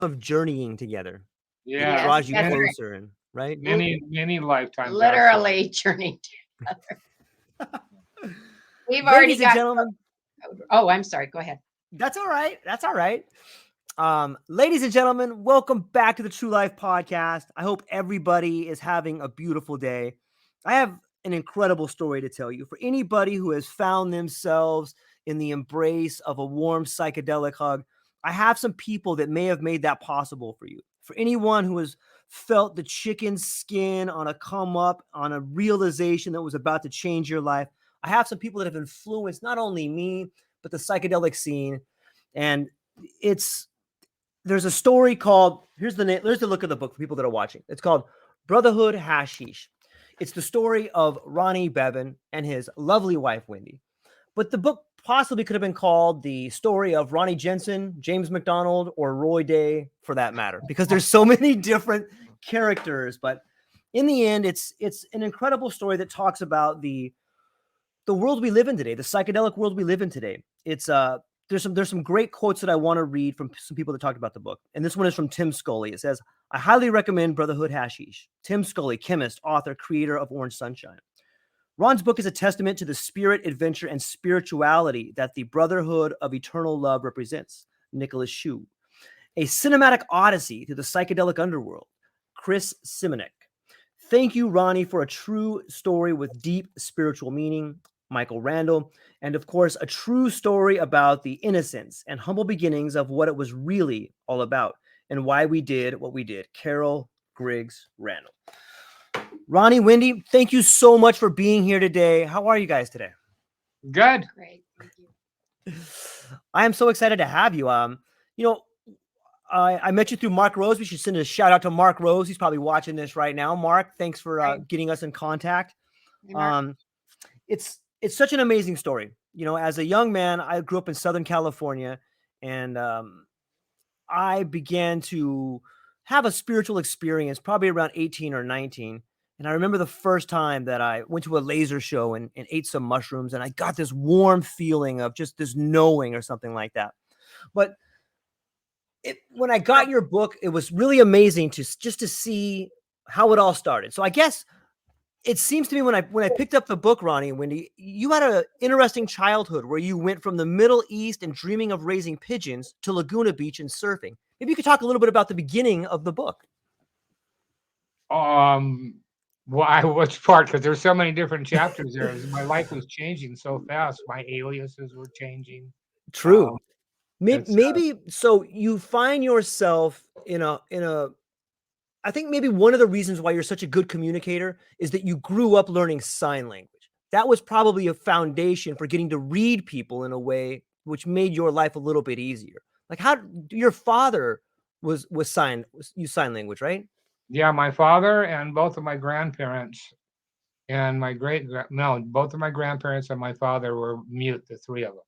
of journeying together. Yeah, It draws you that's right. closer, and right. many lifetimes. Literally journeying together. We've already Ladies and got. gentlemen, Oh, I'm sorry. Go ahead. that's all right. That's all right. Ladies and gentlemen, welcome back to the True Life podcast. I hope everybody is having a beautiful day. I have an incredible story to tell you for anybody who has found themselves in the embrace of a warm psychedelic hug. I have some people that may have made that possible for you. For anyone who has felt the chicken skin on a come up, on a realization that was about to change your life, I have some people that have influenced not only me, but the psychedelic scene. And there's a story called, here's the name, there's the look of the book for people that are watching. It's called Brotherhood Hashish. It's the story of Ronnie Bevan and his lovely wife, Wendy. But the book possibly could have been called the story of Ronnie Jensen, James McDonald, or Roy Day, for that matter, because there's so many different characters. But in the end, it's an incredible story that talks about the world we live in today, the psychedelic world we live in today. It's there's some great quotes that I want to read from some people that talked about the book. And this one is from Tim Scully. It says, I highly recommend Brotherhood Hashish. Tim Scully, chemist, author, creator of Orange Sunshine. Ron's book is a testament to the spirit, adventure, and spirituality that the Brotherhood of Eternal Love represents. Nicholas Shue. A cinematic odyssey to the psychedelic underworld. Chris Simonek. Thank you, Ronnie, for a true story with deep spiritual meaning. Michael Randall. And of course, a true story about the innocence and humble beginnings of what it was really all about and why we did what we did. Carol Griggs Randall. Ronnie, Wendy, thank you so much for being here today. How are you guys today? Good. Great. Thank you. I am so excited to have you. I met you through Mark Rose. We should send a shout out to Mark Rose. He's probably watching this right now. Mark, thanks for getting us in contact. Hey, It's such an amazing story. You know, as a young man, I grew up in Southern California, and I began to have a spiritual experience probably around 18 or 19. And I remember the first time that I went to a laser show and ate some mushrooms, and I got this warm feeling of just this knowing or something like that. But when I got your book, it was really amazing to see how it all started. So I guess it seems to me when I picked up the book, Ronnie and Wendy, you had an interesting childhood where you went from the Middle East and dreaming of raising pigeons to Laguna Beach and surfing. Maybe you could talk a little bit about the beginning of the book. Which part? Because there's so many different chapters there. My life was changing so fast. My aliases were changing. True. Maybe so you find yourself in a I think maybe one of the reasons why you're such a good communicator is that you grew up learning sign language. That was probably a foundation for getting to read people in a way which made your life a little bit easier. Like how your father was sign language, right? Yeah, my father and both of my grandparents and both of my grandparents and my father were mute, the three of them.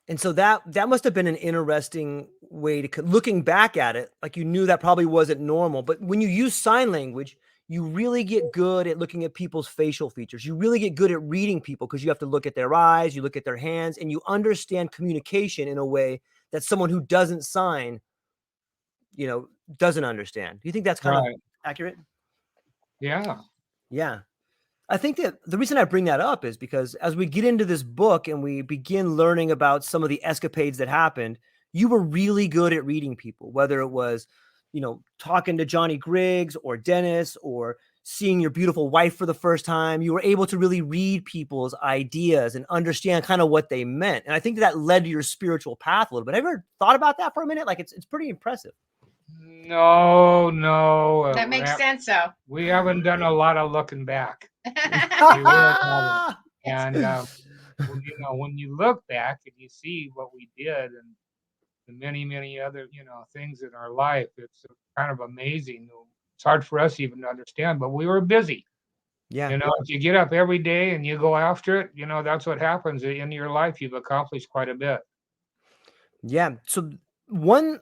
And so that must have been an interesting way to, looking back at it, like you knew that probably wasn't normal. But when you use sign language, you really get good at looking at people's facial features. You really get good at reading people because you have to look at their eyes, you look at their hands, and you understand communication in a way that someone who doesn't sign, doesn't understand. Do you think that's kind of accurate? Yeah. Yeah. I think that the reason I bring that up is because as we get into this book and we begin learning about some of the escapades that happened, you were really good at reading people, whether it was, talking to Johnny Griggs or Dennis or seeing your beautiful wife for the first time. You were able to really read people's ideas and understand kind of what they meant. And I think that led to your spiritual path a little bit. Have you ever thought about that for a minute? Like it's pretty impressive. No. That makes sense, though. We haven't done a lot of looking back. And when you look back and you see what we did and the many other things in our life, it's kind of amazing. It's hard for us even to understand, but we were busy. Yeah. If you get up every day and you go after it, that's what happens in your life. You've accomplished quite a bit. Yeah. So one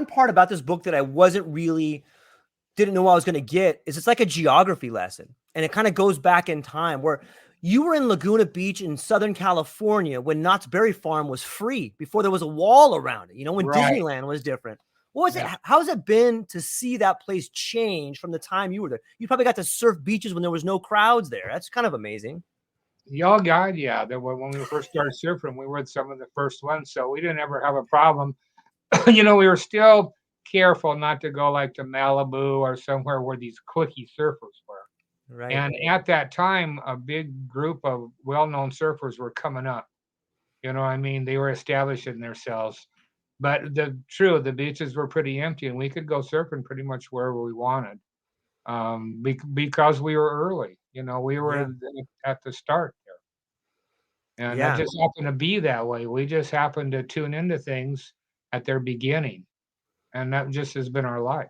part about this book that I didn't know I was going to get is it's like a geography lesson. And it kind of goes back in time where you were in Laguna Beach in Southern California when Knott's Berry Farm was free, before there was a wall around it, when Right. Disneyland was different. What was it? How's it been to see that place change from the time you were there? You probably got to surf beaches when there was no crowds there. That's kind of amazing. Oh God, yeah. When we first started surfing, we were some of the first ones, so we didn't ever have a problem. We were still careful not to go like to Malibu or somewhere where these quickie surfers were. Right. And at that time, a big group of well-known surfers were coming up. They were establishing themselves. But the beaches were pretty empty, and we could go surfing pretty much wherever we wanted, because we were early. We were at the start there, and that just happened to be that way. We just happened to tune into things at their beginning, and that just has been our life.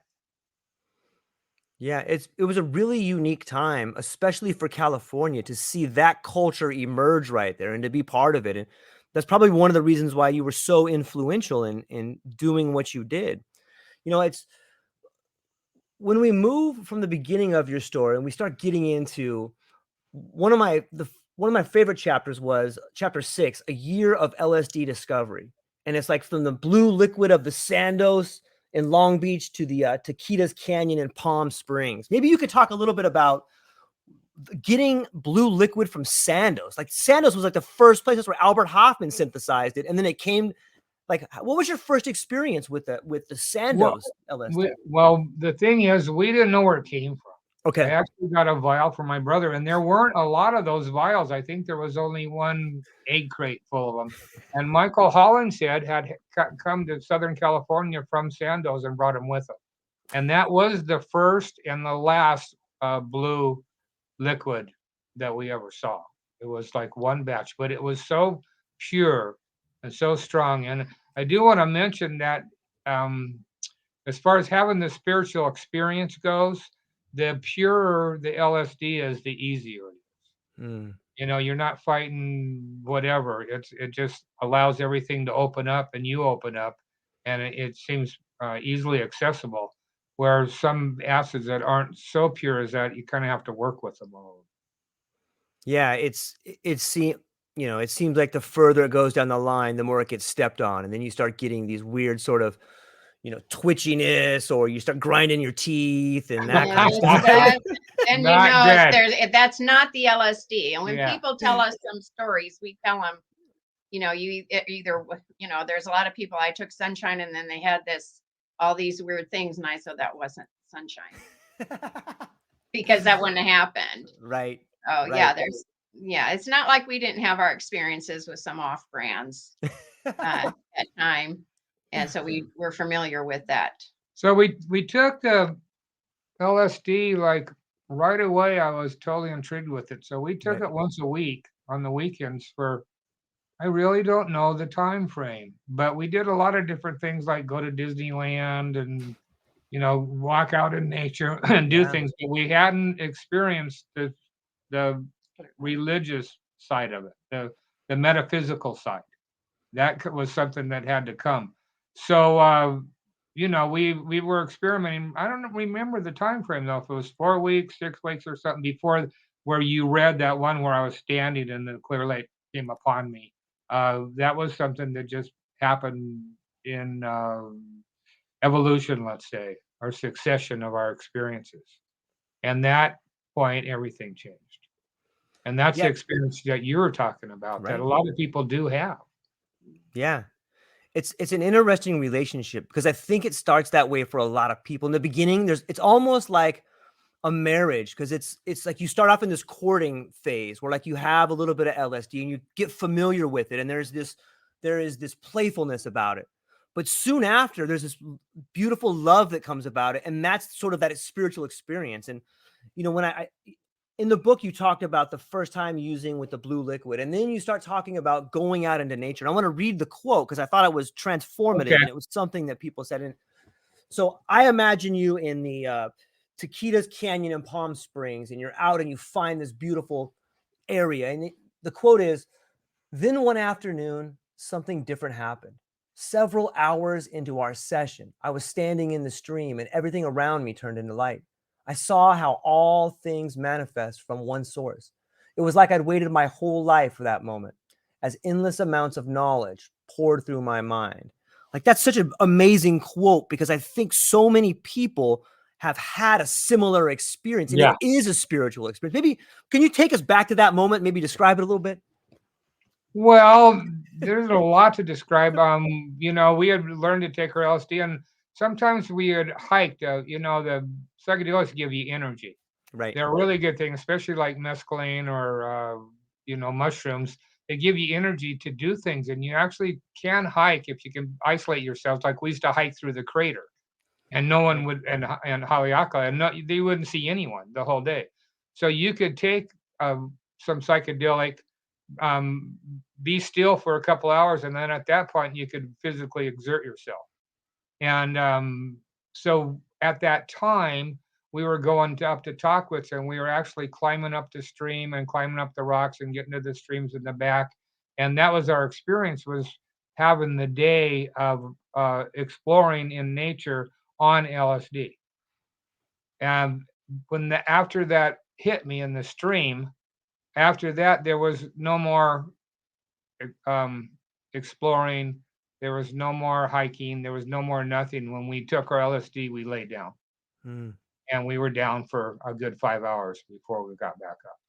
Yeah, it was a really unique time, especially for California, to see that culture emerge right there and to be part of it. And that's probably one of the reasons why you were so influential in doing what you did. It's when we move from the beginning of your story and we start getting into one of my favorite chapters was chapter 6, A Year of LSD Discovery. And it's like from the blue liquid of the Sandos in Long Beach to the Taquitas Canyon in Palm Springs. Maybe you could talk a little bit about getting blue liquid from Sandos. Like Sandos was like the first place. That's where Albert Hoffman synthesized it. And then it came, like, what was your first experience with the Sandos LSD? Well, the thing is, we didn't know where it came from. Okay. I actually got a vial from my brother, and there weren't a lot of those vials. I think there was only one egg crate full of them. And Michael Hollinshead had come to Southern California from Sandos and brought them with him. And that was the first and the last blue liquid that we ever saw. It was like one batch, but it was so pure and so strong. And I do want to mention that as far as having the spiritual experience goes, the purer the LSD is, the easier it is. You're not fighting whatever. It just allows everything to open up, and you open up, and it seems easily accessible. Where some acids that aren't so pure as that, you kind of have to work with them a little. Yeah, it seems like the further it goes down the line, the more it gets stepped on, and then you start getting these weird sort of, twitchiness, or you start grinding your teeth and that kind of stuff. And that's not the LSD. And when people tell us some stories, we tell them, you either, there's a lot of people. I took sunshine, and then they had all these weird things, and I said that wasn't sunshine because that wouldn't have happened. Right. Oh, right. It's not like we didn't have our experiences with some off brands at time. And so we're familiar with that. So we took the LSD like right away. I was totally intrigued with it. So we took it once a week on the weekends I really don't know the time frame, but we did a lot of different things like go to Disneyland and, walk out in nature and do things. But we hadn't experienced the religious side of it, the metaphysical side. That was something that had to come. So, we were experimenting. I don't remember the time frame though. If it was 4 weeks, 6 weeks, or something before where you read that one where I was standing and the clear light came upon me. That was something that just happened in evolution, let's say, or succession of our experiences. And that point, everything changed. And that's the experience that you were talking about, that a lot of people do have. Yeah. It's an interesting relationship because I think it starts that way for a lot of people. In the beginning, it's almost like a marriage, because it's like you start off in this courting phase where like you have a little bit of LSD and you get familiar with it, and there is this playfulness about it. But soon after, there's this beautiful love that comes about it, and that's sort of that spiritual experience. And when I in the book, you talked about the first time using with the blue liquid, and then you start talking about going out into nature. And I want to read the quote because I thought it was transformative, and it was something that people said. And so I imagine you in the Taquitas Canyon in Palm Springs, and you're out and you find this beautiful area. And the quote is, "Then one afternoon, something different happened. Several hours into our session, I was standing in the stream and everything around me turned into light. I saw how all things manifest from one source. It was like I'd waited my whole life for that moment, as endless amounts of knowledge poured through my mind. Like, that's such an amazing quote, because I think so many people have had a similar experience, and it is a spiritual experience. Maybe, can you take us back to that moment? Maybe describe it a little bit. Well, there's a lot to describe. You know, we had learned to take our LSD, and sometimes we had hiked. You know, the psychedelics give you energy. Right. They're a really good thing, especially like mescaline or you know, mushrooms. They give you energy to do things, and you actually can hike if you can isolate yourself. Like we used to hike through the crater, and no one would, and Haleakala, and they wouldn't see anyone the whole day. So you could take some psychedelic, um, be still for a couple hours, and then at that point you could physically exert yourself. And so at that time, we were going up to Talkwitz, and we were actually climbing up the stream and climbing up the rocks and getting to the streams in the back. And that was our experience, was having the day of exploring in nature on LSD. And after that hit me in the stream, after that there was no more exploring. There was no more hiking. There was no more nothing. When we took our LSD, we lay down. And we were down for a good 5 hours before we got back up.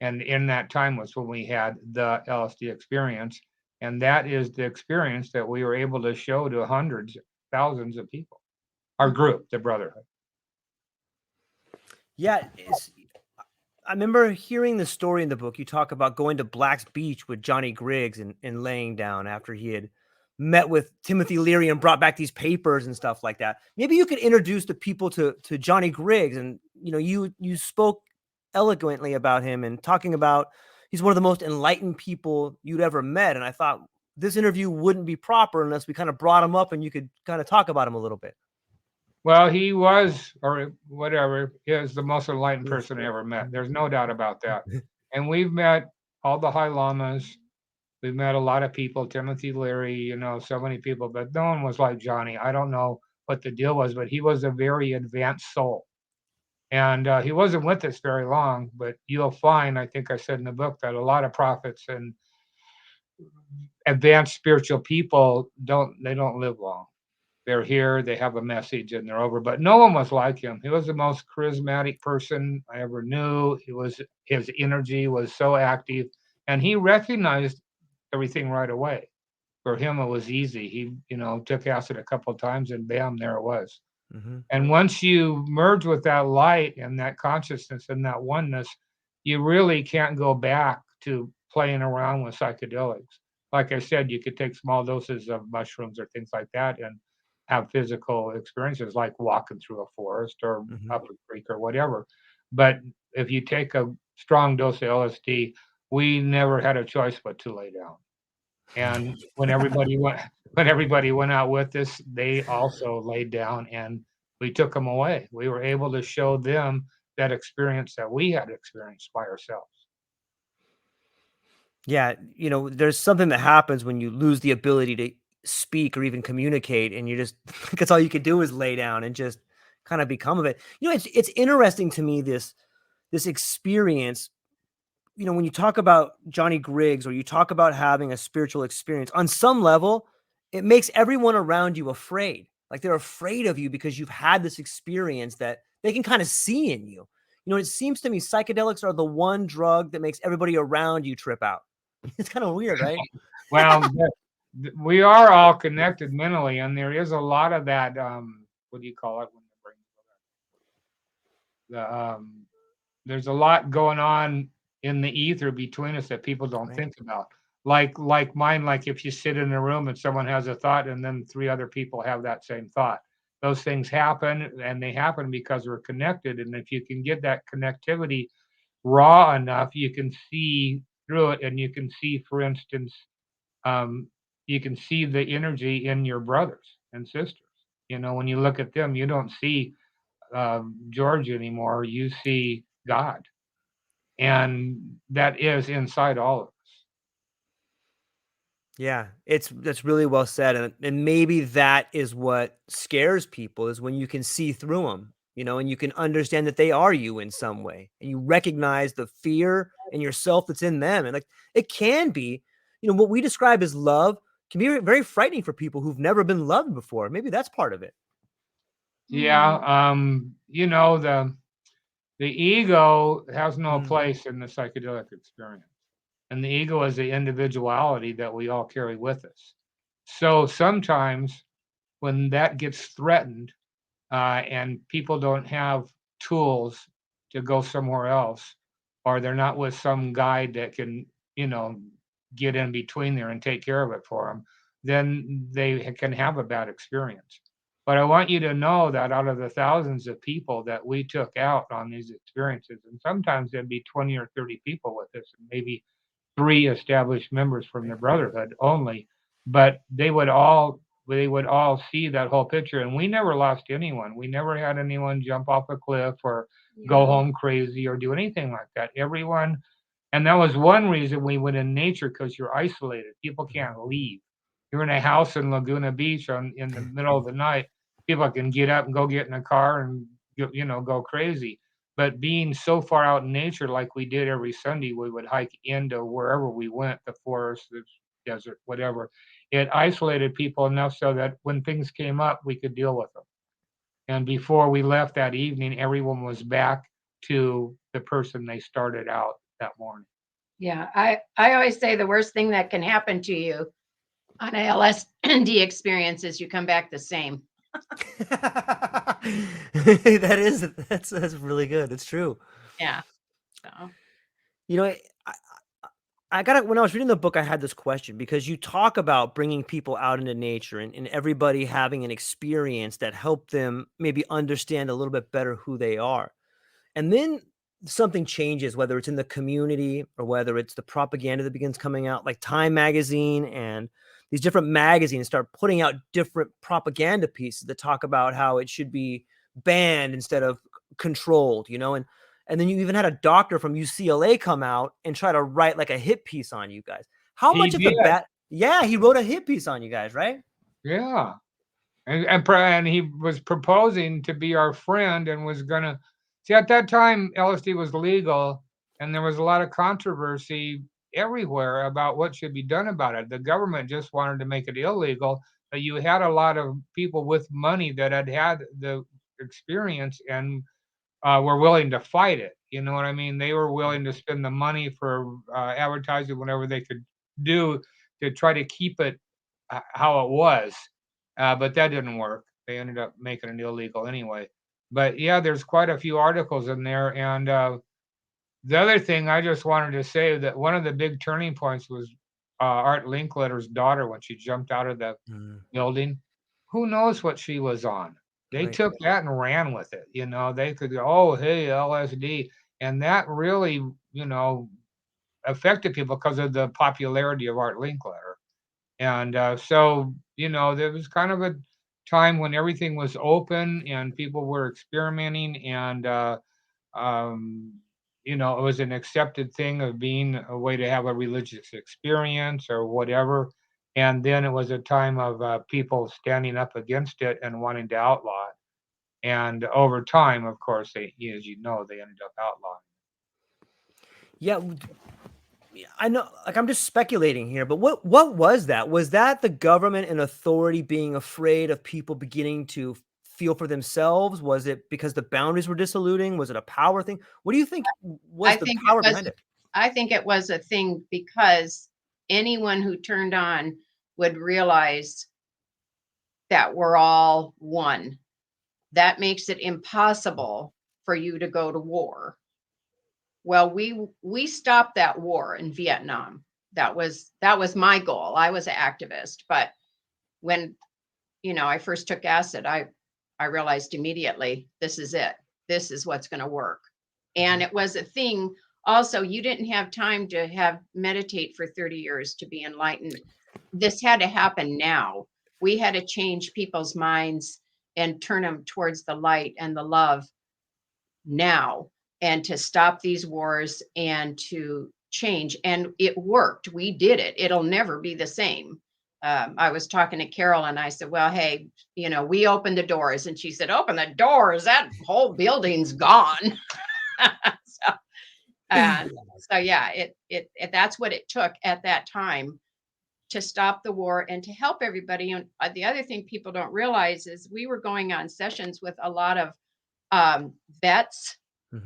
And in that time was when we had the LSD experience. And that is the experience that we were able to show to hundreds, thousands of people. Our group, the Brotherhood. Yeah. I remember hearing the story in the book. You talk about going to Black's Beach with Johnny Griggs and laying down after he had met with Timothy Leary and brought back these papers and stuff like that. Maybe you could introduce the people to Johnny Griggs. And, you know, you spoke eloquently about him and talking about he's one of the most enlightened people you'd ever met. And I thought this interview wouldn't be proper unless we kind of brought him up and you could kind of talk about him a little bit. Well, he was, or whatever, is the most enlightened person I ever met. There's no doubt about that. And we've met all the high lamas. We've met a lot of people, Timothy Leary, you know, so many people, but no one was like Johnny. I don't know what the deal was, but he was a very advanced soul. And he wasn't with us very long, but you'll find, I think I said in the book, that a lot of prophets and advanced spiritual people don't live long. They're here, they have a message, and they're over. But no one was like him. He was the most charismatic person I ever knew. His energy was so active, and he recognized everything right away. For him, it was easy. He, you know, took acid a couple of times, and bam, there it was. And once you merge with that light and that consciousness and that oneness, you really can't go back to playing around with psychedelics. Like I said, you could take small doses of mushrooms or things like that and have physical experiences like walking through a forest or up a creek or whatever. But if you take a strong dose of LSD, we never had a choice but to lay down. And when everybody went out with us, they also laid down, and we took them away. We were able to show them that experience that we had experienced by ourselves. Yeah, you know, there's something that happens when you lose the ability to speak or even communicate, and you just that's all you could do is lay down and just kind of become of it. You know, it's interesting to me, this experience. You know, when you talk about Johnny Griggs or you talk about having a spiritual experience, on some level, it makes everyone around you afraid. Like, they're afraid of you because you've had this experience that they can kind of see in you. You know, it seems to me psychedelics are the one drug that makes everybody around you trip out. It's kind of weird, right? Well, we are all connected mentally, and there is a lot of that. What do you call it when the brain? There's a lot going on in the ether between us that people don't think about. Like mine. Like if you sit in a room and someone has a thought, and then 3 other people have that same thought. Those things happen, and they happen because we're connected. And if you can get that connectivity raw enough, you can see through it, and you can see, for instance, you can see the energy in your brothers and sisters. You know, when you look at them, you don't see George anymore. You see God, and that is inside all of us. Yeah, that's really well said, and maybe that is what scares people, is when you can see through them, you know, and you can understand that they are you in some way, and you recognize the fear and yourself that's in them. And like, it can be, what we describe as love can be very frightening for people who've never been loved before. Maybe that's part of it. Yeah. The ego has no place in the psychedelic experience. And the ego is the individuality that we all carry with us. So sometimes when that gets threatened, and people don't have tools to go somewhere else, or they're not with some guide that can, get in between there and take care of it for them, then they can have a bad experience. But I want you to know that out of the thousands of people that we took out on these experiences, and sometimes there'd be 20 or 30 people with us, and maybe 3 established members from the Brotherhood only, but they would all see that whole picture, and we never lost anyone. We never had anyone jump off a cliff or go home crazy or do anything like that. Everyone, and that was one reason we went in nature, because you're isolated. People can't leave. You're in a house in Laguna Beach in the middle of the night. People can get up and go get in a car and go crazy. But being so far out in nature, like we did every Sunday, we would hike into wherever we went, the forest, the desert, whatever. It isolated people enough so that when things came up, we could deal with them. And before we left that evening, everyone was back to the person they started out that morning. Yeah, I always say the worst thing that can happen to you on a LSD experience is you come back the same. That's really good. It's true. Yeah. So. I got it. When I was reading the book, I had this question, because you talk about bringing people out into nature and everybody having an experience that helped them maybe understand a little bit better who they are. And then something changes, whether it's in the community or whether it's the propaganda that begins coming out, like Time magazine and these different magazines start putting out different propaganda pieces that talk about how it should be banned instead of controlled, and then you even had a doctor from UCLA come out and try to write like a hit piece on you guys. How much of the bad? Yeah, he wrote a hit piece on you guys, right? Yeah. And he was proposing to be our friend and was going to see, at that time, LSD was legal, and there was a lot of controversy everywhere about what should be done about it. The government just wanted to make it illegal, but you had a lot of people with money that had the experience and were willing to fight it. You know what I mean? They were willing to spend the money for advertising, whatever they could do to try to keep it how it was. But that didn't work. They ended up making it illegal anyway. But yeah, there's quite a few articles in there. And the other thing I just wanted to say, that one of the big turning points was Art Linkletter's daughter when she jumped out of the building. Who knows what she was on? They took that and ran with it. They could go, oh, hey, LSD. And that really, affected people because of the popularity of Art Linkletter. And so, there was kind of a time when everything was open and people were experimenting, and, it was an accepted thing of being a way to have a religious experience or whatever. And then it was a time of people standing up against it and wanting to outlaw it. And over time, of course, they ended up outlawing it. Yeah, I know, like, I'm just speculating here, but what was that? Was that the government and authority being afraid of people beginning to feel for themselves? Was it because the boundaries were disillusioning? Was it a power thing? What do you think was the power behind it? I think it was a thing because anyone who turned on would realize that we're all one. That makes it impossible for you to go to war. Well, we stopped that war in Vietnam. That was my goal. I was an activist, but when I first took acid, I realized immediately, this is it. This is what's going to work. And it was a thing. Also, you didn't have time to meditate for 30 years to be enlightened. This had to happen now. We had to change people's minds and turn them towards the light and the love now, and to stop these wars and to change. And it worked. We did it. It'll never be the same. I was talking to Carol and I said, well, hey, we opened the doors. And she said, open the doors? That whole building's gone. So And so, yeah, it that's what it took at that time to stop the war and to help everybody. And the other thing people don't realize is we were going on sessions with a lot of vets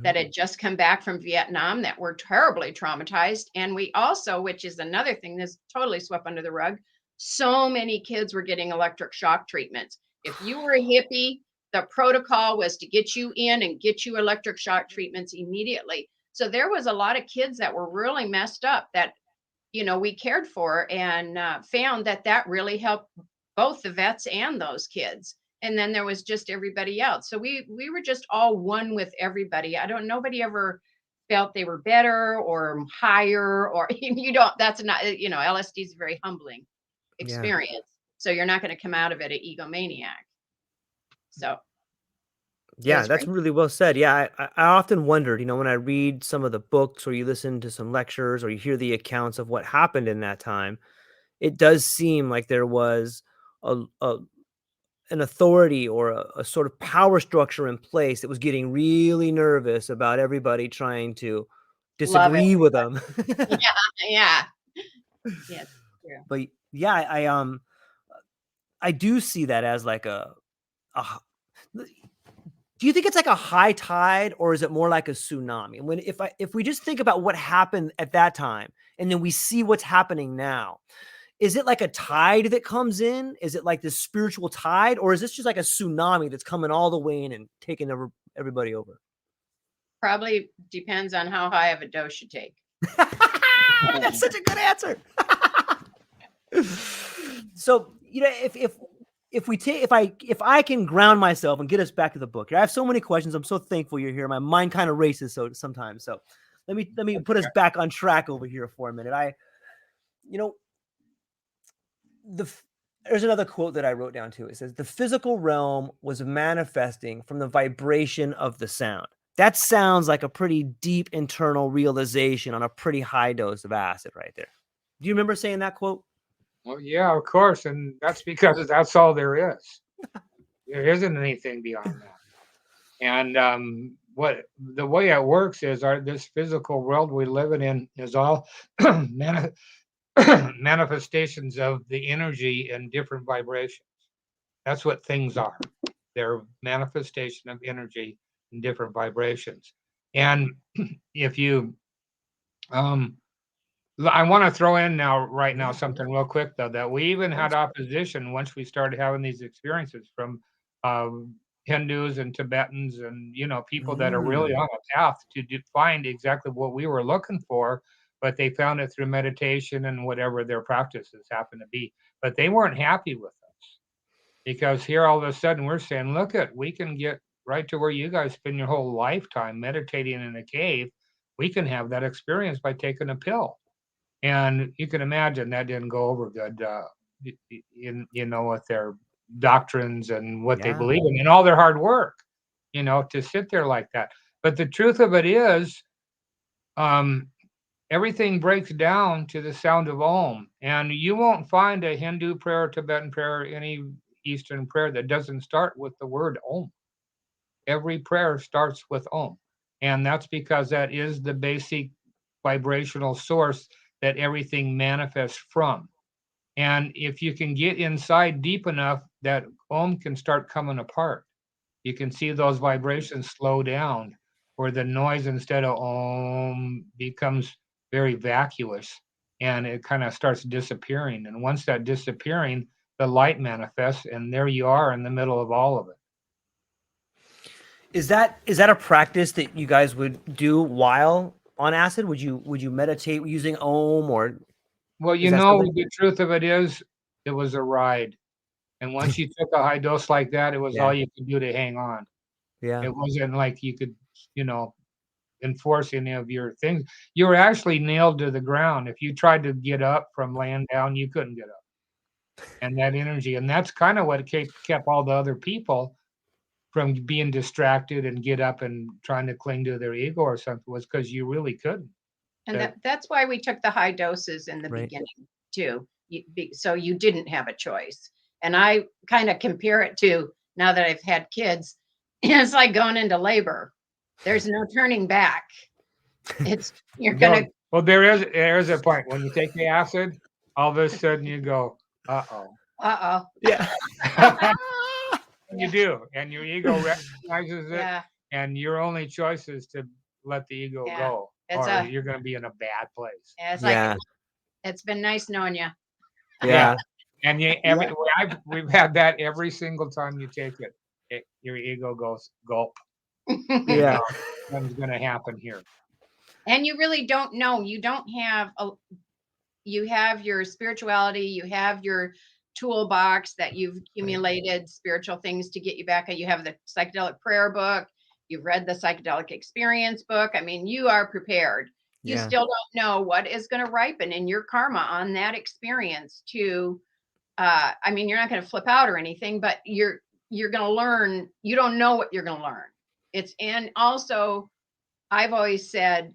that had just come back from Vietnam that were terribly traumatized. And we also, which is another thing that's totally swept under the rug, so many kids were getting electric shock treatments. If you were a hippie, the protocol was to get you in and get you electric shock treatments immediately. So there was a lot of kids that were really messed up that, we cared for, and found that really helped both the vets and those kids. And then there was just everybody else. So we were just all one with everybody. Nobody ever felt they were better or higher, or that's not, LSD is a very humbling experience. So you're not going to come out of it an egomaniac. So. Yeah, that's really well said. Yeah, I often wondered, when I read some of the books or you listen to some lectures or you hear the accounts of what happened in that time, it does seem like there was an authority or a sort of power structure in place that was getting really nervous about everybody trying to disagree with them. Yeah. Yes. Yeah. But yeah, I do see that as like do you think it's like a high tide, or is it more like a tsunami? When if we just think about what happened at that time and then we see what's happening now, is it like a tide that comes in? Is it like this spiritual tide, or is this just like a tsunami that's coming all the way in and taking everybody over? Probably depends on how high of a dose you take. That's such a good answer. So, if I can ground myself and get us back to the book, I have so many questions. I'm so thankful you're here. My mind kind of races sometimes. So let me put us back on track over here for a minute. There's another quote that I wrote down too. It says, "The physical realm was manifesting from the vibration of the sound." That sounds like a pretty deep internal realization on a pretty high dose of acid right there. Do you remember saying that quote? Well, yeah, of course. And that's because that's all there is. There isn't anything beyond that. And the way it works is this physical world we live in is all manifestations of the energy in different vibrations. That's what things are. They're manifestation of energy in different vibrations. And if you I want to throw in right now something real quick, though, that we even had opposition once we started having these experiences from Hindus and Tibetans and, people that are really on a path to find exactly what we were looking for, but they found it through meditation and whatever their practices happen to be. But they weren't happy with us, because here all of a sudden we're saying, look, we can get right to where you guys spend your whole lifetime meditating in a cave. We can have that experience by taking a pill. And you can imagine that didn't go over good, with their doctrines and what they believe in and all their hard work, to sit there like that. But the truth of it is, everything breaks down to the sound of Om. And you won't find a Hindu prayer, Tibetan prayer, any Eastern prayer that doesn't start with the word Om. Every prayer starts with Om. And that's because that is the basic vibrational source that everything manifests from. And if you can get inside deep enough, that Om can start coming apart. You can see those vibrations slow down, where the noise instead of Om becomes very vacuous, and it kind of starts disappearing. And once that disappearing, the light manifests, and there you are in the middle of all of it. Is that a practice that you guys would do while on acid? Would you meditate using Om, or? Well, the truth of it is, it was a ride. And once you took a high dose like that, it was all you could do to hang on. Yeah. It wasn't like you could, enforce any of your things. You were actually nailed to the ground. If you tried to get up from laying down, you couldn't get up. And that energy, and that's kind of what kept all the other people from being distracted and get up and trying to cling to their ego or something, was because you really couldn't. And that's why we took the high doses in the beginning too. So you didn't have a choice. And I kind of compare it to, now that I've had kids, it's like going into labor. There's no turning back. you're gonna. Well, there's a point when you take the acid, all of a sudden you go, uh-oh. Yeah. You do, and your ego recognizes it, Yeah. and your only choice is to let the ego go, or you're going to be in a bad place. Yeah, it's like, it's been nice knowing you. Yeah. And we've had that every single time you take it. Your ego goes gulp. Yeah. What's going to happen here? And you really don't know. You don't have you have your spirituality, you have your toolbox that you've accumulated spiritual things to get you back. You have the psychedelic prayer book. You've read the psychedelic experience book. I mean, you are prepared. You still don't know what is going to ripen in your karma on that experience to, I mean, you're not going to flip out or anything, but you're going to learn. You don't know what you're going to learn. And also I've always said,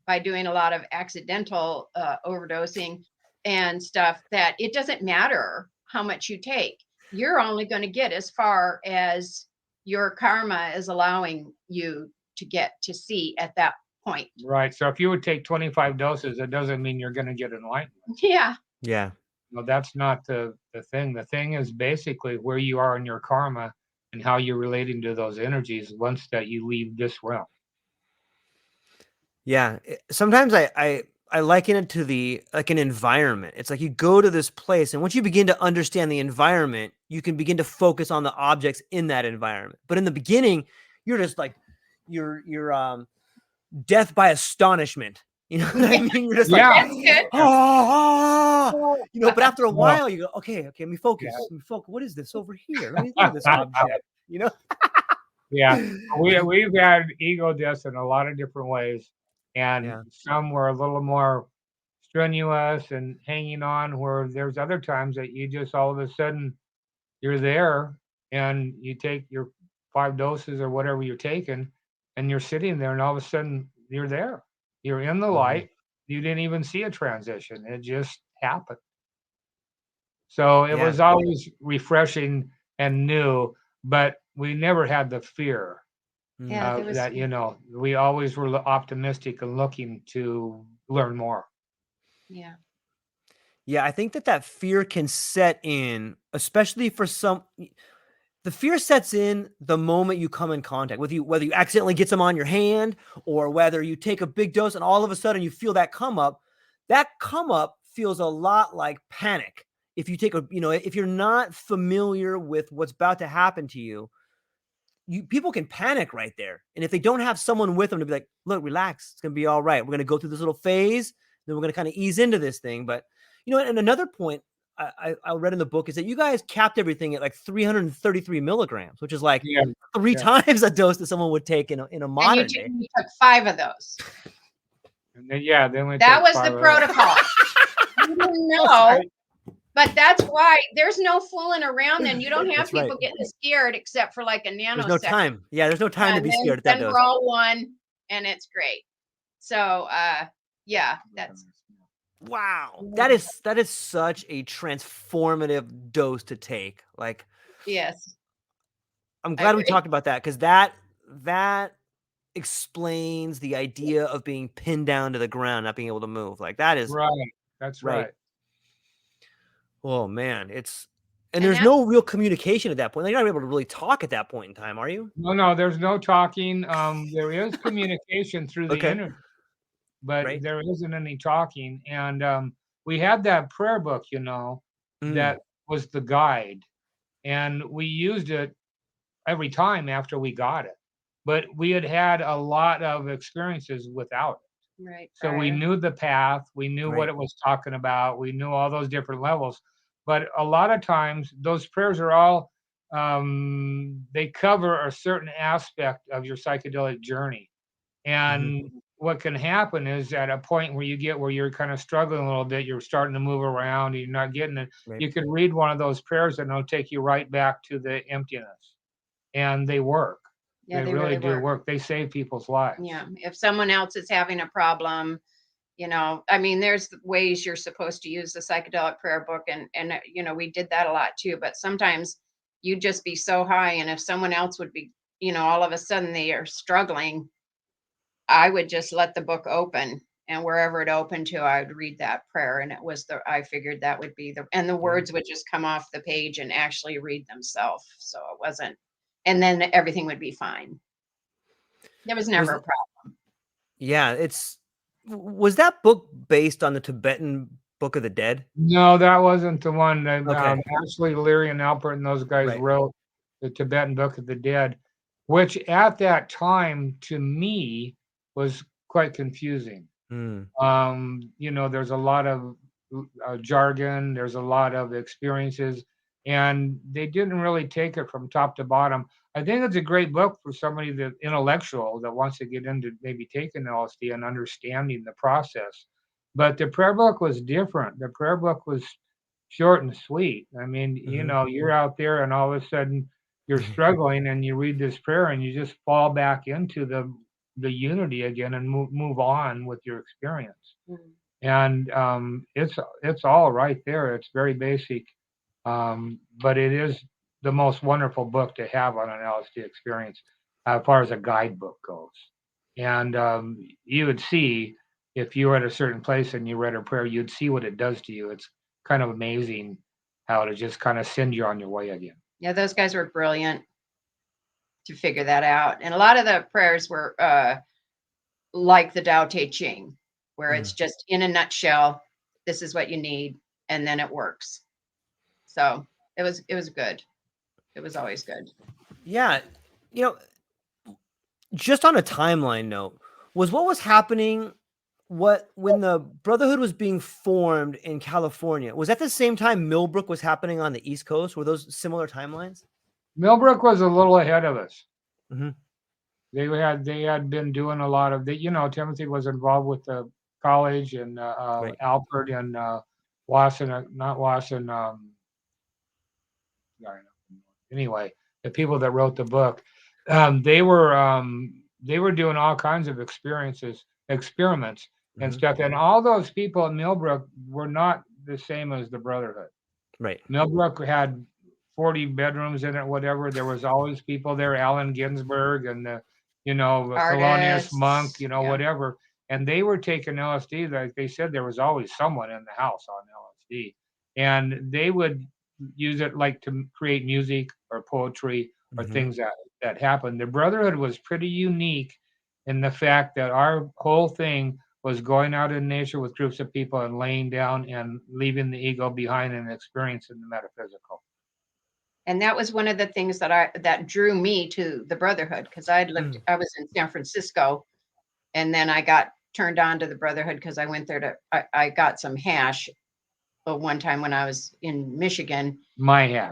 by doing a lot of accidental overdosing and stuff, that it doesn't matter how much you take. You're only going to get as far as your karma is allowing you to get to see at that point. Right. So if you would take 25 doses, it doesn't mean you're going to get enlightenment. Yeah. Yeah. No, that's not the thing. The thing is basically where you are in your karma and how you're relating to those energies once that you leave this realm. Yeah. Sometimes I liken it to like an environment. It's like you go to this place, and once you begin to understand the environment, you can begin to focus on the objects in that environment. But in the beginning, you're just like you're death by astonishment. You know what I mean? You're just like, but after a while, you go, okay, let me focus. Let me focus. What is this over here? Let me look at this object. You know? Yeah, we've had ego deaths in a lot of different ways, and some were a little more strenuous and hanging on, where there's other times that you just all of a sudden you're there and you take your 5 doses or whatever you're taking, and you're sitting there, and all of a sudden you're there. You're in the light. You didn't even see a transition. It just happened. So it was always refreshing and new, but we never had the fear that, we always were optimistic and looking to learn more. Yeah. Yeah, I think that fear can set in, especially for the fear sets in the moment you come in contact with whether you accidentally get some on your hand or whether you take a big dose and all of a sudden you feel that come up feels a lot like panic. If you take if you're not familiar with what's about to happen to you, people can panic right there. And if they don't have someone with them to be like, look, relax, it's going to be all right. We're going to go through this little phase, then we're going to kind of ease into this thing. But, and another point I read in the book is that you guys capped everything at like 333 milligrams, which is like 3 times a dose that someone would take in a modern day. You took 5 of those. And then that was the protocol. You didn't know, but that's why there's no fooling around, and you don't have people getting scared except for like a nanosecond. There's no time. Yeah, there's no time to be scared at that dose. Roll one, and it's great. So, that's. Wow, that is such a transformative dose to take. Like, yes, I'm glad we talked about that, because that explains the idea of being pinned down to the ground, not being able to move. Like, that is right. That's right. Oh man, there's no real communication at that point. Like, you're not able to really talk at that point in time, are you? No, there's no talking. There is communication through the internet. But there isn't any talking. And we had that prayer book, that was the guide. And we used it every time after we got it. But we had a lot of experiences without it. Right. So we knew the path. We knew what it was talking about. We knew all those different levels. But a lot of times, those prayers are all, they cover a certain aspect of your psychedelic journey. And what can happen is at a point where you're kind of struggling a little bit, you're starting to move around, you're not getting it. You can read one of those prayers and it'll take you right back to the emptiness. And they work. Yeah, they really do work. They save people's lives. Yeah. If someone else is having a problem, I mean, there's ways you're supposed to use the psychedelic prayer book. And we did that a lot too. But sometimes you'd just be so high. And if someone else would be, all of a sudden they are struggling, I would just let the book open, and wherever it opened to, I would read that prayer. And I figured that would be and the words would just come off the page and actually read themselves. So it wasn't, and then everything would be fine. There was never a problem. Yeah. Was that book based on the Tibetan Book of the Dead? No, that wasn't the one that Okay. Ashley, Leary, and Alpert and those guys Right. wrote the Tibetan Book of the Dead, which at that time to me was quite confusing. You know, there's a lot of jargon, there's a lot of experiences, and they didn't really take it from top to bottom. I think it's a great book for somebody that intellectual that wants to get into maybe taking LSD and understanding the process. But the prayer book was different. The prayer book was short and sweet. I mean, you know, you're out there and all of a sudden you're struggling and you read this prayer and you just fall back into the unity again and move on with your experience. And it's all right there. It's very basic, but it is the most wonderful book to have on an LSD experience as far as a guidebook goes. And you would see if you were at a certain place and you read a prayer, you'd see what it does to you. It's kind of amazing how to just kind of send you on your way again. Yeah, those guys were brilliant to figure that out. And a lot of the prayers were like the Tao Te Ching, where it's just in a nutshell, this is what you need, and then it works. So it was good. It was always good. Yeah. You know, just on a timeline note, was what was happening when the Brotherhood was being formed in California, was at the same time Millbrook was happening on the East Coast? Were those similar timelines? Millbrook was a little ahead of us. Mm-hmm. They had been doing a lot of you know, Timothy was involved with the college and Right. Alfred and Wasson, not Wasson. Anyway, the people that wrote the book, they were doing all kinds of experiments and stuff. And all those people in Millbrook were not the same as the Brotherhood. Right. Millbrook had 40 bedrooms in it, whatever. There was always people there, Allen Ginsberg and the, you know, Thelonious Monk, you know, whatever. And they were taking LSD. Like they said, there was always someone in the house on LSD. And they would use it like to create music or poetry or things that happened. The Brotherhood was pretty unique in the fact that our whole thing was going out in nature with groups of people and laying down and leaving the ego behind and experiencing the metaphysical. And that was one of the things that drew me to the Brotherhood, because I was in San Francisco, and then I got turned on to the Brotherhood because I went there I got some hash one time when I was in Michigan.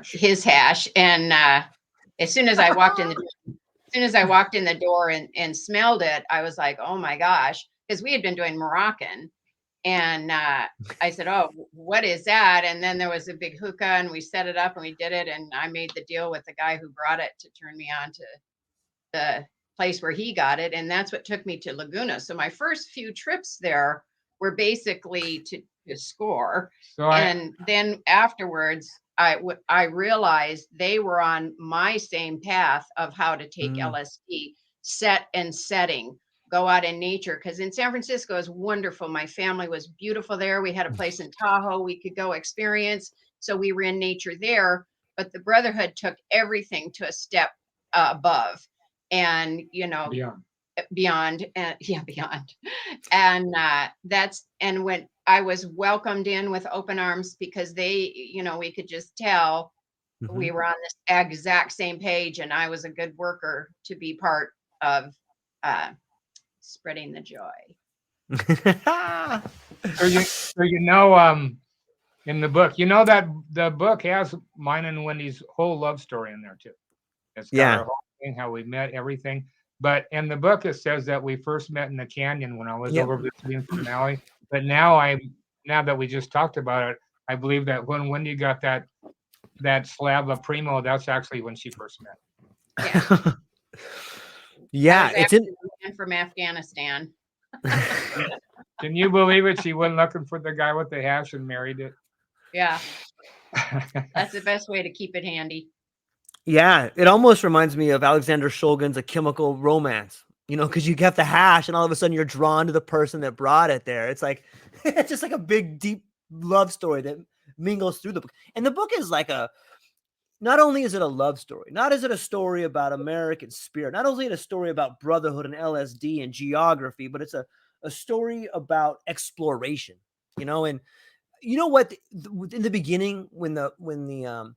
His hash. And as soon as I walked in the door and smelled it, I was like, oh my gosh, because we had been doing Moroccan. And I said, oh, what is that? And then there was a big hookah and we set it up and we did it. And I made the deal with the guy who brought it to turn me on to the place where he got it. And that's what took me to Laguna. So my first few trips there were basically to score. And then afterwards, I realized they were on my same path of how to take LSD, set and setting, go out in nature. Because in San Francisco is wonderful. My family was beautiful there. We had a place in Tahoe we could go experience. So we were in nature there. But the Brotherhood took everything to a step above. And, you know, beyond. And and when I was welcomed in with open arms, because they, you know, we could just tell we were on this exact same page, and I was a good worker to be part of spreading the joy. So you know, in the book, you know that the book has mine and Wendy's whole love story in there too. It's got our whole thing, how we met, everything. But in the book, it says that we first met in the canyon when I was over visiting from Maui. But now that we just talked about it, I believe that when Wendy got that slab of Primo, that's actually when she first met. Yeah, it's from Afghanistan. Can you believe it? She went looking for the guy with the hash and married it. Yeah, that's the best way to keep it handy. Yeah, it almost reminds me of Alexander Shulgin's A Chemical Romance. because you get the hash and all of a sudden you're drawn to the person that brought it there. It's like, it's just like a big, deep love story that mingles through the book. And the book is like not only is it a love story, not is it a story about American spirit, not only is it a story about brotherhood and LSD and geography, but it's a story about exploration, and you know what, in the beginning, when the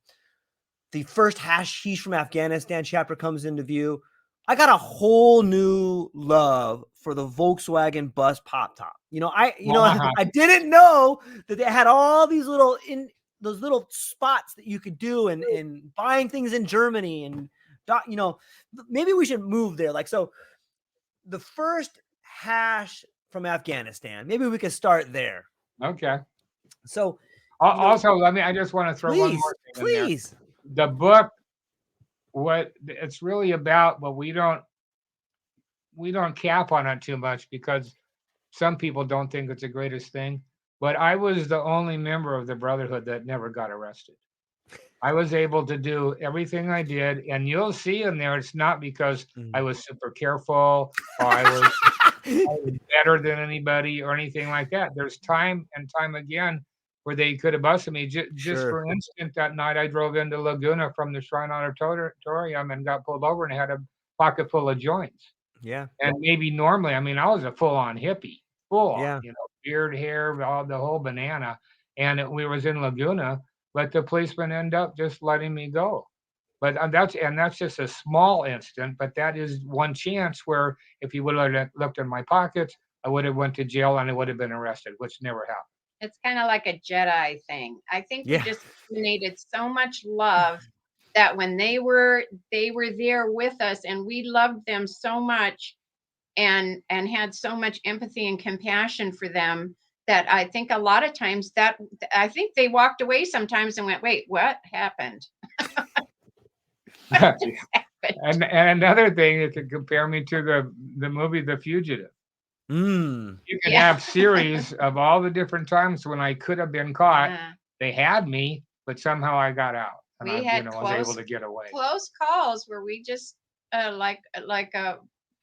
first hashish from Afghanistan chapter comes into view, I got a whole new love for the Volkswagen bus pop top. I didn't know that they had all these those little spots that you could do and buying things in Germany and maybe we should move there. Like, so the first hash from Afghanistan, maybe we could start there. Okay. So also, I just want to throw one more thing in there. The book, what it's really about, but we don't cap on it too much because some people don't think it's the greatest thing. But I was the only member of the Brotherhood that never got arrested. I was able to do everything I did, and you'll see in there, it's not because I was super careful or I was better than anybody or anything like that. There's time and time again where they could have busted me. Just for instance, that night I drove into Laguna from the Shrine Auditorium and got pulled over and had a pocket full of joints. Yeah. And maybe normally, I was a full-on hippie, full-on, beard, hair, all the whole banana. And we was in Laguna, but the policeman ended up just letting me go. But that's just a small incident, but that is one chance where if he would have looked in my pockets, I would have went to jail and I would have been arrested, which never happened. It's kind of like a Jedi thing. I think we just emanated so much love that when they were there with us and we loved them so much and had so much empathy and compassion for them that I think a lot of times I think they walked away sometimes and went, wait, what happened? And another thing is to compare me to the movie The Fugitive. You can have series of all the different times when I could have been caught. They had me, but somehow I got out. And I was able to get away. Close calls where we just like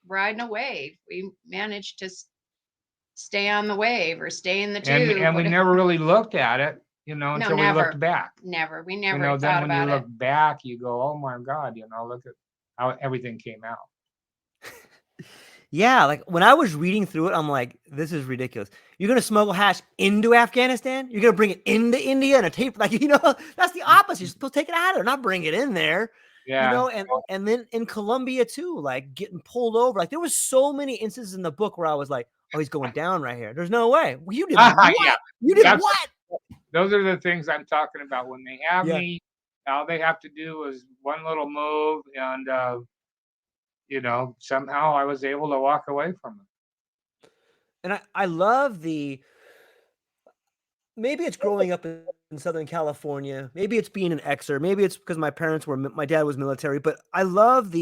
riding a wave. We managed to stay on the wave or stay in the tube. And we never really looked at it, until we looked back. Never. We never thought then when about you look back, you go, oh my God, look at how everything came out. Yeah, like when I was reading through it, I'm like, this is ridiculous. You're going to smuggle hash into Afghanistan? You're going to bring it into India and a tape? Like, that's the opposite. You're supposed to take it out of there, not bring it in there. Yeah. And then in Colombia too, like getting pulled over. Like there was so many instances in the book where I was like, oh, he's going down right here. There's no way. Well, you did what? Yeah. You did what? Those are the things I'm talking about. When they have me, all they have to do is one little move and, somehow I was able to walk away from it. And I love maybe it's growing up in Southern California. Maybe it's being an Xer. Maybe it's because my dad was military, but I love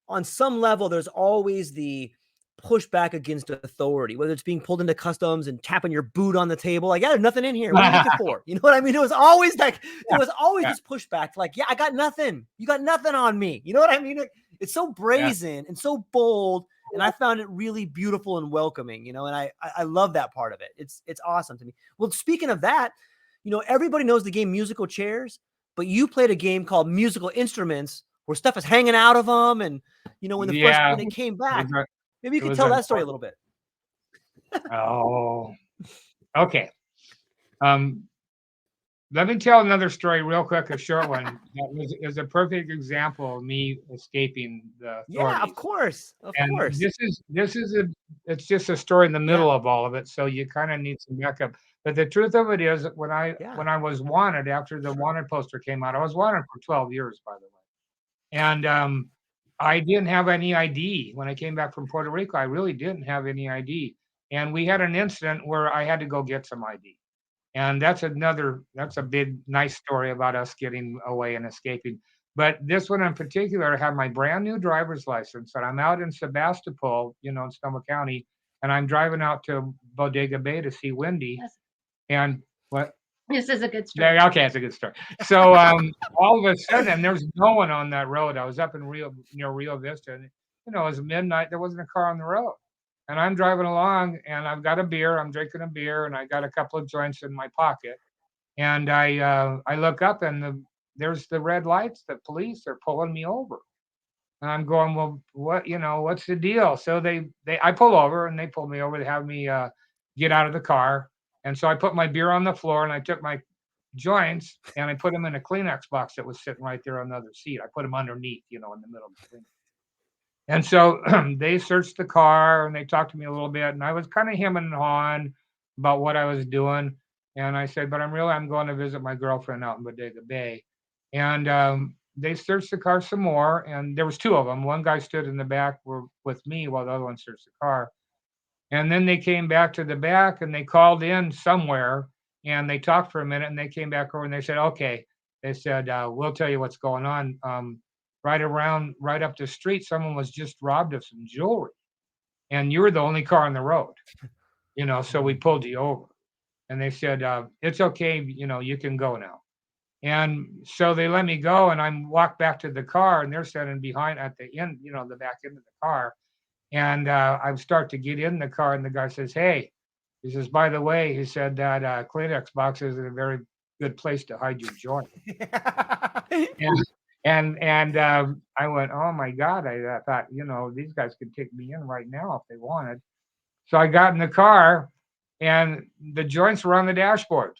on some level, there's always the pushback against authority, whether it's being pulled into customs and tapping your boot on the table. Like, there's nothing in here. What are you looking for? You know what I mean? It was always like, this pushback. Like, I got nothing. You got nothing on me. You know what I mean? It's so brazen and so bold. And I found it really beautiful and welcoming, and I love that part of it. It's awesome to me. Well, speaking of that, everybody knows the game Musical Chairs, but you played a game called Musical Instruments where stuff is hanging out of them. And, when it came back, maybe you could tell that story a little bit. Oh, okay. Let me tell another story real quick, a short one. That is a perfect example of me escaping the authorities. Yeah, of course. Of course. It's just a story in the middle of all of it, so you kind of need some backup. But the truth of it is, when I was wanted, after the wanted poster came out, I was wanted for 12 years, by the way. And I didn't have any ID. When I came back from Puerto Rico, I really didn't have any ID. And we had an incident where I had to go get some ID. And that's a big, nice story about us getting away and escaping. But this one in particular, I have my brand new driver's license, and I'm out in Sebastopol, in Sonoma County, and I'm driving out to Bodega Bay to see Wendy. Yes. And what? This is a good story. Yeah, okay, it's a good story. So all of a sudden, there's no one on that road. I was up in near Rio Vista, and it was midnight. There wasn't a car on the road. And I'm driving along, and I've got a beer. I'm drinking a beer, and I got a couple of joints in my pocket. And I look up, and there's the red lights. The police are pulling me over. And I'm going, well, what's the deal? So I pull over, and they pull me over. They have me get out of the car. And so I put my beer on the floor, and I took my joints, and I put them in a Kleenex box that was sitting right there on the other seat. I put them underneath, in the middle of the thing. And so they searched the car, and they talked to me a little bit, and I was kind of hemming and hawing about what I was doing. And I said, but I'm going to visit my girlfriend out in Bodega Bay. And they searched the car some more, and there was two of them. One guy stood in the back with me while the other one searched the car. And then they came back to the back, and they called in somewhere, and they talked for a minute, and they came back over, and they said, okay. They said, we'll tell you what's going on. Right up the street, someone was just robbed of some jewelry, and you were the only car on the road, so we pulled you over. And they said, it's okay, you can go now. And so they let me go, and I walked back to the car, and they're standing behind at the end, the back end of the car. And I start to get in the car, and the guy says, hey, he says, by the way, he said that Kleenex box is a very good place to hide your joint. And I went, oh my God, I thought, these guys could take me in right now if they wanted. So I got in the car, and the joints were on the dashboard.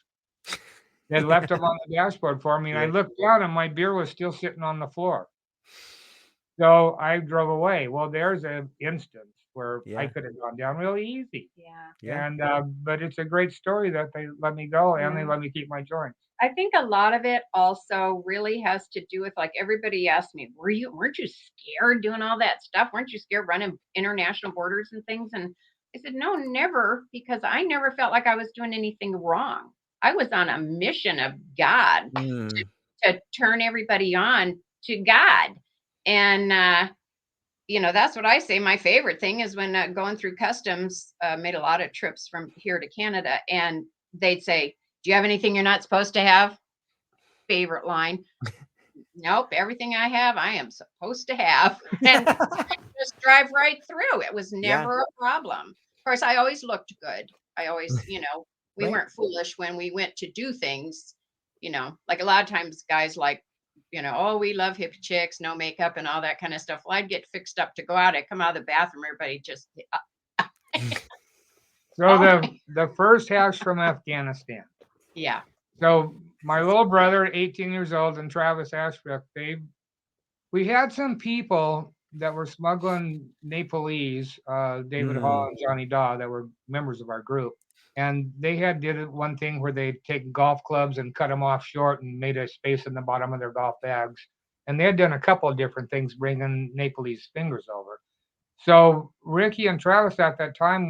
They left them on the dashboard for me. And I looked down, and my beer was still sitting on the floor. So I drove away. Well, there's an instance where I could have gone down really easy. Yeah. And but it's a great story that they let me go, and they let me keep my joints. I think a lot of it also really has to do with, like, everybody asked me, weren't you scared doing all that stuff? Weren't you scared running international borders and things? And I said, no, never, because I never felt like I was doing anything wrong. I was on a mission of God to turn everybody on to God. And, that's what I say. My favorite thing is when going through customs, made a lot of trips from here to Canada, and they'd say, do you have anything you're not supposed to have? Favorite line. Nope. Everything I have, I am supposed to have. And just drive right through. It was never a problem. Of course, I always looked good. I always, we weren't foolish when we went to do things, like a lot of times guys like, oh, we love hippie chicks, no makeup and all that kind of stuff. Well, I'd get fixed up to go out. I'd come out of the bathroom. Everybody just. So the first hash from Afghanistan. Yeah. So my little brother, 18 years old, and Travis Ashbrook, we had some people that were smuggling Nepalese, David Hall and Johnny Daw, that were members of our group. And they did one thing where they'd take golf clubs and cut them off short and made a space in the bottom of their golf bags. And they had done a couple of different things, bringing Nepalese fingers over. So Ricky and Travis at that time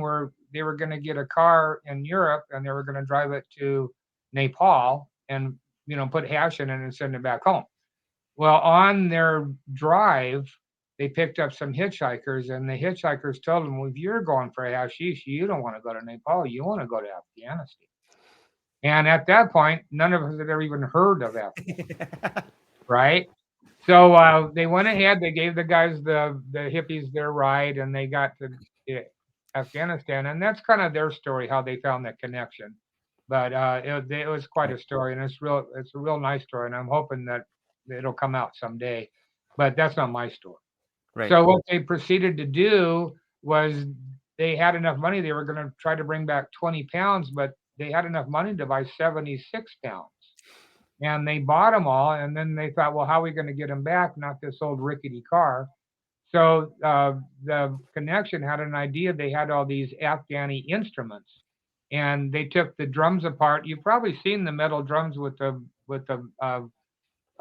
they were going to get a car in Europe, and they were going to drive it to Nepal and, put hash in it and send it back home. Well, on their drive, they picked up some hitchhikers, and the hitchhikers told them, well, if you're going for hashish, you don't want to go to Nepal. You want to go to Afghanistan. And at that point, none of us had ever even heard of Afghanistan, right? So they went ahead. They gave the guys, the hippies, their ride, and they got to Afghanistan. And that's kind of their story, how they found that connection. But it was quite a story, and it's a real nice story. And I'm hoping that it'll come out someday. But that's not my story. Right. So what they proceeded to do was they had enough money. They were going to try to bring back 20 pounds, but they had enough money to buy 76 pounds. And they bought them all, and then they thought, well, how are we going to get them back? Not this old rickety car. So the connection had an idea. They had all these Afghani instruments, and they took the drums apart. You've probably seen the metal drums with the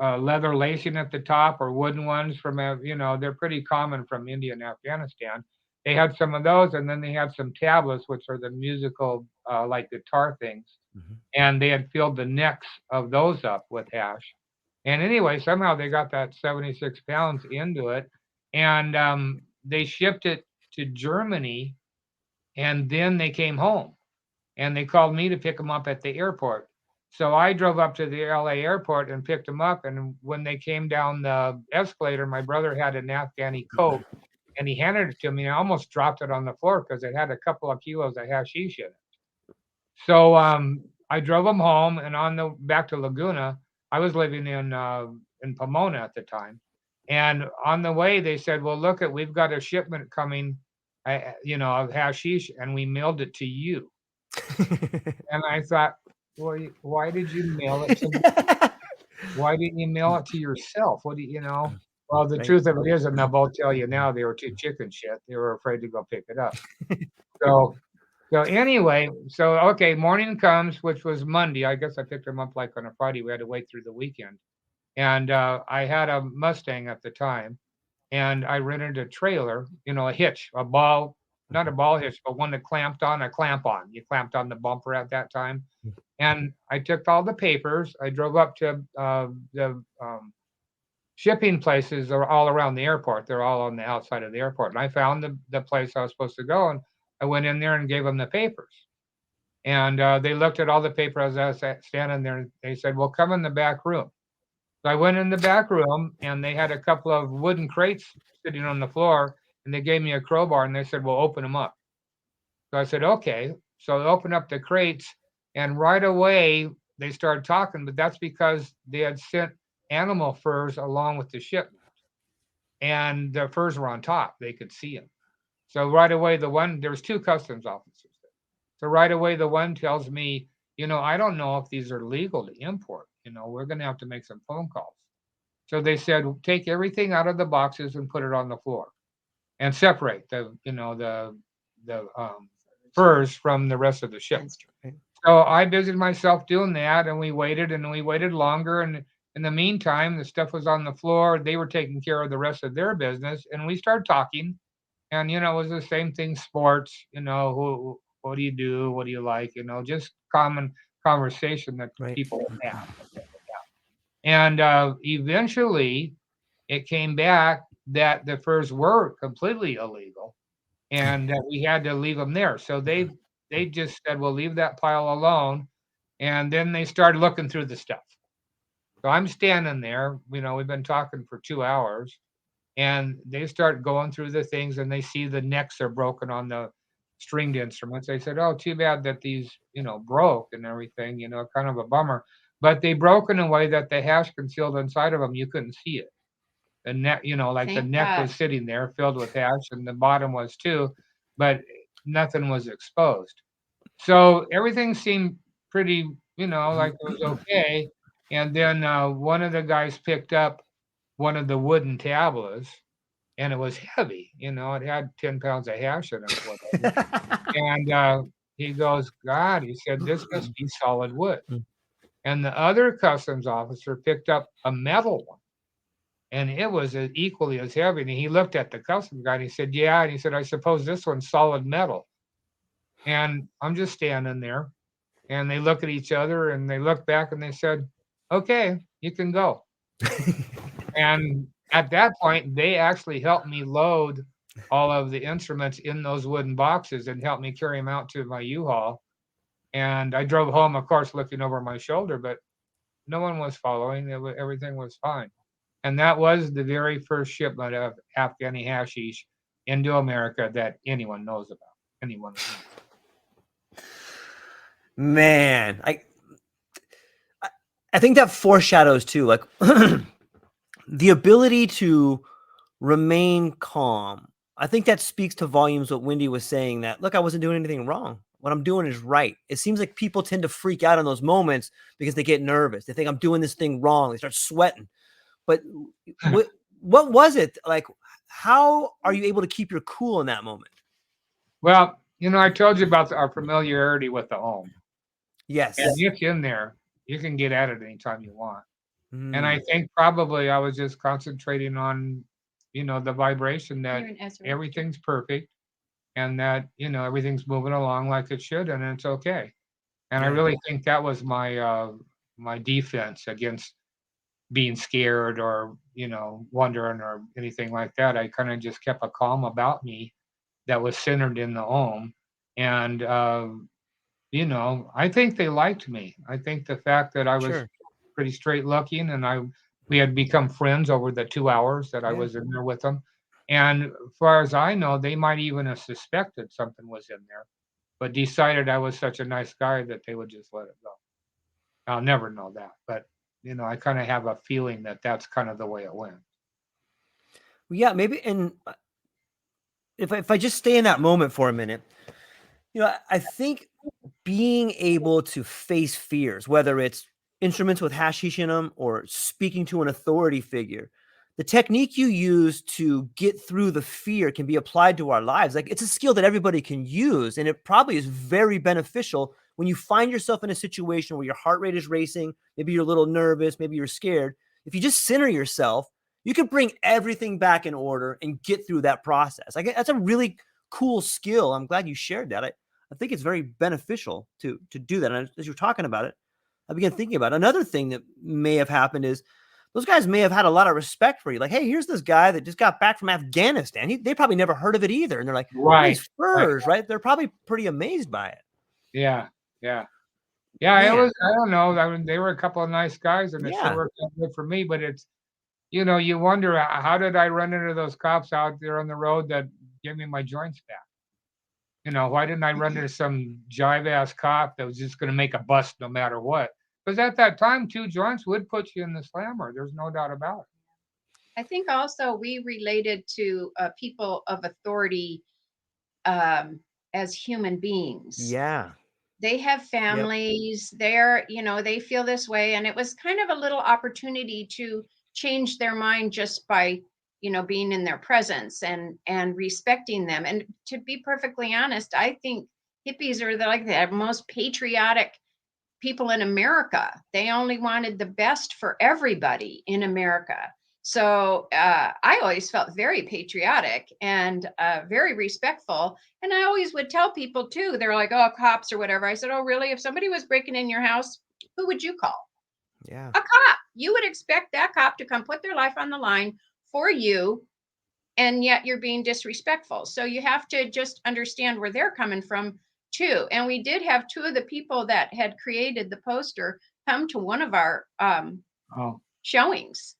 leather lacing at the top, or wooden ones from, they're pretty common from India and Afghanistan. They had some of those, and then they had some tablets, which are the musical, like guitar things. Mm-hmm. And they had filled the necks of those up with hash. And anyway, somehow they got that 76 pounds into it, and they shipped it to Germany, and then they came home, and they called me to pick them up at the airport. So I drove up to the LA airport and picked them up. And when they came down the escalator, my brother had an Afghani coat, and he handed it to me. And I almost dropped it on the floor because it had a couple of kilos of hashish in it. So I drove him home, and on the back to Laguna, I was living in Pomona at the time. And on the way, they said, well, look, we've got a shipment coming, of hashish, and we mailed it to you. And I thought, well, why did you mail it to me? Why didn't you mail it to yourself? What do you know? Well, the truth of it is, and they'll both tell you now, they were too chicken shit. They were afraid to go pick it up. So anyway, okay, morning comes, which was Monday. I guess I picked them up like on a Friday. We had to wait through the weekend. And I had a Mustang at the time, and I rented a trailer, a hitch, not a ball hitch, but one that clamped on a clamp on. You clamped on the bumper at that time. And I took all the papers. I drove up to the shipping places are all around the airport. They're all on the outside of the airport. And I found the place I was supposed to go, and I went in there and gave them the papers. And they looked at all the papers as I was standing there, and they said, well, come in the back room. So I went in the back room, and they had a couple of wooden crates sitting on the floor, and they gave me a crowbar, and they said, well, open them up. So I said, okay. So I opened up the crates, and right away they started talking, but that's because they had sent animal furs along with the shipment, and the furs were on top. They could see them. So right away, there was 2 customs officers there. So right away, the one tells me, I don't know if these are legal to import. We're going to have to make some phone calls. So they said, take everything out of the boxes and put it on the floor, and separate the furs from the rest of the shipment. So I busied myself doing that, and we waited longer. And in the meantime, the stuff was on the floor. They were taking care of the rest of their business, and we started talking. And it was the same thing, sports. What do you do? What do you like? Just common conversation that people have. And eventually, it came back that the furs were completely illegal, and that we had to leave them there. So they just said, "Well, leave that pile alone." And then they started looking through the stuff. So I'm standing there. We've been talking for 2 hours, and they start going through the things, and they see the necks are broken on the stringed instruments. They said, "Oh, too bad that these, broke and everything. Kind of a bummer." But they broke in a way that the hash concealed inside of them, you couldn't see it. The neck, like the neck was sitting there filled with hash, and the bottom was too, but nothing was exposed. So everything seemed pretty, like it was okay. And then one of the guys picked up one of the wooden tablets, and it was heavy. It had 10 pounds of hash in it. And he goes, God, he said, this must be solid wood. And the other customs officer picked up a metal one, and it was equally as heavy. And he looked at the customs guy, and he said, yeah. And he said, I suppose this one's solid metal. And I'm just standing there, and they look at each other, and they look back, and they said, okay, you can go. And at that point, they actually helped me load all of the instruments in those wooden boxes and helped me carry them out to my U-Haul. And I drove home, of course, looking over my shoulder, but no one was following. Everything was fine. And that was the very first shipment of Afghani hashish into America that anyone knows about. Anyone knows. Man, I think that foreshadows too, like the ability to remain calm. I think that speaks to volumes what Wendy was saying, that, look, I wasn't doing anything wrong. What I'm doing is right. It seems like people tend to freak out in those moments because they get nervous. They think I'm doing this thing wrong. They start sweating. But what was it? Like, how are you able to keep your cool in that moment? Well, I told you about our familiarity with the home. Yes. And it's in there. You can get at it anytime you want. And I think probably I was just concentrating on, the vibration that everything's perfect, and that, everything's moving along like it should, and it's okay. And I really think that was my my defense against being scared or, wondering or anything like that. I kind of just kept a calm about me that was centered in the home. And, I think they liked me. I think the fact that I was pretty straight looking, and we had become friends over the 2 hours that I was in there with them. And as far as I know, they might even have suspected something was in there, but decided I was such a nice guy that they would just let it go. I'll never know that, but I kind of have a feeling that that's kind of the way it went. Yeah, maybe. And if I just stay in that moment for a minute, I think being able to face fears, whether it's instruments with hashish in them or speaking to an authority figure, the technique you use to get through the fear can be applied to our lives. Like, it's a skill that everybody can use, and it probably is very beneficial when you find yourself in a situation where your heart rate is racing, maybe you're a little nervous, maybe you're scared. If you just center yourself, you can bring everything back in order and get through that process. Like, that's a really cool skill. I'm glad you shared that. I think it's very beneficial to do that. And as you're talking about it, I began thinking about it. Another thing that may have happened is those guys may have had a lot of respect for you. Like, hey, here's this guy that just got back from Afghanistan. They probably never heard of it either. And they're like, Right. these furs, right? They're probably pretty amazed by it. Yeah. I don't know. I mean, they were a couple of nice guys, and it sure worked out good for me. But it's, you wonder, how did I run into those cops out there on the road that gave me my joints back? Why didn't I run into some jive-ass cop that was just going to make a bust no matter what? Because at that time, 2 joints would put you in the slammer. There's no doubt about it. I think also we related to people of authority as human beings. Yeah. They have families. They're, they feel this way. And it was kind of a little opportunity to change their mind just by, being in their presence and respecting them. And to be perfectly honest, I think hippies are the most patriotic people in America. They only wanted the best for everybody in America. So I always felt very patriotic and very respectful. And I always would tell people too, they're like, oh, cops or whatever. I said, oh, really? If somebody was breaking in your house, who would you call? Yeah. A cop. You would expect that cop to come put their life on the line for you. And yet you're being disrespectful. So you have to just understand where they're coming from too. And we did have 2 of the people that had created the poster come to one of our showings.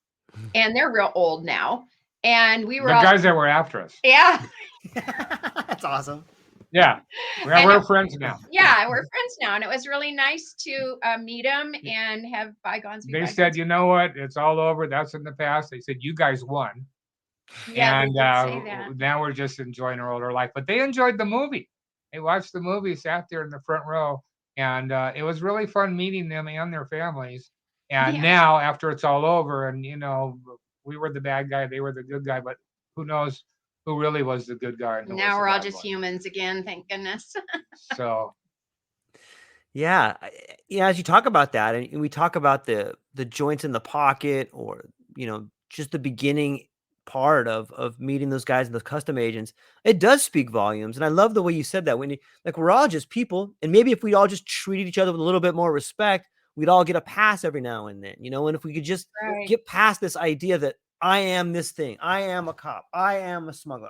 And they're real old now. And we were the guys that were after us. Yeah. That's awesome. Yeah. We're friends now. Yeah, we're friends now. And it was really nice to meet them and have bygones be bygones. They said, you know what? It's all over. That's in the past. They said, you guys won. Yeah, and now we're just enjoying our older life. But they enjoyed the movie. They watched the movie, sat there in the front row. And it was really fun meeting them and their families. And now, after it's all over, and, we were the bad guy, they were the good guy, but who knows who really was the good guy. And now we're all just humans again, thank goodness. So. Yeah. As you talk about that, and we talk about the joints in the pocket, or, just the beginning part of meeting those guys and those custom agents, it does speak volumes. And I love the way you said that. When we're all just people, and maybe if we all just treated each other with a little bit more respect, we'd all get a pass every now and then, and if we could just get past this idea that I am this thing, I am a cop, I am a smuggler,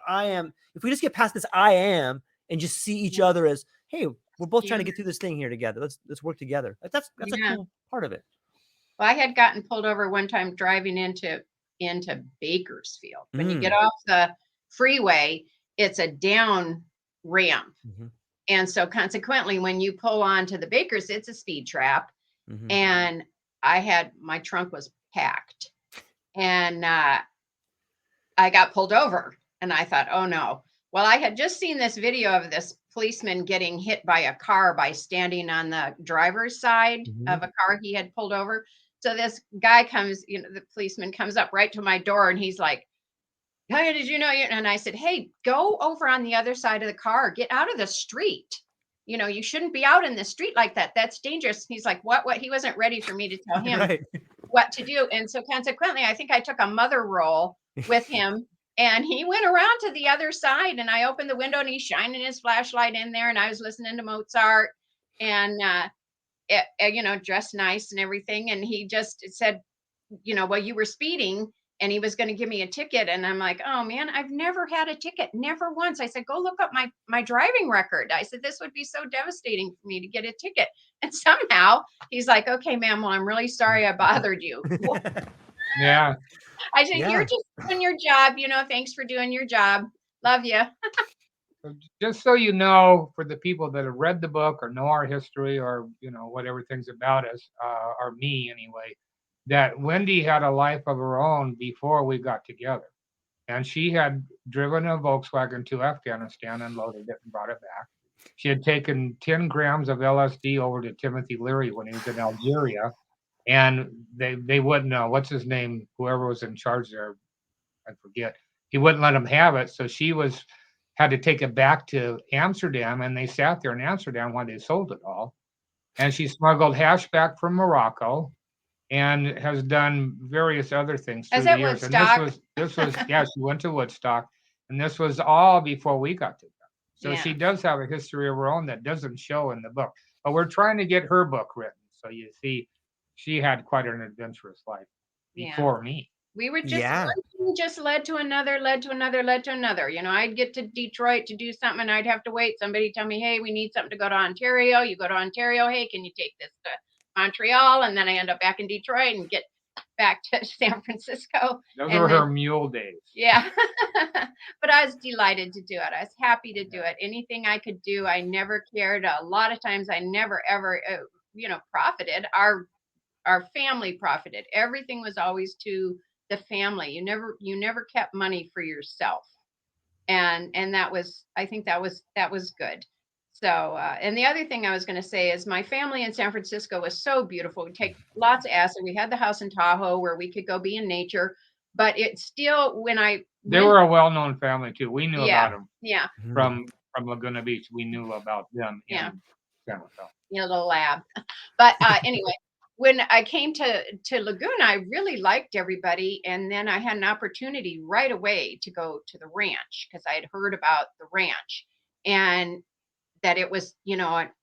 if we just get past this I am and just see each other as, hey, we're both trying to get through this thing here together. Let's work together. That's a cool part of it. Well, I had gotten pulled over one time driving into Bakersfield. When you get off the freeway, it's a down ramp. Mm-hmm. And so consequently, when you pull onto the Bakers, it's a speed trap. Mm-hmm. And my trunk was packed, and I got pulled over, and I thought, oh no. Well, I had just seen this video of this policeman getting hit by a car by standing on the driver's side of a car he had pulled over. So this guy comes, the policeman comes up right to my door, and he's like, hey, did you know? And I said, hey, go over on the other side of the car, get out of the street. You shouldn't be out in the street like that. That's dangerous. He's like, what? He wasn't ready for me to tell him what to do. And so consequently, I think I took a mother role with him, and he went around to the other side, and I opened the window, and he's shining his flashlight in there, and I was listening to Mozart, and, dressed nice and everything. And he just said, well, you were speeding, and he was going to give me a ticket. And I'm like, oh man, I've never had a ticket. Never once. I said, go look up my driving record. I said, this would be so devastating for me to get a ticket. And somehow he's like, okay, ma'am, well, I'm really sorry I bothered you. Yeah. I said, you're just doing your job. Thanks for doing your job. Love you. Just so you know, for the people that have read the book or know our history or, whatever things about us, or me anyway, that Wendy had a life of her own before we got together. And she had driven a Volkswagen to Afghanistan and loaded it and brought it back. She had taken 10 grams of LSD over to Timothy Leary when he was in Algeria. And they wouldn't know, what's his name, whoever was in charge there, I forget. He wouldn't let him have it. So she had to take it back to Amsterdam, and they sat there in Amsterdam while they sold it all. And she smuggled hash back from Morocco and has done various other things through the years. Woodstock? And this was yeah, she went to Woodstock, and this was all before we got together. So she does have a history of her own that doesn't show in the book. But we're trying to get her book written. So you see, she had quite an adventurous life before me. We were just one thing just led to another, led to another, led to another. I'd get to Detroit to do something, and I'd have to wait. Somebody tell me, hey, we need something to go to Ontario. You go to Ontario. Hey, can you take this to Montreal? And then I end up back in Detroit and get back to San Francisco. Those were her mule days. Yeah. But I was delighted to do it. I was happy to do it. Anything I could do, I never cared. A lot of times I never, ever, profited. Our family profited. Everything was always to the family. You never kept money for yourself. And I think that was good. So, and the other thing I was going to say is my family in San Francisco was so beautiful. We take lots of acid. We had the house in Tahoe where we could go be in nature, but it's still they were a well-known family too. We knew about them. Yeah. From Laguna Beach, we knew about them. Yeah. In San Rafael. In a little lab. But anyway, when I came to Laguna, I really liked everybody. And then I had an opportunity right away to go to the ranch because I had heard about the ranch and that it was,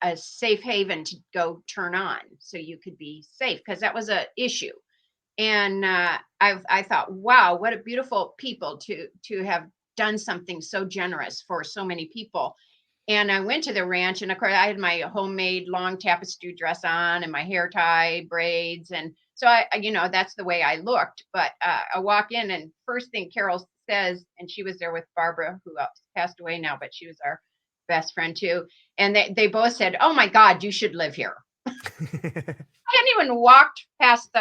a safe haven to go turn on so you could be safe because that was an issue. And I thought, wow, what a beautiful people to have done something so generous for so many people. And I went to the ranch, and of course I had my homemade long tapestry dress on and my hair tie, braids. And so I that's the way I looked. But I walk in, and first thing Carol says, and she was there with Barbara, who passed away now, but she was our best friend too. And they both said, oh my God, you should live here. I hadn't even walked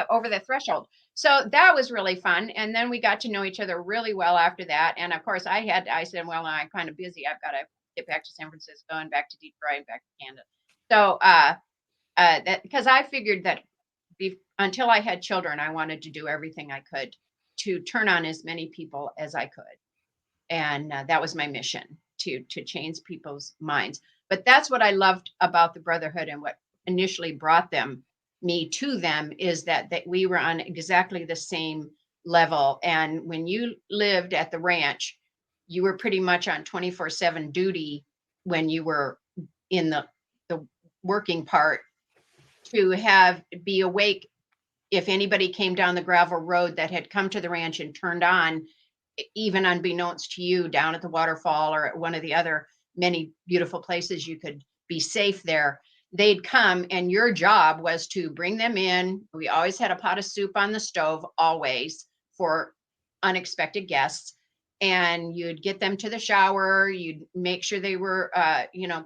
over the threshold. So that was really fun. And then we got to know each other really well after that. And of course I said, well, I'm kind of busy. I've got to get back to San Francisco and back to Detroit and back to Canada. So because I figured that until I had children, I wanted to do everything I could to turn on as many people as I could. And that was my mission, to change people's minds. But that's what I loved about the Brotherhood, and what initially brought me to them is that we were on exactly the same level. And when you lived at the ranch, you were pretty much on 24/7 duty when you were in the working part to be awake if anybody came down the gravel road that had come to the ranch and turned on, even unbeknownst to you, down at the waterfall or at one of the other many beautiful places you could be safe there. They'd come, and your job was to bring them in. We always had a pot of soup on the stove, always, for unexpected guests. And you'd get them to the shower. You'd make sure they were,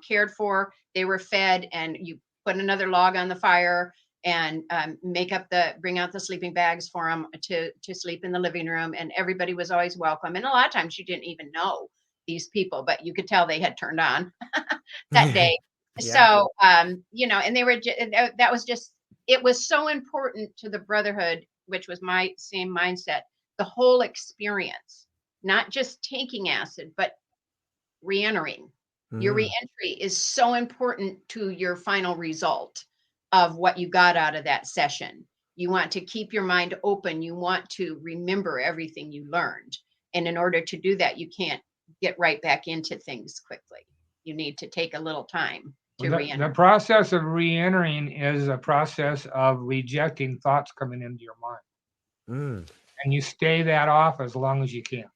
cared for. They were fed, and you put another log on the fire and bring out the sleeping bags for them to sleep in the living room. And everybody was always welcome. And a lot of times you didn't even know these people, but you could tell they had turned on that day. Yeah. So, and they were, that was just, it was so important to the Brotherhood, which was my same mindset, the whole experience, not just taking acid, but re-entering. Your re-entry is so important to your final result of what you got out of that session. You want to keep your mind open. You want to remember everything you learned. And in order to do that, you can't get right back into things quickly. You need to take a little time to re-enter. The process of re-entering is a process of rejecting thoughts coming into your mind. And you stay that off as long as you can.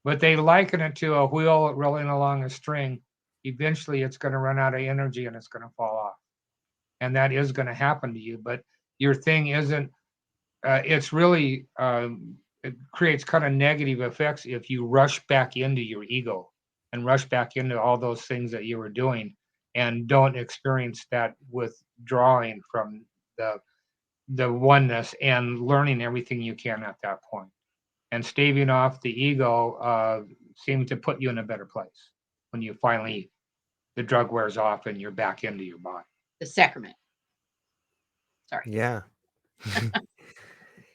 But they liken it to a wheel rolling along a string. Eventually, it's going to run out of energy and it's going to fall off. And that is going to happen to you. But your thing isn't, it's really it creates kind of negative effects if you rush back into your ego and rush back into all those things that you were doing and don't experience that withdrawing from the oneness and learning everything you can at that point. And staving off the ego seems to put you in a better place when you finally, the drug wears off and you're back into your body. The sacrament. Sorry. Yeah.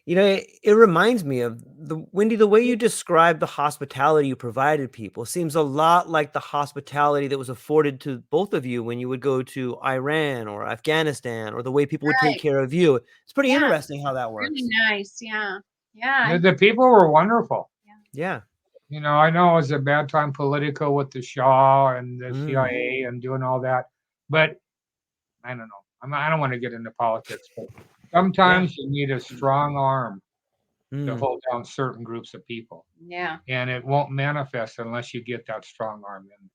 You know, it reminds me of Wendy, the way you describe the hospitality you provided people seems a lot like the hospitality that was afforded to both of you when you would go to Iran or Afghanistan, or the way people would take care of you. It's pretty interesting how that works. Really nice. Yeah. Yeah. The people were wonderful. Yeah. You know, I know it was a bad time political with the Shah and the CIA and doing all that, but I don't know. I don't want to get into politics, but sometimes you need a strong arm to hold down certain groups of people. Yeah. And it won't manifest unless you get that strong arm in.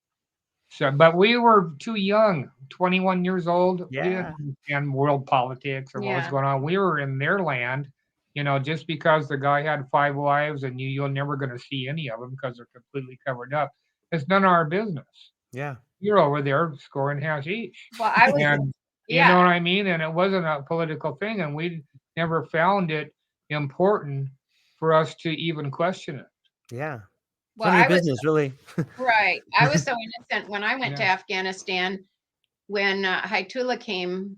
So, but we were too young, 21 years old. Yeah. We didn't understand world politics or what was going on. We were in their land. You know, just because the guy had 5 wives and you're never going to see any of them because they're completely covered up, it's none of our business. Yeah. You're over there scoring hashish. Well, I was. And, you know what I mean? And it wasn't a political thing, and we never found it important for us to even question it. Yeah. Well, It's business, really. Right. I was so innocent when I went to Afghanistan. When Haitullah came,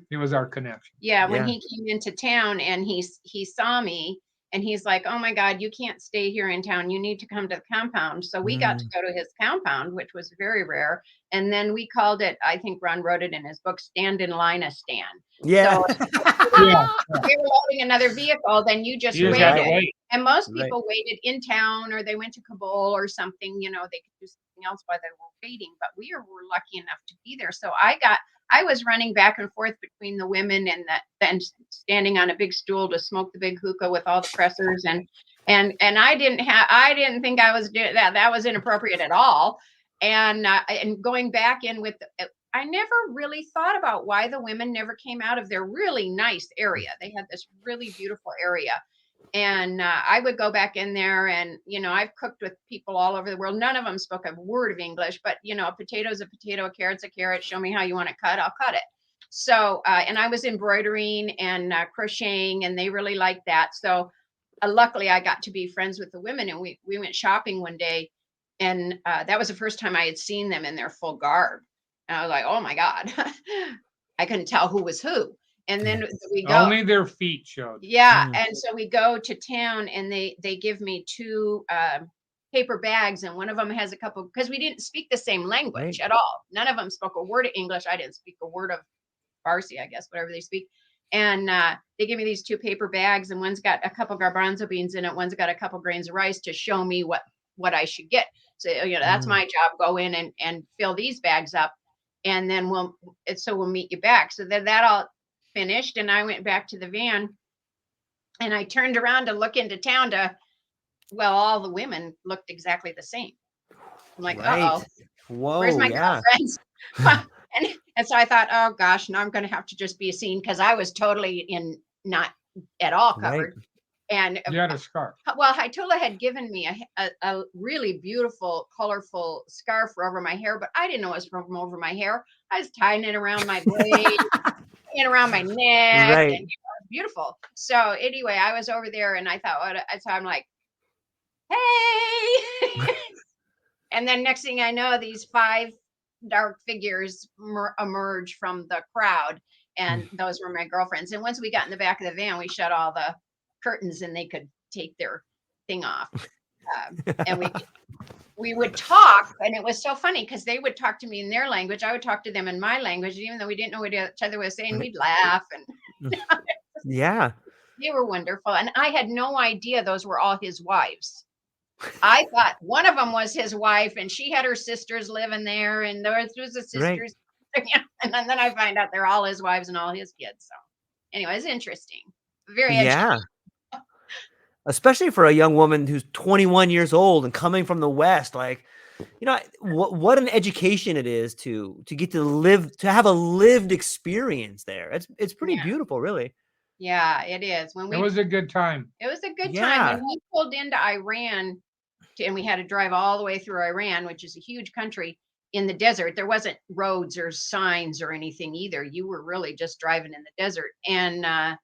he was our connection. Yeah, when he came into town and he saw me and he's like, "Oh my God, you can't stay here in town. You need to come to the compound." So we got to go to his compound, which was very rare. And then we called it, I think Ron wrote it in his book, "Stand in Line a Stand." Yeah. So they were loading another vehicle, then you just waited. And most people waited in town, or they went to Kabul or something, you know, they could do something else while they were waiting, but we were lucky enough to be there. So I was running back and forth between the women and standing on a big stool to smoke the big hookah with all the pressers. And I didn't think I was doing that. That was inappropriate at all. And going back in with, I never really thought about why the women never came out of their really nice area. They had this really beautiful area. And I would go back in there and, you know, I've cooked with people all over the world. None of them spoke a word of English, but, you know, a potato's a potato, a carrot's a carrot. Show me how you want it cut. I'll cut it. So, and I was embroidering and crocheting, and they really liked that. So luckily I got to be friends with the women, and we went shopping one day, and that was the first time I had seen them in their full garb. And I was like, oh my God, I couldn't tell who was who. And then we go. Only their feet showed. Yeah. And so we go to town, and they give me 2 paper bags, and one of them has a couple, because we didn't speak the same language at all. None of them spoke a word of English. I didn't speak a word of Farsi, I guess, whatever they speak. And they give me these 2 paper bags, and one's got a couple garbanzo beans in it. One's got a couple grains of rice to show me what I should get. So, you know, that's my job. Go in and fill these bags up, and then we'll meet you back. So then that all finished, and I went back to the van, and I turned around to look into town all the women looked exactly the same. I'm like, uh-oh, where's my girlfriends? and so I thought, oh gosh, now I'm going to have to just be seen, because I was totally not at all covered. And you had a scarf. Well, Haitullah had given me a really beautiful, colorful scarf over my hair, but I didn't know it was from over my hair. I was tying it around my blade. And around my neck, and, you know, beautiful. So anyway, I was over there, and I thought, so I'm like, hey. And then next thing I know, these 5 dark figures emerge from the crowd, and those were my girlfriends. And once we got in the back of the van, we shut all the curtains, and they could take their thing off. And we would talk, and it was so funny because they would talk to me in their language. I would talk to them in my language. Even though we didn't know what each other was saying, we'd laugh. And yeah, they were wonderful. And I had no idea those were all his wives. I thought one of them was his wife, and she had her sisters living there, and there was the sisters. And then I find out they're all his wives and all his kids. So anyway, it's interesting. Very educating. Especially for a young woman who's 21 years old and coming from the West, like, you know, what an education it is to get to have a lived experience there. It's pretty beautiful, really. Yeah, it is. It was a good time. It was a good time Yeah. when we pulled into Iran, and we had to drive all the way through Iran, which is a huge country in the desert. There wasn't roads or signs or anything either. You were really just driving in the desert. And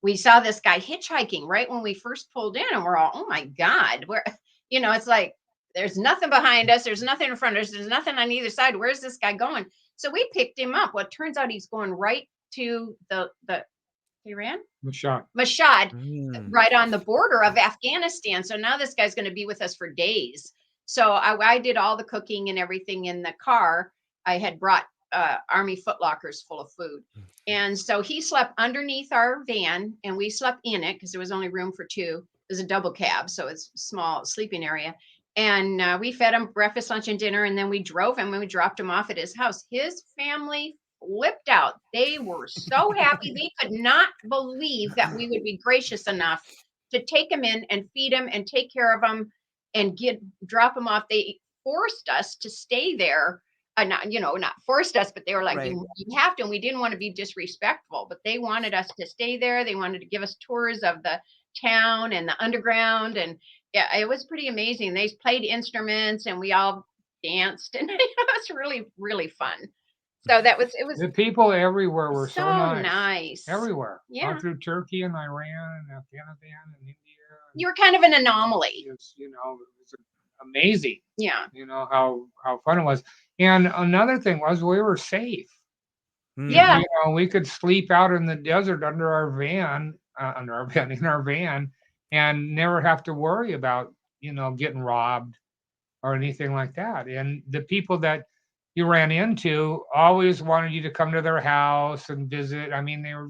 we saw this guy hitchhiking right when we first pulled in, and we're all, oh my God, where, it's like there's nothing behind us, there's nothing in front of us, there's nothing on either side. Where's this guy going? So we picked him up. Well, it turns out he's going right to the Iran? Mashhad, Mm. right on the border of Afghanistan. So now this guy's going to be with us for days. So I did all the cooking and everything in the car. I had brought Army footlockers full of food. And so he slept underneath our van, and we slept in it because there was only room for two. It was a double cab, so it's a small sleeping area. And we fed him breakfast, lunch, and dinner, and then we drove him and we dropped him off at his house. His family flipped out. They were so happy. They could not believe that we would be gracious enough to take him in and feed him and take care of him and drop him off. They forced us to stay there. Not forced us, but they were like, Right. you have to. And we didn't want to be disrespectful, but they wanted us to stay there. They wanted to give us tours of the town and the underground. And yeah, it was pretty amazing. They played instruments and we all danced, and it was really, really fun. So it was the people everywhere were so nice. Everywhere. Yeah. All through Turkey and Iran and Afghanistan and India. You were kind of an anomaly. It was amazing. Yeah. How fun it was. And another thing was we were safe. Yeah. We could sleep out in the desert in our van, and never have to worry about, getting robbed or anything like that. And the people that you ran into always wanted you to come to their house and visit. I mean, they were,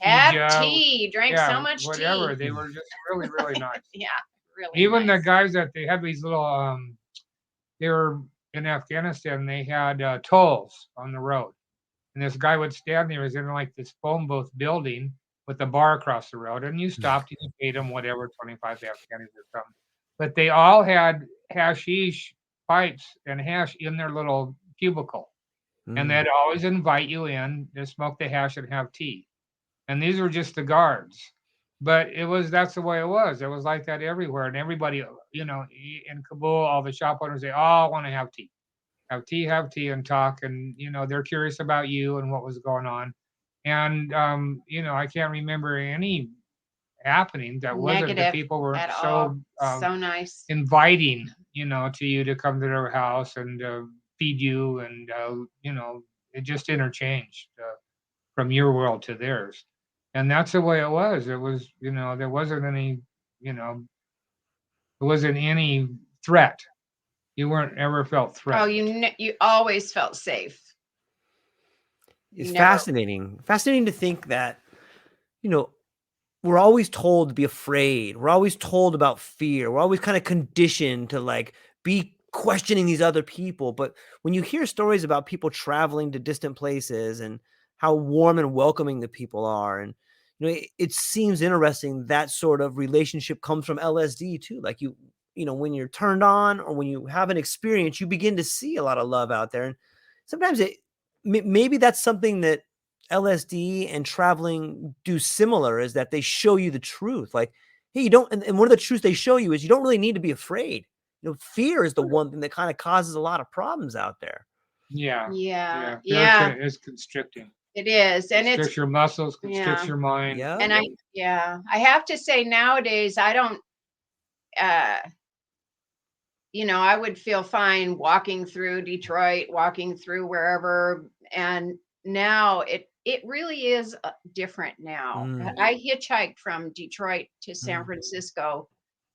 have tea, drank so much whatever. tea. They were just really, really nice. Yeah, really. Even nice. the guys that they had these little, they were in Afghanistan. They had tolls on the road, and this guy would stand there. He was in like this phone booth building with a bar across the road, and you stopped and you paid them whatever, 25 Afghanis or something. But they all had hashish pipes and hash in their little cubicle, and they'd always invite you in to smoke the hash and have tea. And these were just the guards, but that's the way it was. It was like that everywhere, and everybody, in Kabul, all the shop owners, they all want to have tea, and talk, and they're curious about you and what was going on. And I can't remember any happening that wasn't. The people were so nice, inviting, to you to come to their house and feed you, and it just interchanged from your world to theirs. And that's the way it was. It was, there wasn't any, there wasn't any threat. You weren't ever felt threatened. Oh, you always felt safe. It's fascinating to think that, we're always told to be afraid. We're always told about fear. We're always kind of conditioned to like be questioning these other people. But when you hear stories about people traveling to distant places and how warm and welcoming the people are, and it seems interesting that sort of relationship comes from LSD too. Like when you're turned on or when you have an experience, you begin to see a lot of love out there. And sometimes maybe that's something that LSD and traveling do similar, is that they show you the truth. Like, hey, you don't, and one of the truths they show you is you don't really need to be afraid. Fear is the one thing that kind of causes a lot of problems out there. Yeah. It's constricting. It is, and constricts your muscles, constricts your mind. Yeah. And I have to say nowadays I don't. I would feel fine walking through Detroit, walking through wherever, and now it really is different now. I hitchhiked from Detroit to San Francisco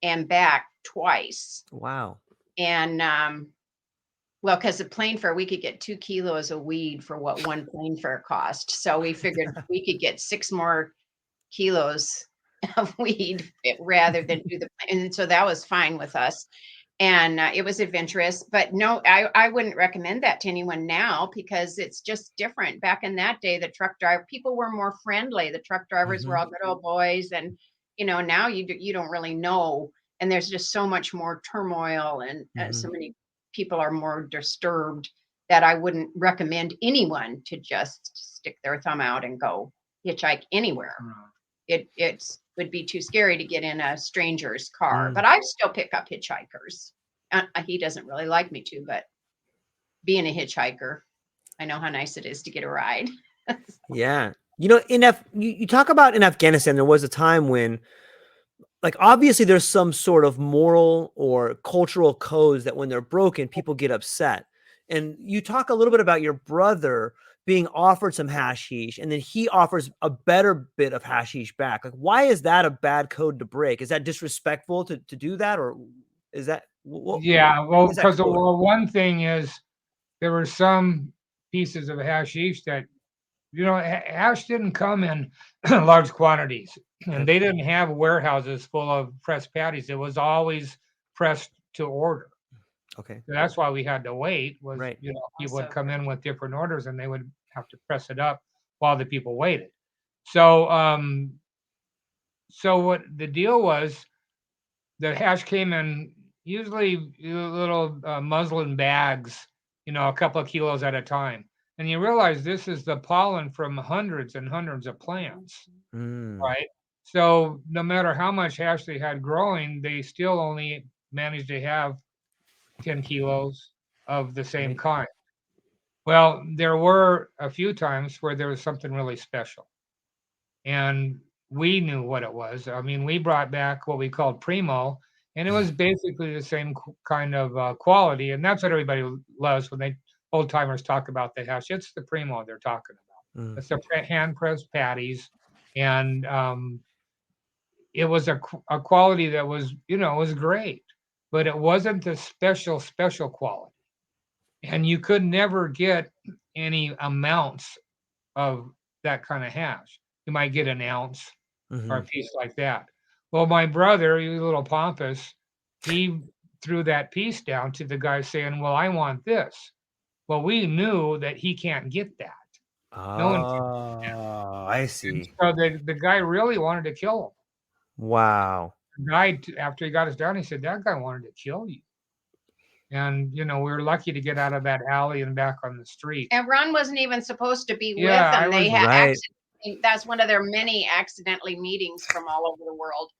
and back twice. Wow. And because the plane fare, we could get 2 kilos of weed for what one plane fare cost. So we figured we could get 6 more kilos of weed rather than do the plane. And so that was fine with us. And it was adventurous, but no, I wouldn't recommend that to anyone now because it's just different. Back in that day, the truck driver, people were more friendly. The truck drivers were all good old boys. And, now you don't really know. And there's just so much more turmoil and so many people are more disturbed that I wouldn't recommend anyone to just stick their thumb out and go. hitchhike anywhere. It would be too scary to get in a stranger's car. But I still pick up hitchhikers. He doesn't really like me to, but being a hitchhiker, I know how nice it is to get a ride. Yeah. You know, you talk about in Afghanistan, there was a time when, like, obviously there's some sort of moral or cultural codes that when they're broken, people get upset. And you talk a little bit about your brother being offered some hashish, and then he offers a better bit of hashish back. Like, why is that a bad code to break? Is that disrespectful to do that? Or is that? Yeah, well, because one thing is there were some pieces of hashish that, you know, hash didn't come in large quantities, and they didn't have warehouses full of pressed patties. It was always pressed to order. Okay. So that's why we had to wait. Was right. You know, people would come in with different orders, and they would have to press it up while the people waited. So, so what the deal was, the hash came in usually little muslin bags, you know, a couple of kilos at a time. And you realize this is the pollen from hundreds and hundreds of plants, right? So no matter how much hash they had growing, they still only managed to have 10 kilos of the same kind. Well, there were a few times where there was something really special. And we knew what it was. I mean, we brought back what we called Primo, and it was basically the same kind of quality. And that's what everybody loves when old timers talk about the hash. It's the Primo they're talking about. It's the hand pressed patties, and it was a quality that was, you know, was great, but it wasn't the special quality. And you could never get any amounts of that kind of hash. You might get an ounce or a piece like that. Well, my brother, he was a little pompous, he threw that piece down to the guy saying, well, I want this. Well, we knew that he can't get that. No one can get that. I see. And so the guy really wanted to kill him. Wow. The guy, after he got us down, he said, that guy wanted to kill you. And, you know, we were lucky to get out of that alley and back on the street. And Ron wasn't even supposed to be with them. They had that's one of their many accidentally meetings from all over the world.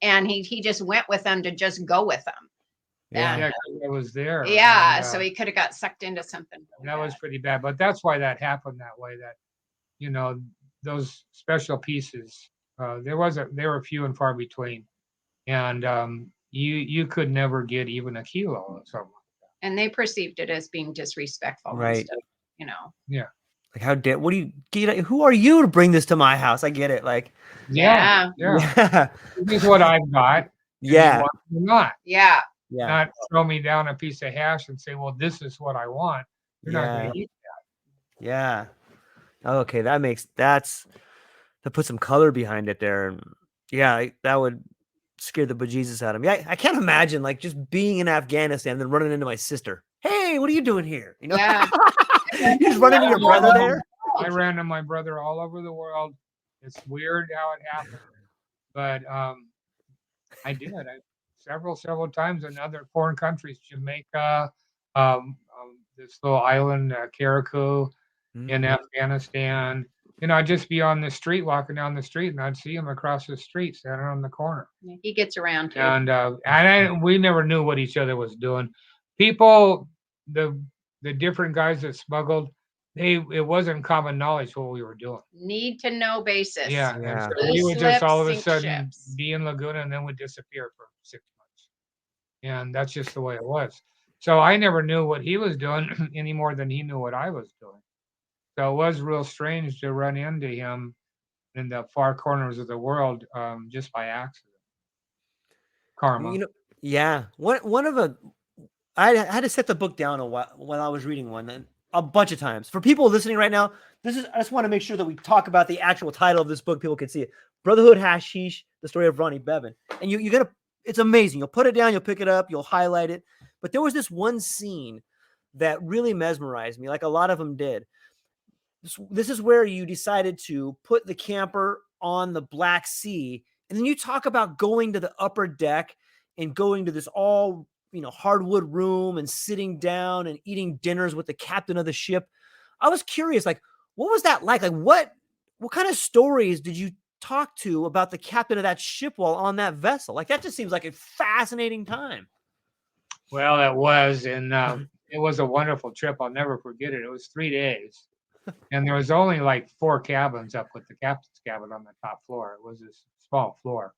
And he just went with them to just go with them. Yeah, it was there. Yeah, and, so he could have got sucked into something. Really that was pretty bad. But that's why that happened that way, that, you know, those special pieces, they were few and far between. And you could never get even a kilo of something. And they perceived it as being disrespectful, right? You know. Yeah. Like, how dare? What do you? Who are you to bring this to my house? I get it. Like, yeah. This is what I've got. Yeah. Not. Yeah. Yeah. Not throw me down a piece of hash and say, well, this is what I want. You're not going to eat that. Yeah. Okay, that's to put some color behind it there. And yeah, that would scare the bejesus out of me. I can't imagine like just being in Afghanistan and then running into my sister. Hey, what are you doing here? You know, you just run into your brother there. I ran into my brother all over the world. It's weird how it happened, but I did. Several times in other foreign countries, Jamaica, this little island, Karakou, in Afghanistan. You know, I'd just be on the street, walking down the street, and I'd see him across the street, standing on the corner. He gets around too. And we never knew what each other was doing. People, the different guys that smuggled, it wasn't common knowledge what we were doing. Need to know basis. Yeah. So we would just all of a sudden be in Laguna and then would disappear for 6 months. And that's just the way it was. So I never knew what he was doing any more than he knew what I was doing. So it was real strange to run into him in the far corners of the world just by accident. Karma. You know, yeah. I had to set the book down while I was reading one a bunch of times. For people listening right now, I just want to make sure that we talk about the actual title of this book. People can see it. Brotherhood Hashish, the story of Ronnie Bevan. And you're going to, it's amazing. You'll put it down, you'll pick it up, you'll highlight it. But there was this one scene that really mesmerized me, like a lot of them did. This is where you decided to put the camper on the Black Sea. And then you talk about going to the upper deck and going to this all, hardwood room and sitting down and eating dinners with the captain of the ship. I was curious, like, what was that like? Like, what kind of stories did you talk to about the captain of that ship while on that vessel? Like, that just seems like a fascinating time. Well, it was, and it was a wonderful trip. I'll never forget it. It was 3 days, and there was only like 4 cabins up with the captain's cabin on the top floor. It was this small floor.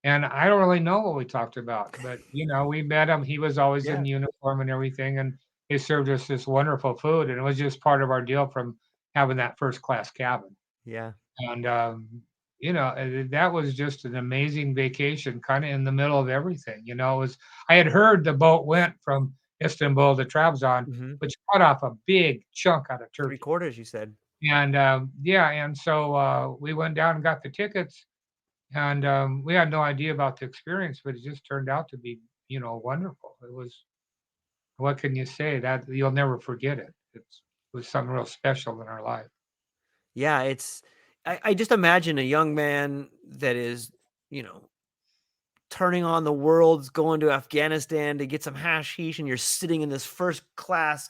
And I don't really know what we talked about, but, we met him. He was always in uniform and everything, and he served us this wonderful food, and it was just part of our deal from having that first-class cabin. Yeah. And, that was just an amazing vacation, kinda in the middle of everything, I had heard the boat went from Istanbul to Trabzon, which cut off a big chunk out of Turkey. 3/4, you said. And, and so, we went down and got the tickets, and, we had no idea about the experience, but it just turned out to be, wonderful. It was, what can you say? That you'll never forget it. It was something real special in our life. Yeah, I just imagine a young man that is, turning on the world's going to Afghanistan to get some hashish, and you're sitting in this first class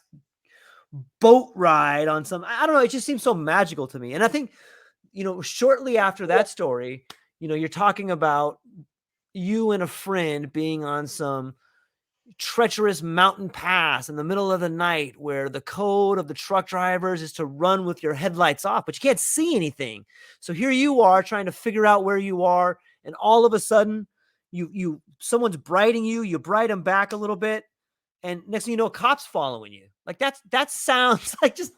boat ride on some, I don't know, it just seems so magical to me. And I think, shortly after that story, you're talking about you and a friend being on some treacherous mountain pass in the middle of the night where the code of the truck drivers is to run with your headlights off, but you can't see anything. So here you are trying to figure out where you are, and all of a sudden someone's brighting you, you bright them back a little bit, and next thing you know, a cop's following you. Like, that sounds like just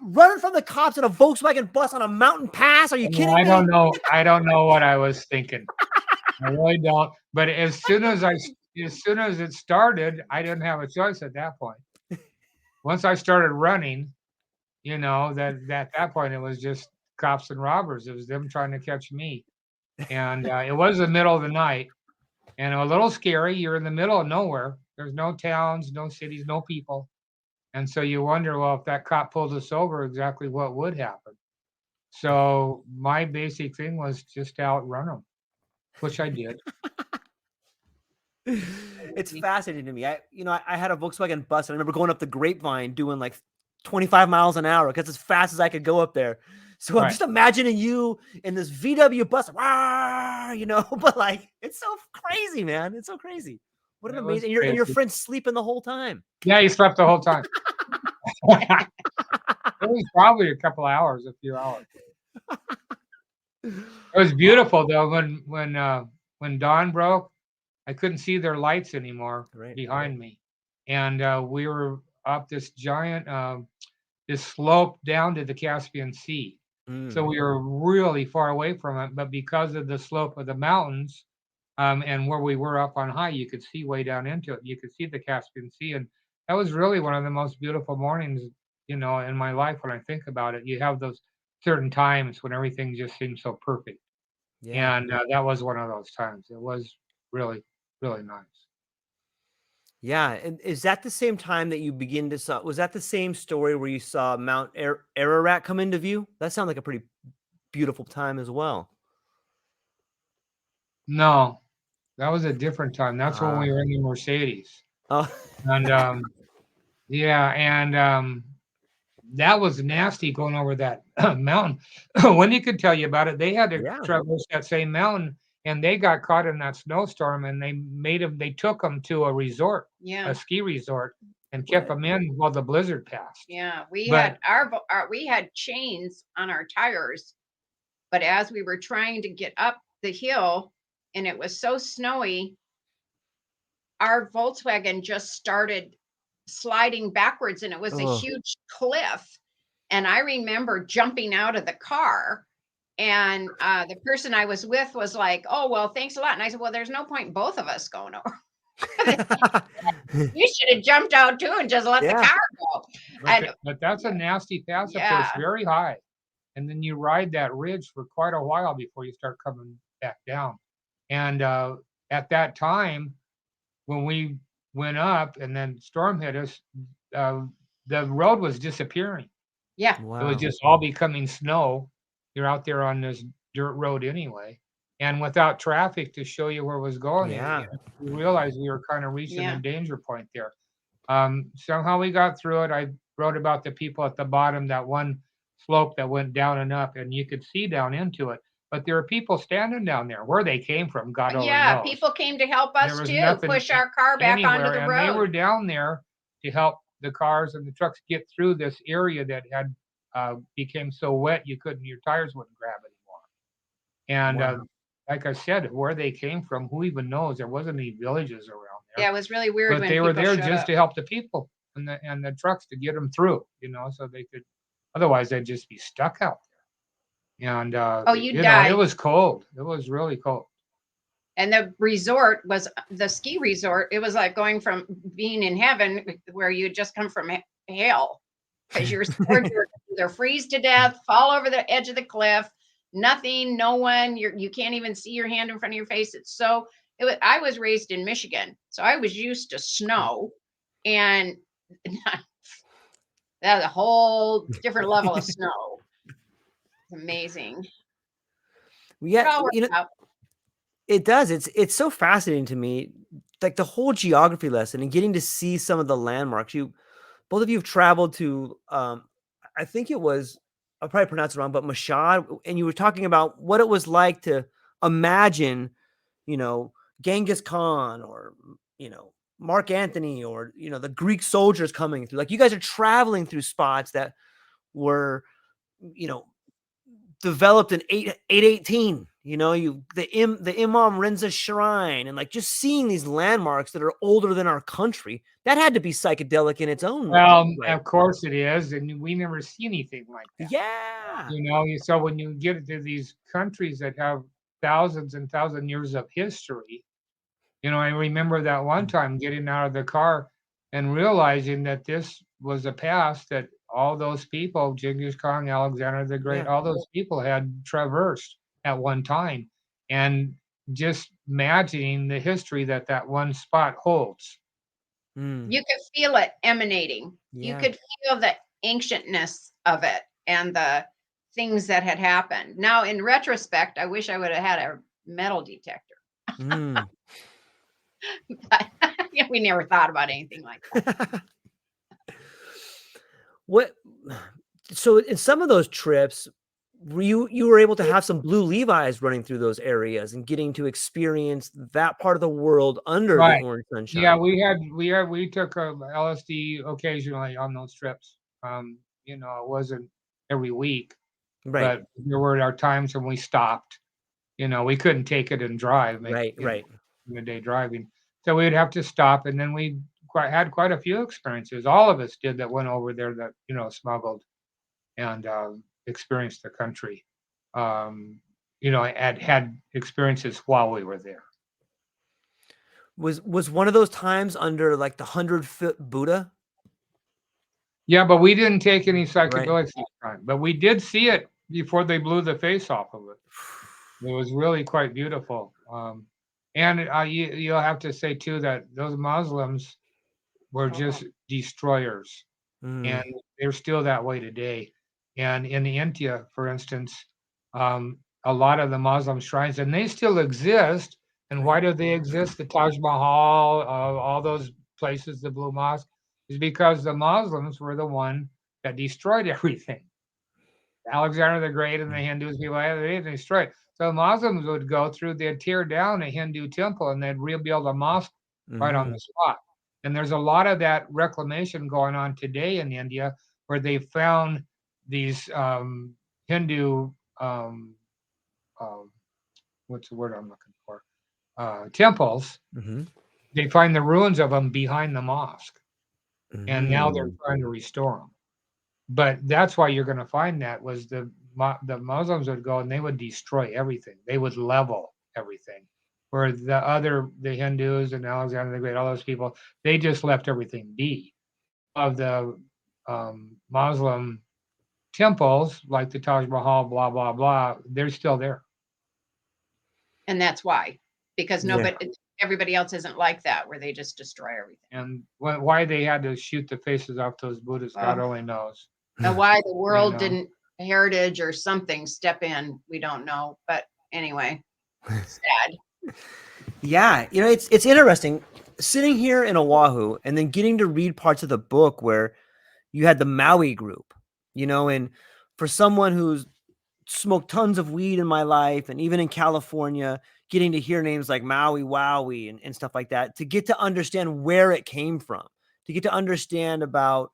running from the cops in a Volkswagen bus on a mountain pass. Are you kidding me? I don't know what I was thinking. I really don't. But as soon as it started, I didn't have a choice at that point. Once I started running, that at that point it was just cops and robbers. It was them trying to catch me. And it was the middle of the night, and a little scary. You're in the middle of nowhere. There's no towns, no cities, no people. And so you wonder, well, if that cop pulled us over, exactly what would happen. So my basic thing was just to outrun them, which I did. It's fascinating to me. I had a Volkswagen bus, and I remember going up the Grapevine doing like 25 miles an hour because as fast as I could go up there. So I'm just imagining you in this VW bus, but like, it's so crazy, man. It's so crazy. What an amazing, and your friend's sleeping the whole time. Yeah, he slept the whole time. It was probably a couple hours, a few hours. It was beautiful though. When dawn broke, I couldn't see their lights anymore behind me. And we were up this giant, this slope down to the Caspian Sea. So we were really far away from it, but because of the slope of the mountains, and where we were up on high, you could see way down into it. You could see the Caspian Sea, and that was really one of the most beautiful mornings, in my life. When I think about it, you have those certain times when everything just seems so perfect. Yeah. And that was one of those times. It was really, really nice. Yeah, and is that the same time that you begin to saw? Was that the same story where you saw Mount Ararat come into view? That sounds like a pretty beautiful time as well. No, that was a different time. That's when we were in the Mercedes. Oh, and that was nasty going over that mountain. Wendy could tell you about it. They had to traverse that same mountain, and they got caught in that snowstorm, and they took them to a resort, a ski resort, and kept them in while the blizzard passed. Yeah, we had chains on our tires, but as we were trying to get up the hill, and it was so snowy, our Volkswagen just started sliding backwards, and it was a huge cliff. And I remember jumping out of the car, and the person I was with was like, "Oh, well, thanks a lot." And I said, "Well, there's no point in both of us going over." You should have jumped out too and just let the car go. But that's a nasty pass up there. It's very high. And then you ride that ridge for quite a while before you start coming back down. And at that time, when we went up and then storm hit us, the road was disappearing. Yeah. wow. It was just all becoming snow. You're out there on this dirt road anyway. And without traffic to show you where it was going, we realized we were kind of reaching a danger point there. Somehow we got through it. I wrote about the people at the bottom. That one slope that went down and up, and you could see down into it. But there were people standing down there. Where they came from, God only knows. People came to help us There was too, nothing push our car back onto anywhere, the and they were road. down there to help the cars and the trucks get through this area that had became so wet your tires wouldn't grab anymore. And Wow. like I said, where they came from, who even knows? There wasn't any villages around there. Yeah, it was really weird. But when they were there just up. to help the people and the trucks to get them through, so they could. Otherwise, they'd just be stuck out there. And you'd die. It was cold. It was really cold. And the resort was the ski resort. It was like going from being in heaven, where you just come from hell, because you're scared to either freeze to death, fall over the edge of the cliff, nothing, no one. You can't even see your hand in front of your face. I was raised in Michigan, so I was used to snow, and that's a whole different level of snow. It's amazing. Yeah, it does. It's so fascinating to me, like the whole geography lesson and getting to see some of the landmarks. Both of you have traveled to, I think it was, I'll probably pronounce it wrong, but Mashhad, and you were talking about what it was like to imagine, Genghis Khan or, Mark Antony or, the Greek soldiers coming through. Like, you guys are traveling through spots that were, developed in 818. The Imam Renza Shrine, and like just seeing these landmarks that are older than our country, that had to be psychedelic in its own way. Well, of course it is, and we never see anything like that. Yeah. So when you get to these countries that have thousands and thousands of years of history, I remember that one time getting out of the car and realizing that this was a past that all those people, Genghis Khan, Alexander the Great, all those people had traversed at one time, and just imagining the history that one spot holds. You could feel it emanating. You could feel the ancientness of it and the things that had happened. Now, in retrospect, I wish I would have had a metal detector. But we never thought about anything like that. So in some of those trips, you were able to have some blue Levi's running through those areas and getting to experience that part of the world under the orange sunshine. Yeah, we took LSD occasionally on those trips. It wasn't every week, but there were our times when we stopped. We couldn't take it and drive. The day driving, so we'd have to stop, and then we had quite a few experiences. All of us did that went over there that smuggled and experienced the country. Had experiences while we were there. Was one of those times under like the 100-foot Buddha? Yeah, but we didn't take any psychedelics that time. But we did see it before they blew the face off of it. It was really quite beautiful. And you'll have to say too that those Muslims were just destroyers, and they're still that way today. And in India, for instance, a lot of the Muslim shrines, and they still exist. And why do they exist? The Taj Mahal, all those places, the Blue Mosque, is because the Muslims were the one that destroyed everything. Alexander the Great and the Hindus, they destroyed. So Muslims would go through, they'd tear down a Hindu temple and they'd rebuild a mosque right on the spot. And there's a lot of that reclamation going on today in India, where they found these Hindu, what's the word I'm looking for? Temples. They find the ruins of them behind the mosque. And now they're trying to restore them. But that's why you're going to find that was the Muslims would go and they would destroy everything. They would level everything. Where the Hindus and Alexander the Great, all those people, they just left everything be. Of the Muslim temples, like the Taj Mahal, blah, blah, blah, they're still there. And that's why. Because everybody else isn't like that, where they just destroy everything. And why they had to shoot the faces off those Buddhists, God only knows. And why the world didn't, heritage or something, step in, we don't know. But anyway, sad. Yeah, it's interesting sitting here in Oahu and then getting to read parts of the book where you had the Maui group, and for someone who's smoked tons of weed in my life, and even in California, getting to hear names like Maui Wowie and stuff like that, to get to understand where it came from, to get to understand about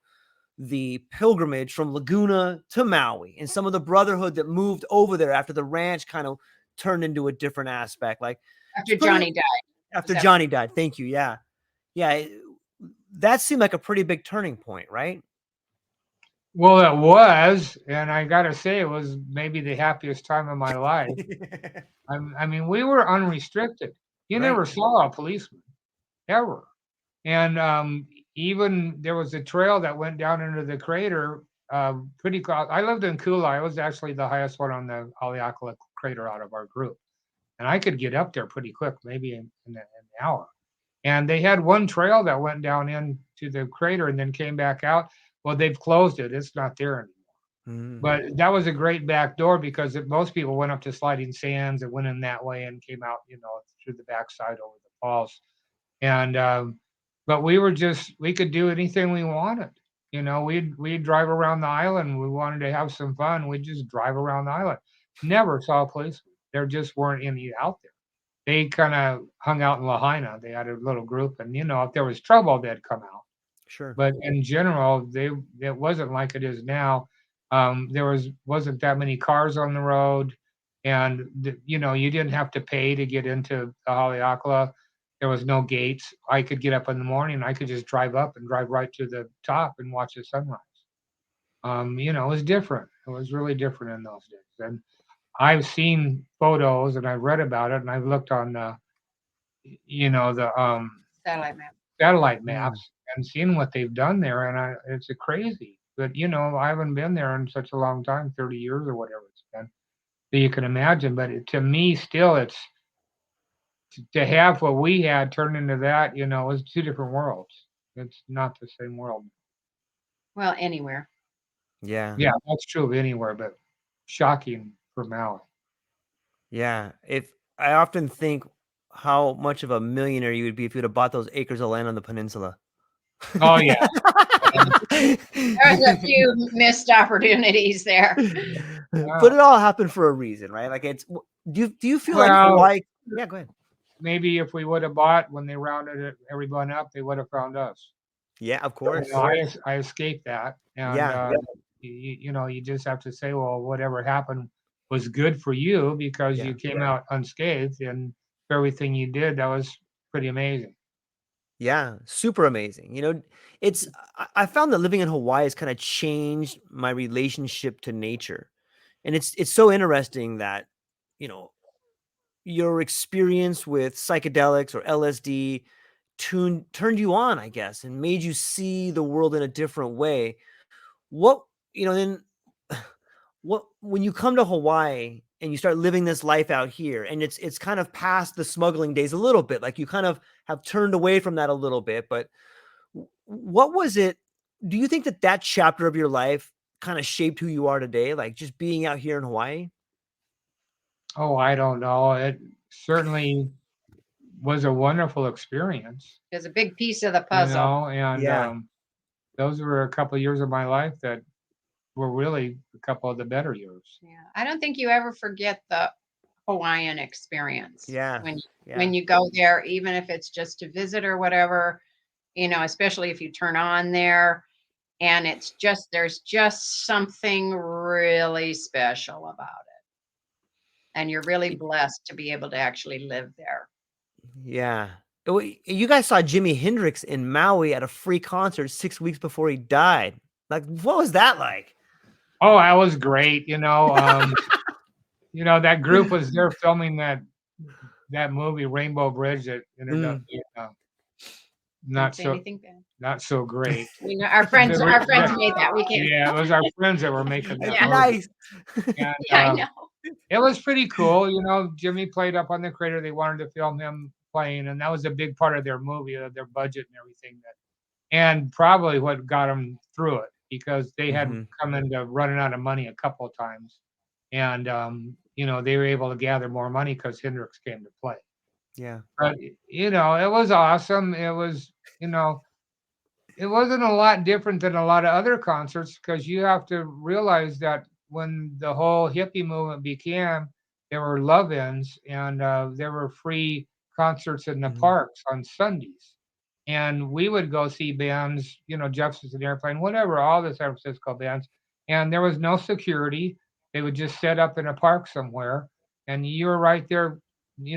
the pilgrimage from Laguna to Maui and some of the brotherhood that moved over there after the ranch kind of turned into a different aspect. Like after Johnny died. After Johnny died. Thank you. Yeah. Yeah. That seemed like a pretty big turning point, right? Well, it was, and I got to say, it was maybe the happiest time of my life. I mean, we were unrestricted. You never saw a policeman, ever. And even there was a trail that went down into the crater pretty close. I lived in Kula. I was actually the highest one on the Haleakala crater out of our group. And I could get up there pretty quick, maybe in an hour. And they had one trail that went down into the crater and then came back out. Well, they've closed it. It's not there anymore. But that was a great back door because most people went up to Sliding Sands and went in that way and came out, through the backside over the falls. And but we could do anything we wanted. We'd drive around the island. We wanted to have some fun. We'd just drive around the island. Never saw a policeman. There just weren't any out there. They kind of hung out in Lahaina. They had a little group, and if there was trouble, they'd come out. Sure. But in general, it wasn't like it is now. There wasn't that many cars on the road, and you didn't have to pay to get into the Haleakala. There was no gates. I could get up in the morning. I could just drive up and drive right to the top and watch the sunrise. It was different. It was really different in those days. And I've seen photos and I've read about it and I've looked on the satellite maps and seen what they've done there, and it's crazy. But I haven't been there in such a long time, 30 years or whatever it's been. So you can imagine. But to me, still, it's to have what we had turned into that. Was two different worlds. It's not the same world. Well, anywhere. Yeah. Yeah, that's true of anywhere, but shocking for Maui. Yeah. If I often think how much of a millionaire you would be if you would have bought those acres of land on the peninsula. Oh yeah. There's a few missed opportunities there. But it all happened for a reason, right? Like do you feel like Hawaii? Yeah, go ahead. Maybe if we would have bought when they rounded everyone up, they would have found us. Yeah, of course. I escaped that. And you just have to say, well, whatever happened was good for you because you came out unscathed, and for everything you did, that was pretty amazing. Yeah, super amazing. I found that living in Hawaii has kind of changed my relationship to nature. And it's so interesting that, your experience with psychedelics or LSD turned you on, I guess, and made you see the world in a different way. When you come to Hawaii and you start living this life out here, and it's kind of past the smuggling days a little bit, like you kind of have turned away from that a little bit, but what was it? Do you think that chapter of your life kind of shaped who you are today? Like just being out here in Hawaii? Oh, I don't know. It certainly was a wonderful experience. It was a big piece of the puzzle. And those were a couple of years of my life that were really a couple of the better years. Yeah, I don't think you ever forget the Hawaiian experience. Yeah. When you go there, even if it's just to visit or whatever, especially if you turn on there, and there's just something really special about it. And you're really blessed to be able to actually live there. Yeah. You guys saw Jimi Hendrix in Maui at a free concert 6 weeks before he died. Like, what was that like? Oh, that was great. That group was there filming that movie Rainbow Bridge that ended up being not so great. Our friends made that. We can't. Yeah, it was our friends that were making that. Yeah, nice. And, I know. It was pretty cool. Jimmy played up on the crater. They wanted to film him playing, and that was a big part of their movie, their budget and everything. And probably what got them through it, because they had come into running out of money a couple of times, and they were able to gather more money because Hendrix came to play. Yeah, but it was awesome. It was it wasn't a lot different than a lot of other concerts, because you have to realize that when the whole hippie movement began, there were love-ins, and there were free concerts in the parks on Sundays. And we would go see bands, Jefferson Airplane, whatever, all the San Francisco bands. And there was no security. They would just set up in a park somewhere, and you were right there,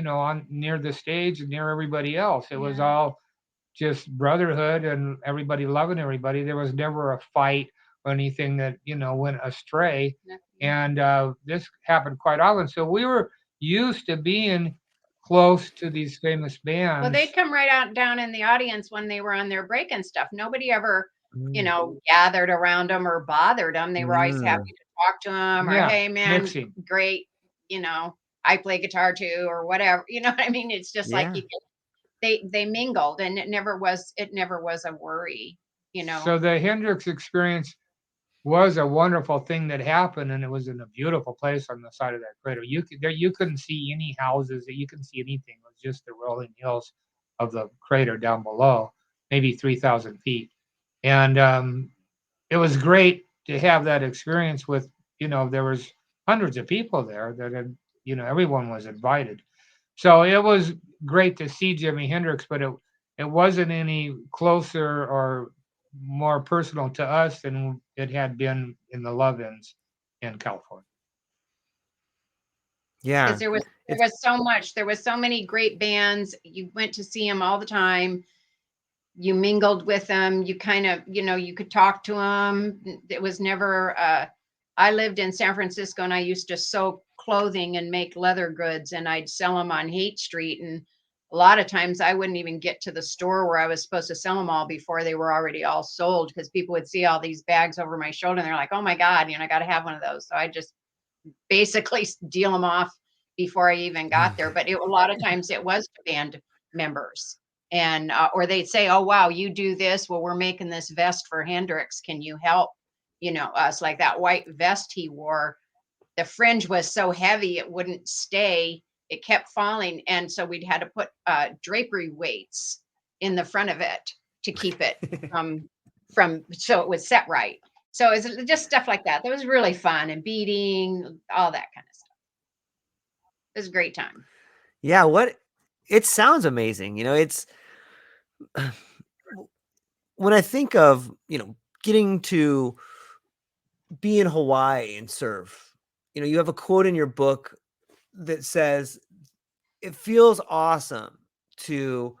on near the stage and near everybody else. It was all just brotherhood and everybody loving everybody. There was never a fight or anything that went astray. And this happened quite often. So we were used to being close to these famous bands. Well, they'd come right out down in the audience when they were on their break and stuff. Nobody ever, gathered around them or bothered them. They were always happy to talk to them, or hey man, great, I play guitar too, or whatever. You know what I mean? It's just like they mingled, and it never was a worry. So the Hendrix experience was a wonderful thing that happened, and it was in a beautiful place on the side of that crater. You couldn't see any houses, you couldn't see anything. It was just the rolling hills of the crater down below, maybe 3,000 feet. And it was great to have that experience with, there was hundreds of people there that had, everyone was invited. So it was great to see Jimi Hendrix, but it wasn't any closer or more personal to us than it had been in the love-ins in California. Yeah, because there was so much. There was so many great bands. You went to see them all the time. You mingled with them. You kind of, you could talk to them. It was never. I lived in San Francisco, and I used to sew clothing and make leather goods, and I'd sell them on Haight Street, and a lot of times I wouldn't even get to the store where I was supposed to sell them all before they were already all sold, because people would see all these bags over my shoulder and they're like, oh my God, I got to have one of those. So I just basically deal them off before I even got there. But a lot of times it was to band members, and or they'd say, oh, wow, you do this. Well, we're making this vest for Hendrix. Can you help, us? Like that white vest he wore, the fringe was so heavy, it wouldn't stay. It kept falling, and so we'd had to put drapery weights in the front of it to keep it from so it was set right. So it's just stuff like that. That was really fun, and beading, all that kind of stuff. It was a great time. Yeah, it sounds amazing. It's when I think of getting to be in Hawaii and surf. You have a quote in your book that says, it feels awesome to,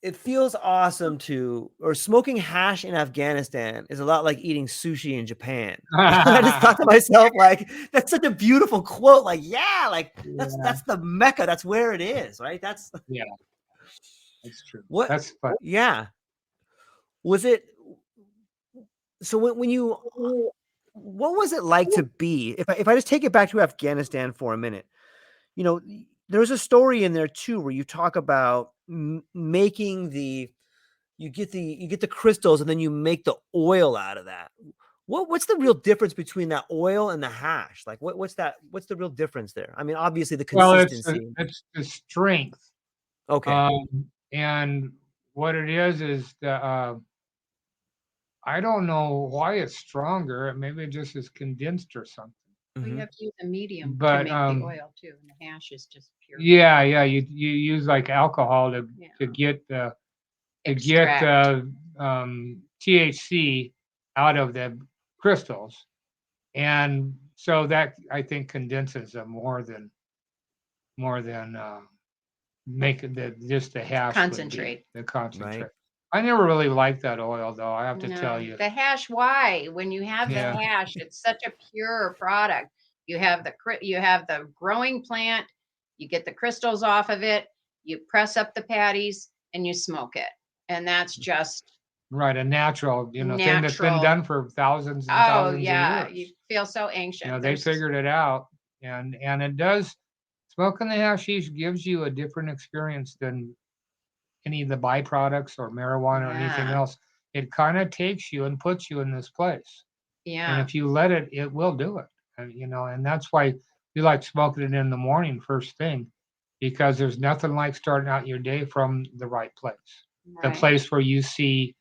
or smoking hash in Afghanistan is a lot like eating sushi in Japan. I just thought to myself, like, that's such a beautiful quote. Like, that's the Mecca. That's where it is, right? That's true. What? That's fun. Yeah. Was it? So when you, what was it like to be? If I just take it back to Afghanistan for a minute, there's a story in there too where you talk about making you get the crystals and then you make the oil out of that. What's the real difference between that oil and the hash? Like what's the real difference there? I mean, obviously the consistency. Well, it's the strength. Okay. And what it is the I don't know why it's stronger. Maybe it just is condensed or something. Well, you have to use a medium to make the oil too, and the hash is just pure. Yeah. You use like alcohol to get the THC out of the crystals, and so that I think condenses them more than making just the hash concentrate. The concentrate. Right. I never really liked that oil, though. I have to tell you. The hash, why? When you have the hash, it's such a pure product. You have the growing plant, you get the crystals off of it, you press up the patties, and you smoke it. And that's just right, a natural, thing that's been done for thousands and thousands of years. You feel so ancient. They figured it out, and it does. Smoking the hashish gives you a different experience than any of the byproducts or marijuana or anything else. It kind of takes you and puts you in this place. Yeah. And if you let it, it will do it. And that's why we like smoking it in the morning first thing, because there's nothing like starting out your day from the right place. Right. The place where you see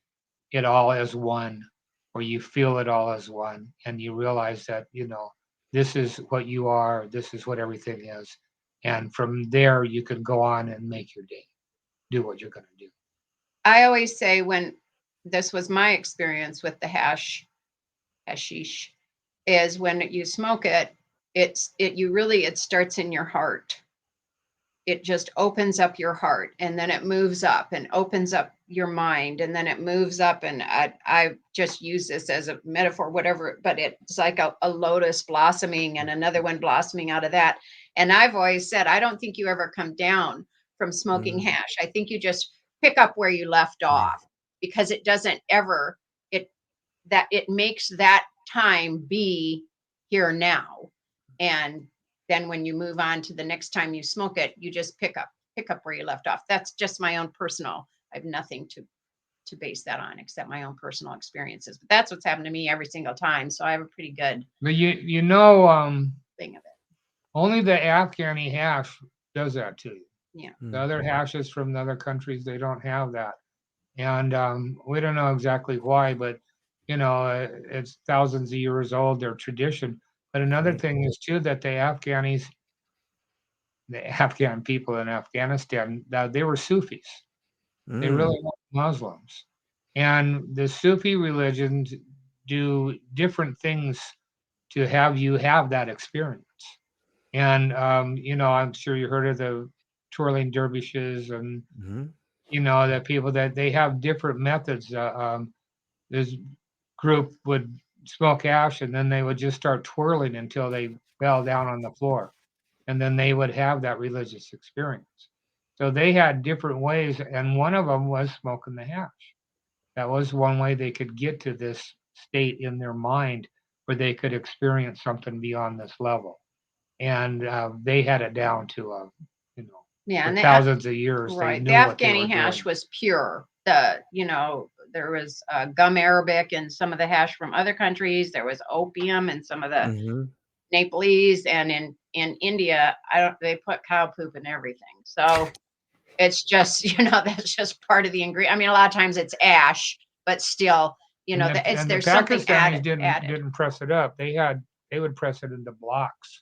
it all as one, where you feel it all as one, and you realize that, this is what you are, this is what everything is. And from there, you can go on and make your day, do what you're going to do. I always say, when this was my experience with the hashish, is when you smoke it, it starts in your heart. It just opens up your heart, and then it moves up and opens up your mind, and then it moves up. And I just use this as a metaphor, whatever, but it's like a lotus blossoming and another one blossoming out of that. And I've always said, I don't think you ever come down from smoking hash. I think you just pick up where you left off, because it doesn't ever, it makes that time be here now. And then when you move on to the next time you smoke it, you just pick up where you left off. That's just my own personal, I have nothing to base that on except my own personal experiences. But that's what's happened to me every single time. So I have a pretty good But thing of it. Only the Afghani hash does that to you. Yeah. The other hashes from the other countries, they don't have that. And we don't know exactly why, but it's thousands of years old, their tradition. But another thing is too, that the Afghan people in Afghanistan, they were Sufis. They really weren't Muslims. And the Sufi religions do different things to have you have that experience. And, I'm sure you heard of the twirling dervishes and, the people that they have different methods. This group would smoke ash, and then they would just start twirling until they fell down on the floor. And then they would have that religious experience. So they had different ways, and one of them was smoking the hash. That was one way they could get to this state in their mind where they could experience something beyond this level. And they had it down to, for thousands of years. Right. They knew the what they Afghani were hash doing. was pure. There was gum Arabic and some of the hash from other countries. There was opium and some of the Nepalese, and in India, they put cow poop in everything. So it's just, that's just part of the ingredient. I mean, a lot of times it's ash, but still, there's something added. Didn't press it up. They would press it into blocks.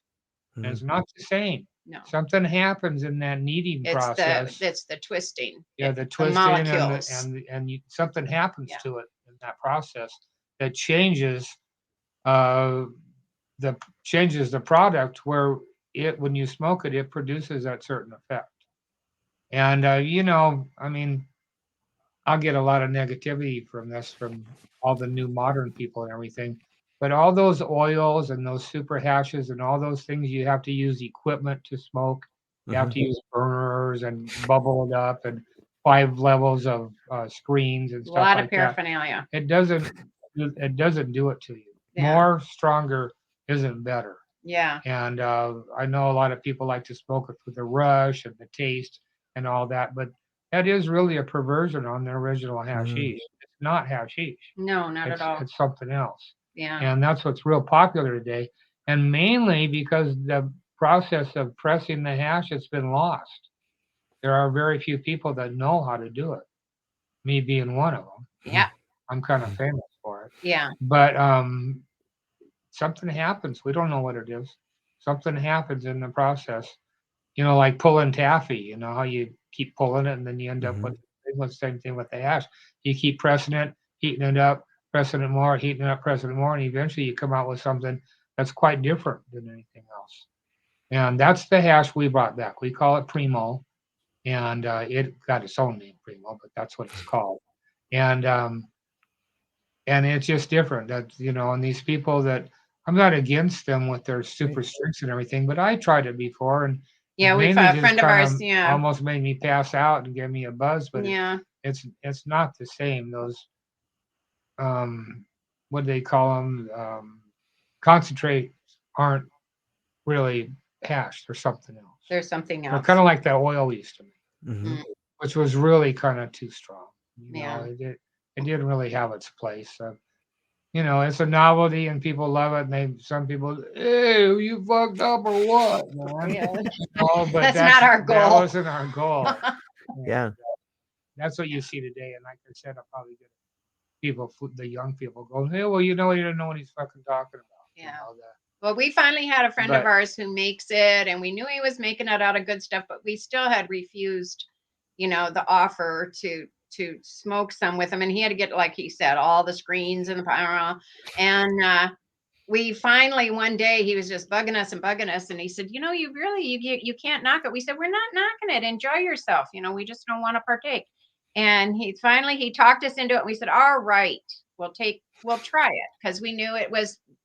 And it's not the same. No. Something happens in that kneading process. It's the twisting. Yeah, the twisting molecules. and something happens to it in that process that changes the product, where when you smoke it, it produces that certain effect. And I mean, I'll get a lot of negativity from all the new modern people and everything. But all those oils and those super hashes and all those things, you have to use equipment to smoke. You have to use burners and bubble it up and 5 levels of screens and stuff like that. A lot of paraphernalia. It doesn't do it to you. Yeah. More stronger isn't better. Yeah. And I know a lot of people like to smoke it for the rush and the taste and all that, but that is really a perversion on the original hashish. It's not hashish. No, not at all. It's something else. Yeah. And that's what's real popular today. And mainly because the process of pressing the hash has been lost. There are very few people that know how to do it. Me being one of them. Yeah. I'm kind of famous for it. Yeah. But something happens. We don't know what it is. Something happens in the process. Like pulling taffy. How you keep pulling it and then you end up with the same thing with the hash. You keep pressing it, heating it up, pressing it more, heating it up, pressing it more, and eventually you come out with something that's quite different than anything else. And that's the hash we brought back. We call it Primo, and it got its own name, Primo, but that's what it's called. And it's just different. That and these people that I'm not against them with their super strengths and everything, but I tried it before, and we've a friend of ours. Yeah, almost made me pass out and give me a buzz, but it's not the same. Those what do they call them? Concentrates aren't really hash. There's something else. There's something else. They're kind of like that oil used to me, which was really kind of too strong. It didn't really have its place. It's a novelty and people love it. And some people, hey, you fucked up or what, man? Yeah. But that's not our goal. That wasn't our goal. Yeah. That's what you see today. And like I said, I'll probably get the young people go, hey, well, you don't know what he's fucking talking about. Yeah. You know, well, we finally had a friend of ours who makes it, and we knew he was making it out of good stuff, but we still had refused, the offer to smoke some with him. And he had to get, like he said, all the screens and and we finally, one day, he was just bugging us, and he said, you can't knock it. We said, we're not knocking it. Enjoy yourself. We just don't want to partake. And he talked us into it. And we said, all right, we'll try it, because we knew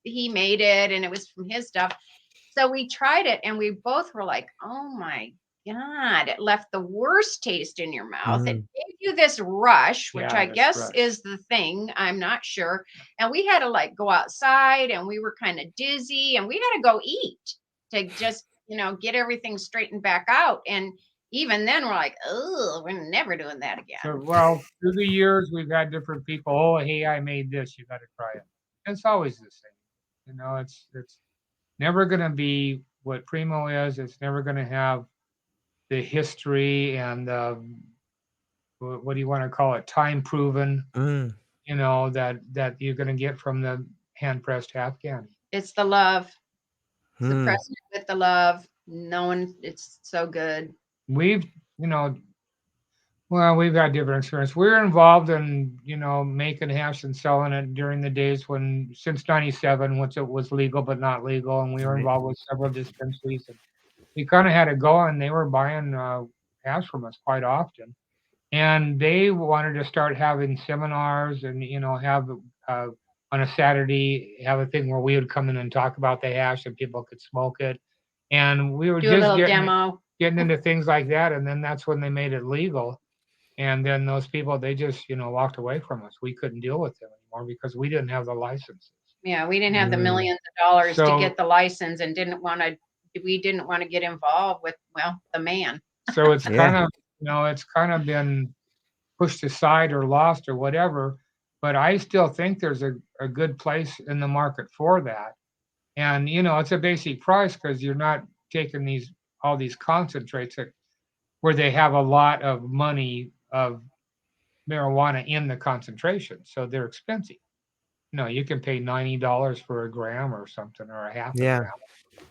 he made it and it was from his stuff. So we tried it, and we both were like, oh my God, it left the worst taste in your mouth. It gave you this rush, which I guess is the thing. I'm not sure. And we had to go outside, and we were kind of dizzy, and we had to go eat to just, get everything straightened back out. And even then we're like, oh, we're never doing that again. So, well, through the years, we've had different people. Oh, hey, I made this. You got to try it. It's always the same. It's never going to be what Primo is. It's never going to have the history and what do you want to call it? Time proven. That you're going to get from the hand pressed Afghani. It's the love. Suppressing it with the love. Knowing it's so good. We've had different experience. We're involved in, making hash and selling it during the days since 97, once it was legal but not legal, and we were involved with several dispensaries. And we kind of had it going. They were buying hash from us quite often, and they wanted to start having seminars and have on a Saturday have a thing where we would come in and talk about the hash and people could smoke it, and we were just getting into things like that. And then that's when they made it legal. And then those people, they just, walked away from us. We couldn't deal with them anymore because we didn't have the licenses. Yeah, we didn't have the millions of dollars to get the license, and we didn't want to get involved with, the man. So it's kind of, it's kind of been pushed aside or lost or whatever. But I still think there's a good place in the market for that. And, it's a basic price because you're not taking all these concentrates where they have a lot of money of marijuana in the concentration. So they're expensive. You can pay $90 for a gram or something, or a half a gram.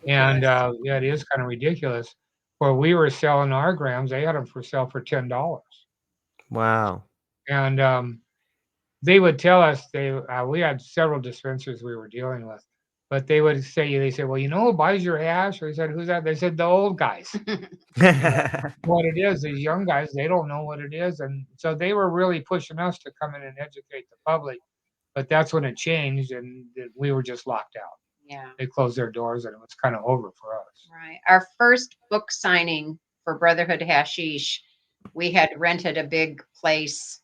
And it is kind of ridiculous. Where we were selling our grams, they had them for sale for $10. Wow. And they would tell us we had several dispensaries we were dealing with, but they said, well, who buys your hash? We said, who's that? They said, the old guys. What it is, these young guys, they don't know what it is. And so they were really pushing us to come in and educate the public. But that's when it changed, and we were just locked out. Yeah. They closed their doors, and it was kind of over for us. Right. Our first book signing for Brotherhood Hashish, we had rented a big place,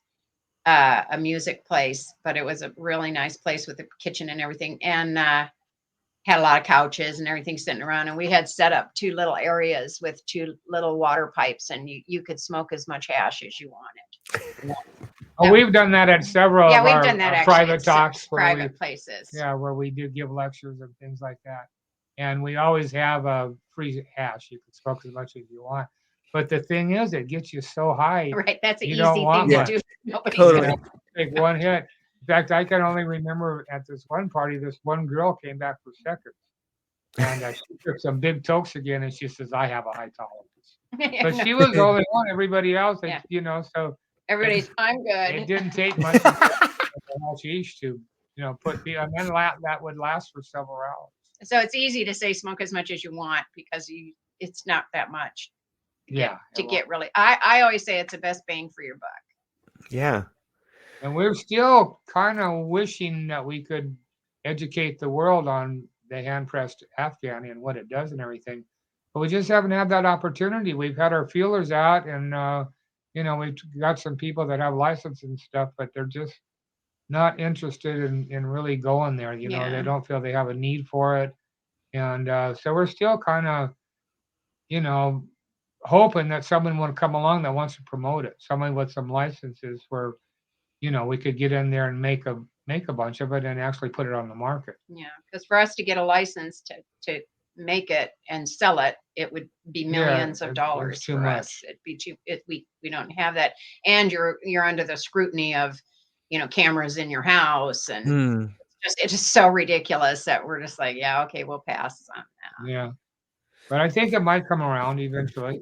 a music place, but it was a really nice place with a kitchen and everything, and had a lot of couches and everything sitting around. And we had set up 2 little areas with 2 little water pipes, and you could smoke as much hash as you wanted. We've done that at several of we've done that our private talks, private places. Yeah, where we do give lectures and things like that. And we always have a free hash. You can smoke as much as you want. But the thing is, it gets you so high. Right, that's an easy thing to do. Nobody's totally. Take one hit. In fact, I can only remember at this one party, this one girl came back for seconds. And she took some big tokes again, and she says, I have a high tolerance. But she was the only one. Everybody else, so... Everybody's, I'm good. It didn't take much hashish to, put the, and then that would last for several hours. So it's easy to say smoke as much as you want because it's not that much. To get really, I always say it's the best bang for your buck. Yeah. And we're still kind of wishing that we could educate the world on the hand pressed Afghani and what it does and everything, but we just haven't had that opportunity. We've had our feelers out, and we've got some people that have license and stuff, but they're just not interested in really going there. They don't feel they have a need for it. And so we're still kind of, hoping that someone would come along that wants to promote it. Someone with some licenses where, we could get in there and make a bunch of it and actually put it on the market. Yeah, because for us to get a license to make it and sell it, it would be millions of dollars for us. It'd be cheap. We don't have that, and you're under the scrutiny of cameras in your house, and Hmm. it's just so ridiculous that we're just like, yeah, okay, we'll pass on that. Yeah. But I think it might come around eventually.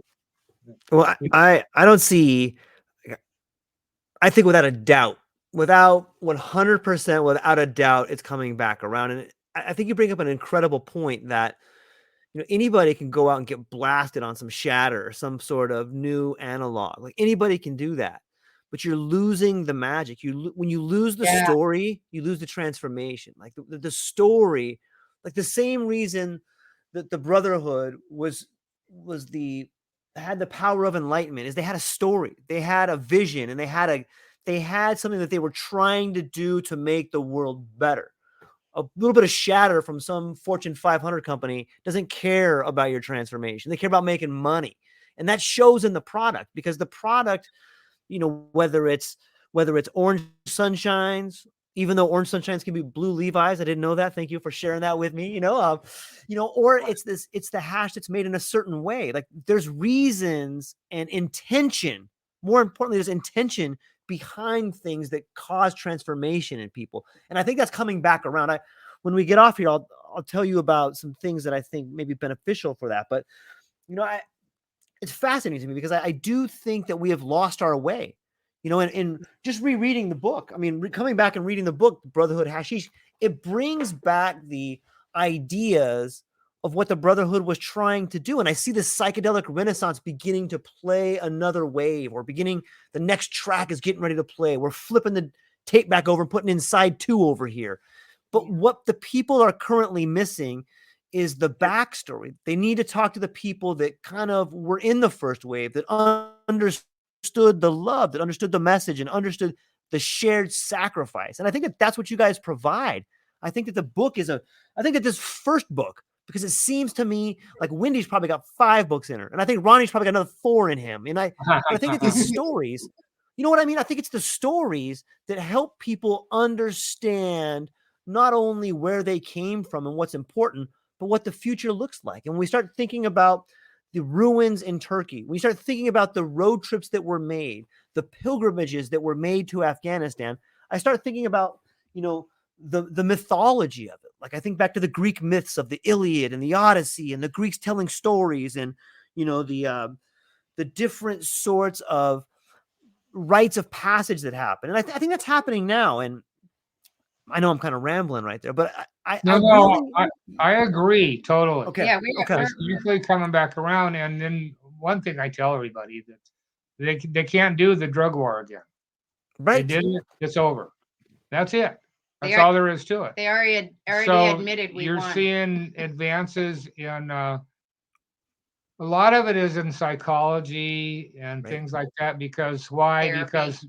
Well, I don't see. I think without a doubt, without 100%, without a doubt, it's coming back around. And I think you bring up an incredible point that anybody can go out and get blasted on some shatter, some sort of new analog. Like anybody can do that, but you're losing the magic. When you lose the story, you lose the transformation. Like the story, like the same reason that the Brotherhood had the power of enlightenment is they had a story, they had a vision, and they had something that they were trying to do to make the world better. A little bit of shatter from some Fortune 500 company doesn't care about your transformation. They care about making money. And that shows in the product, because the product, whether it's orange sunshines, even though orange sunshines can be blue Levi's. I didn't know that. Thank you for sharing that with me. Or it's the hash that's made in a certain way. Like there's reasons and intention. More importantly, there's intention behind things that cause transformation in people. And I think that's coming back around. When we get off here, I'll tell you about some things that I think may be beneficial for that. But, it's fascinating to me because I do think that we have lost our way, and just rereading the book. I mean, coming back and reading the book, Brotherhood Hashish, it brings back the ideas of what the Brotherhood was trying to do. And I see the psychedelic renaissance beginning to play another wave, or the next track is getting ready to play. We're flipping the tape back over and putting inside 2 over here. But what the people are currently missing is the backstory. They need to talk to the people that kind of were in the first wave, that understood the love, that understood the message, and understood the shared sacrifice. And I think that's what you guys provide. I think that the book I think that this first book, because it seems to me like Wendy's probably got 5 books in her, and I think Ronnie's probably got another 4 in him. And I think that these stories, you know what I mean? I think it's the stories that help people understand not only where they came from and what's important, but what the future looks like. And when we start thinking about the ruins in Turkey, when we start thinking about the road trips that were made, the pilgrimages that were made to Afghanistan, I start thinking about, the mythology of it. Like I think back to the Greek myths of the Iliad and the Odyssey, and the Greeks telling stories, and, the different sorts of rites of passage that happen. And I think that's happening now. And I know I'm kind of rambling right there, but I agree totally. Okay. Yeah, It's usually coming back around. And then one thing I tell everybody, that they can't do the drug war again. Right. They did it. It's over. That's it. That's all there is to it. They already admitted we you're won. seeing advances in a lot of it is in psychology and things like that. Because why? Therapy. Because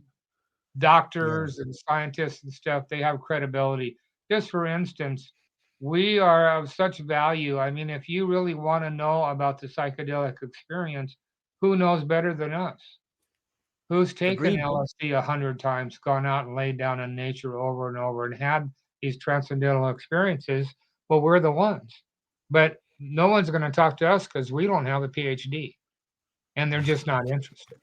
doctors and scientists and stuff, they have credibility. Just for instance, we are of such value. I mean, if you really want to know about the psychedelic experience, who knows better than us? Who's taken LSD 100 times, gone out and laid down in nature over and over and had these transcendental experiences? Well, we're the ones. But no one's going to talk to us because we don't have a PhD, and they're just not interested.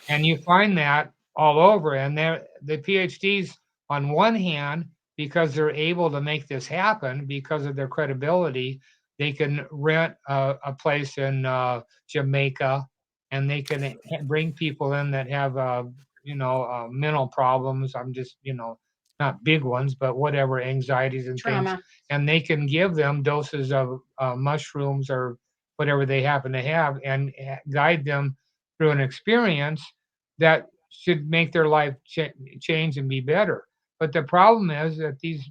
And you find that all over. And the PhDs, on one hand, because they're able to make this happen because of their credibility, they can rent a place in Jamaica, and they can bring people in that have mental problems. I'm just not big ones, but whatever, anxieties and Trauma. things, and they can give them doses of mushrooms or whatever they happen to have, and guide them through an experience that should make their life change and be better. But the problem is that these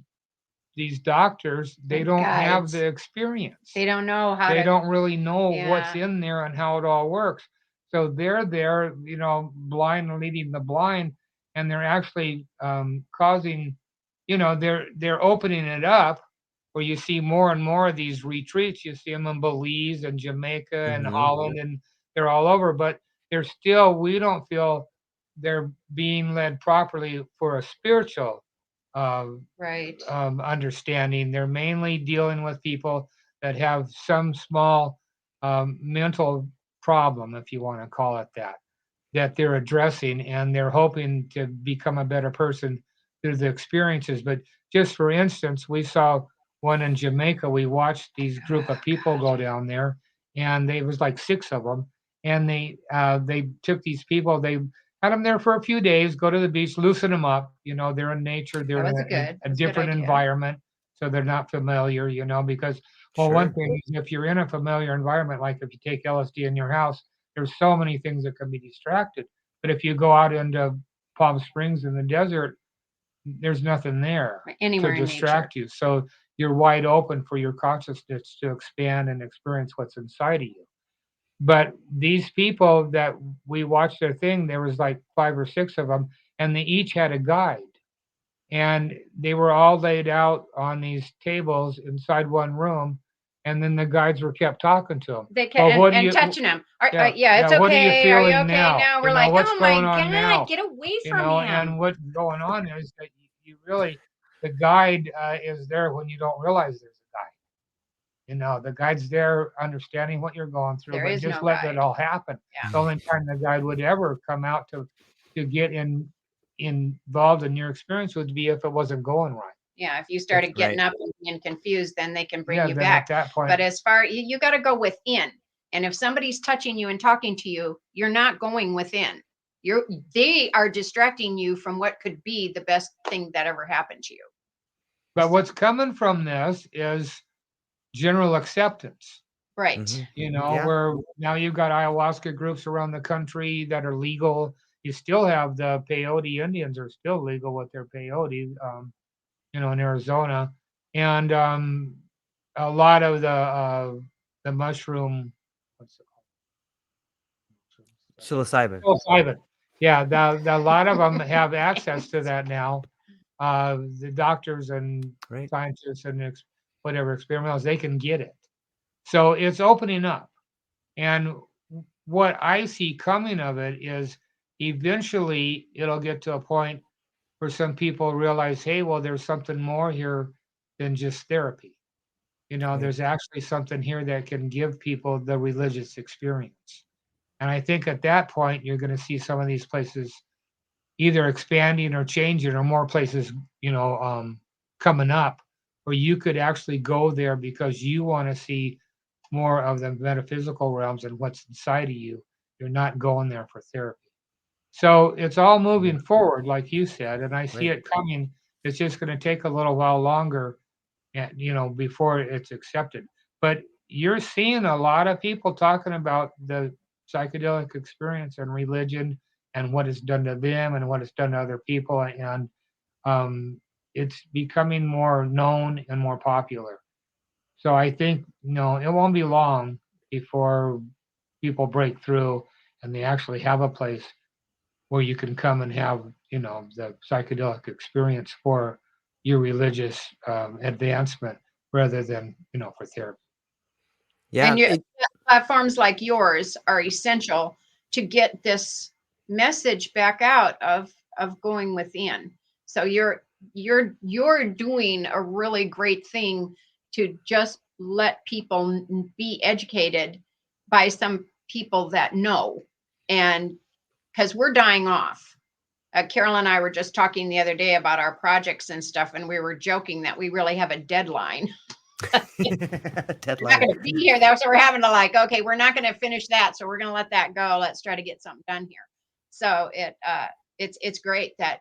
doctors, they don't have the experience. They don't know how. They don't really know what's in there and how it all works. So they're there, blind, leading the blind, and they're actually causing, they're opening it up, where you see more and more of these retreats. You see them in Belize and Jamaica and Holland, and they're all over. But we don't feel they're being led properly for a spiritual understanding. They're mainly dealing with people that have some small mental problem, if you want to call it that. that they're addressing, and they're hoping to become a better person through the experiences. But just for instance, we saw one in Jamaica. We watched these group of people go down there, and there was like 6 of them, and they took these people, they had them there for a few days, go to the beach, loosen them up. They're in nature, they're in a different environment, so they're not familiar. Because one thing is, if you're in a familiar environment, like if you take LSD in your house, there's so many things that can be distracted. But if you go out into Palm Springs in the desert, there's nothing there to distract you. So you're wide open for your consciousness to expand and experience what's inside of you. But these people that we watched their thing, there was like 5 or 6 of them, and they each had a guide. And they were all laid out on these tables inside one room, and then the guides were kept talking to them. They kept touching them. It's okay. What are you feeling now? We're like, what's oh my going on now? God, get away from him. And what's going on is that you really, the guide is there when you don't realize there's a guide. The guide's there understanding what you're going through, but just let it all happen. Yeah. The only time the guide would ever come out to get involved in your experience would be if it wasn't going right. Yeah, if you started getting up and being confused, then they can bring you back. At that point, but as far you got to go within, and if somebody's touching you and talking to you, you're not going within. They are distracting you from what could be the best thing that ever happened to you. But what's coming from this is general acceptance. Right. Mm-hmm. Where now you've got ayahuasca groups around the country that are legal. You still have the peyote Indians are still legal with their peyote, in Arizona, and a lot of the mushroom, what's it called? Psilocybin. Psilocybin. Yeah, a lot of them have access to that now. The doctors and scientists and whatever experimentals, they can get it. So it's opening up, and what I see coming of it is eventually it'll get to a point where some people realize, hey, well, there's something more here than just therapy. There's actually something here that can give people the religious experience. And I think at that point, you're going to see some of these places either expanding or changing, or more places, coming up where you could actually go there because you want to see more of the metaphysical realms and what's inside of you. You're not going there for therapy. So it's all moving forward, like you said, and I see it coming. It's just going to take a little while longer, before it's accepted. But you're seeing a lot of people talking about the psychedelic experience and religion and what it's done to them and what it's done to other people. And it's becoming more known and more popular. So I think, it won't be long before people break through and they actually have a place where you can come and have, the psychedelic experience for your religious advancement rather than, for therapy. Yeah. And platforms like yours are essential to get this message back out of going within. So you're doing a really great thing to just let people be educated by some people that know, and because we're dying off. Carol and I were just talking the other day about our projects and stuff, and we were joking that we really have a deadline. We're not going to be here. That's what we're having to okay, we're not going to finish that, so we're going to let that go. Let's try to get something done here. So it's great that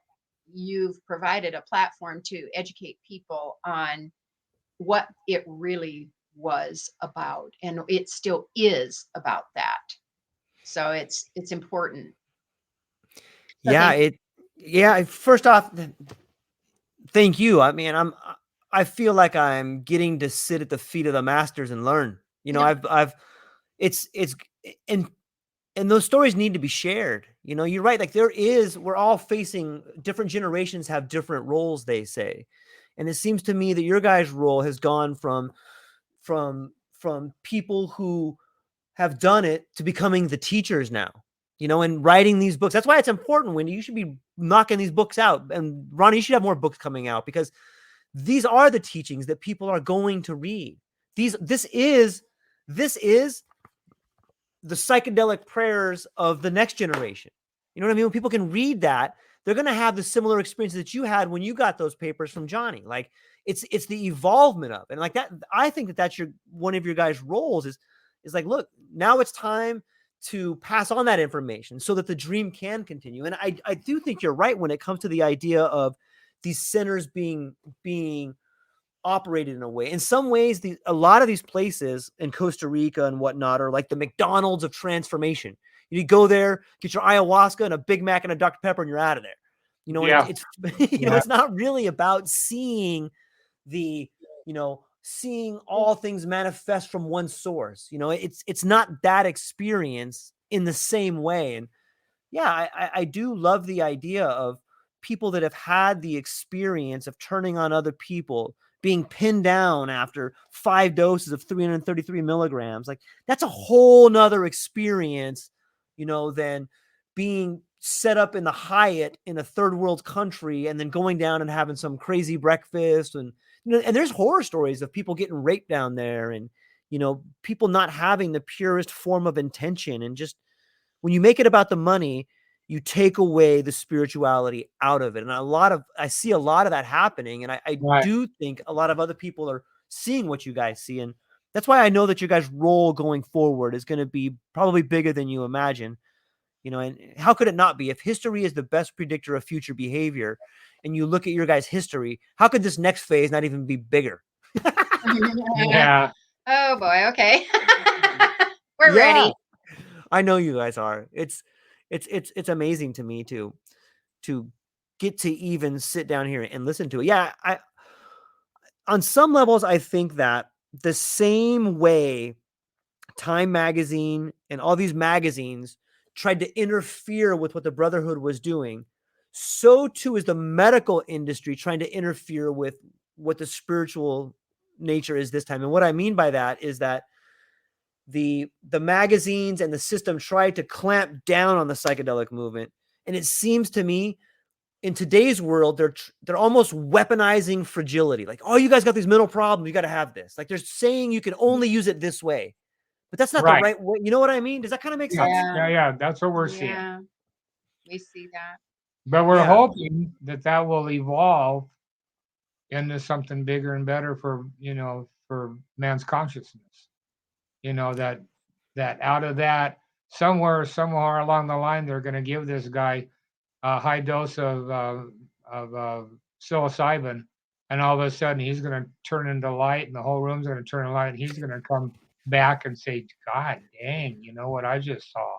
you've provided a platform to educate people on what it really was about, and it still is about that. So it's important. So first off, thank you. I mean, I feel like I'm getting to sit at the feet of the masters and learn. And those stories need to be shared. You're right. Like we're all facing, different generations have different roles, they say. And it seems to me that your guys' role has gone from people who have done it to becoming the teachers now, and writing these books. That's why it's important, Wendy. You should be knocking these books out. And Ronnie, you should have more books coming out, because these are the teachings that people are going to read. This is the psychedelic prayers of the next generation. You know what I mean? When people can read that, they're going to have the similar experiences that you had when you got those papers from Johnny. Like it's the evolvement of it. And like that, I think that that's one of your guys' roles is like, look, now it's time to pass on that information so that the dream can continue. And I do think you're right when it comes to the idea of these centers being operated in a way. In some ways, a lot of these places in Costa Rica and whatnot are like the McDonald's of transformation. You go there, get your ayahuasca and a Big Mac and a Dr. Pepper, and you're out of there. You know, Yeah. it's you know, it's not really about seeing seeing all things manifest from one source. You know, it's not that experience in the same way. And yeah, I do love the idea of people that have had the experience of turning on other people, being pinned down after 5 doses of 333 milligrams. Like that's a whole nother experience, than being set up in the Hyatt in a third world country and then going down and having some crazy breakfast. And, and there's horror stories of people getting raped down there and, people not having the purest form of intention. And just when you make it about the money, you take away the spirituality out of it. And I see a lot of that happening. And I do think a lot of other people are seeing what you guys see. And that's why I know that your guys' role going forward is going to be probably bigger than you imagine. And how could it not be? If history is the best predictor of future behavior and you look at your guys' history, how could this next phase not even be bigger? Yeah. Oh boy. Okay. We're ready. I know you guys are. It's amazing to me to get to even sit down here and listen to it. Yeah. On some levels, I think that the same way Time Magazine and all these magazines tried to interfere with what the Brotherhood was doing, so too is the medical industry trying to interfere with what the spiritual nature is this time. And what I mean by that is that the magazines and the system tried to clamp down on the psychedelic movement. And it seems to me in today's world, they're almost weaponizing fragility. Like, oh, you guys got these mental problems. You got to have this. Like they're saying you can only use it this way. But that's not the right way. You know what I mean? Does that kind of make sense? Yeah. That's what we're seeing. Yeah, we see that. But we're hoping that will evolve into something bigger and better for man's consciousness. That out of that, somewhere along the line, they're going to give this guy a high dose of psilocybin, and all of a sudden he's going to turn into light, and the whole room's going to turn into light, and he's going to come back and say, God dang, you know what I just saw?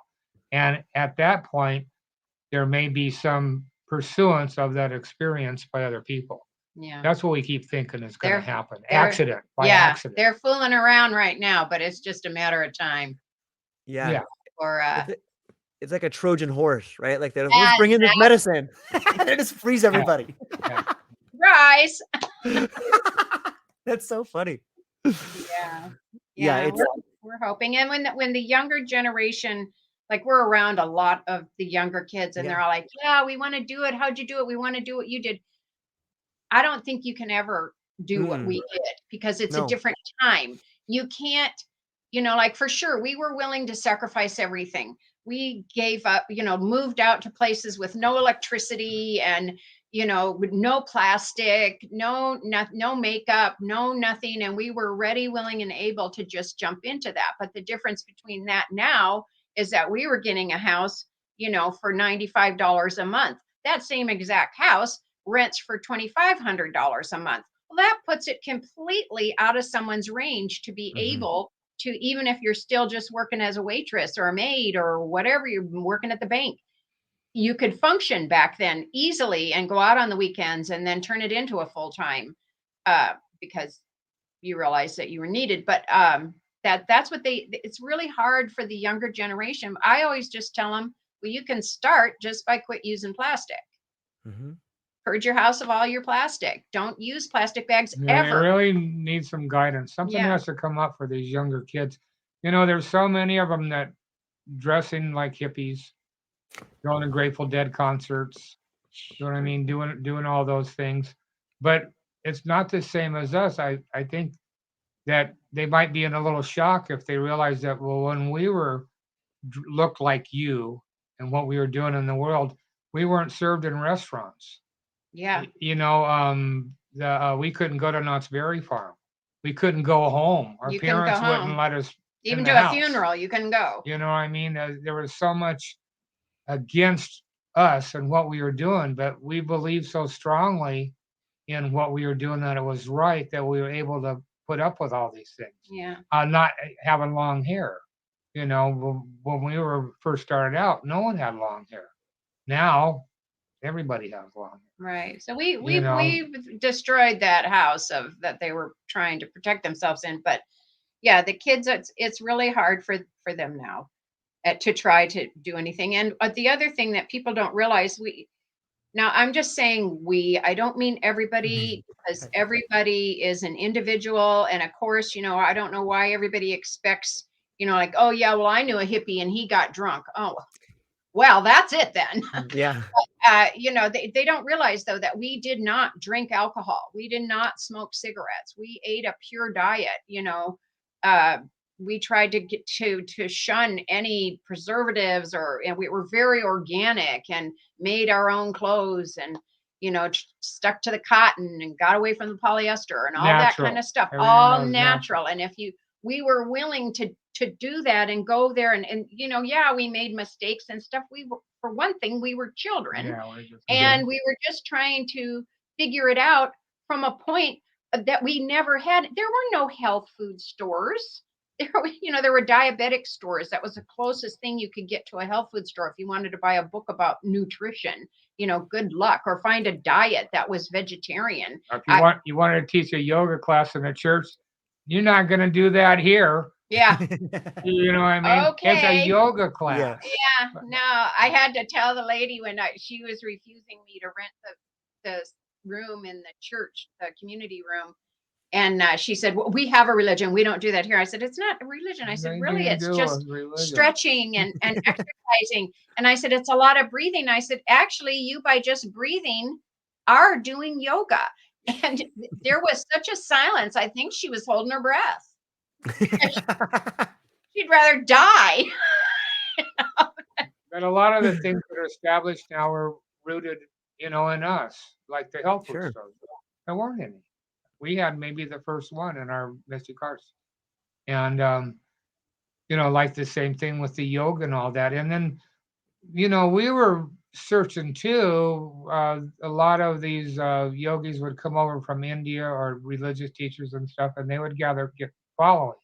And at that point, there may be some pursuance of that experience by other people. Yeah. That's what we keep thinking is going to happen. Accident. They're fooling around right now, but it's just a matter of time. Yeah. Or it's like a Trojan horse, right? Like let's bring in this medicine. They just freeze everybody. Rise. That's so funny. Yeah. We're hoping. And when the younger generation, like we're around a lot of the younger kids and they're all like, yeah, we want to do it. How'd you do it? We want to do what you did. I don't think you can ever do what we did because it's a different time. You can't, like for sure, we were willing to sacrifice everything. We gave up, moved out to places with no electricity and, with no plastic, no makeup, no nothing. And we were ready, willing, and able to just jump into that. But the difference between that now is that we were getting a house, for $95 a month. That same exact house rents for $2,500 a month. Well, that puts it completely out of someone's range to be able to, even if you're still just working as a waitress or a maid or whatever, you're working at the bank, you could function back then easily and go out on the weekends and then turn it into a full-time because you realize that you were needed. But that's what it's really hard for the younger generation. I always just tell them, well, you can start just by quit using plastic. Purge your house of all your plastic. Don't use plastic bags ever. They really need some guidance. Something has to come up for these younger kids. There's so many of them that dressing like hippies, going to Grateful Dead concerts, you know what I mean, doing all those things. But it's not the same as us. I think that they might be in a little shock if they realize that, well, when we looked like you, and what we were doing in the world, we weren't served in restaurants. Yeah. You know, we couldn't go to Knott's Berry Farm. We couldn't go home. Our parents wouldn't let us even to a funeral. You couldn't go. You know what I mean? There was so much against us and what we were doing, but we believed so strongly in what we were doing that it was right that we were able to put up with all these things. Yeah. Not having long hair. You know, when we were first started out, no one had long hair. Now everybody has long hair. Right. So we destroyed that house that they were trying to protect themselves in. But yeah, the kids, it's really hard for them now to try to do anything. And the other thing that people don't realize, now I'm just saying I don't mean everybody, because everybody is an individual. And of course, I don't know why everybody expects, like, oh yeah, well, I knew a hippie and he got drunk. Oh, well, that's it then. Yeah. But, they don't realize though that we did not drink alcohol. We did not smoke cigarettes. We ate a pure diet. We tried to get to shun any preservatives, and we were very organic and made our own clothes, and stuck to the cotton and got away from the polyester and all that kind of stuff. Everything all natural. And we were willing to do that and go there and yeah, we made mistakes and stuff. For one thing, we were children, and we were just trying to figure it out from a point that we never had. There were no health food stores. There were diabetic stores. That was the closest thing you could get to a health food store if you wanted to buy a book about nutrition. Good luck, or find a diet that was vegetarian. If you wanted to teach a yoga class in the church, you're not going to do that here. Yeah. You know what I mean? Okay. It's a yoga class. Yeah. No, I had to tell the lady when she was refusing me to rent the room in the church, the community room. And she said, well, we have a religion. We don't do that here. I said, it's not a religion. I said, really, it's just stretching and exercising. And I said, it's a lot of breathing. I said, actually, you, by just breathing, are doing yoga. And there was such a silence. I think she was holding her breath. She'd rather die. But a lot of the things that are established now are rooted, in us, like the health food stores. There weren't any. We had maybe the first one in our Mystic Hearts. And, like the same thing with the yoga and all that. And then, we were searching too. A lot of these yogis would come over from India, or religious teachers and stuff, and they would get followings,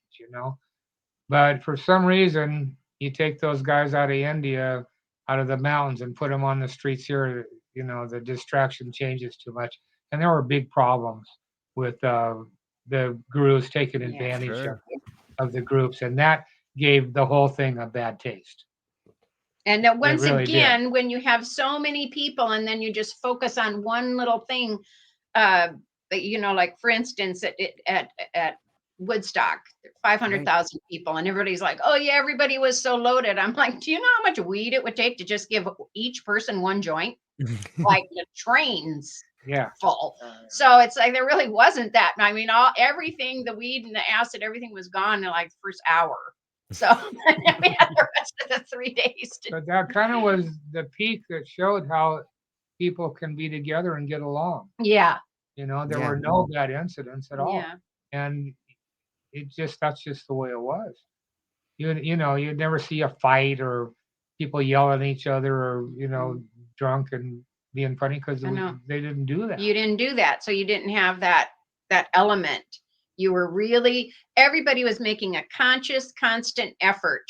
But for some reason, you take those guys out of India, out of the mountains, and put them on the streets here, the distraction changes too much. And there were big problems with the gurus taking advantage of the groups, and that gave the whole thing a bad taste. And then once again, when you have so many people and then you just focus on one little thing, like for instance, at Woodstock, 500,000 people, and everybody's like, oh yeah, everybody was so loaded. I'm like, do you know how much weed it would take to just give each person one joint? Like the trains. Yeah. Full. So it's like there really wasn't that. I mean, everything, the weed and the acid, everything was gone in like the first hour. So we had the rest of the 3 days. But that kind of was the peak that showed how people can be together and get along. Yeah. There were no bad incidents at all. Yeah. And that's just the way it was. You'd never see a fight or people yelling at each other, or drunk and being funny, because they didn't do that. You didn't do that. So you didn't have that element. You were everybody was making a conscious, constant effort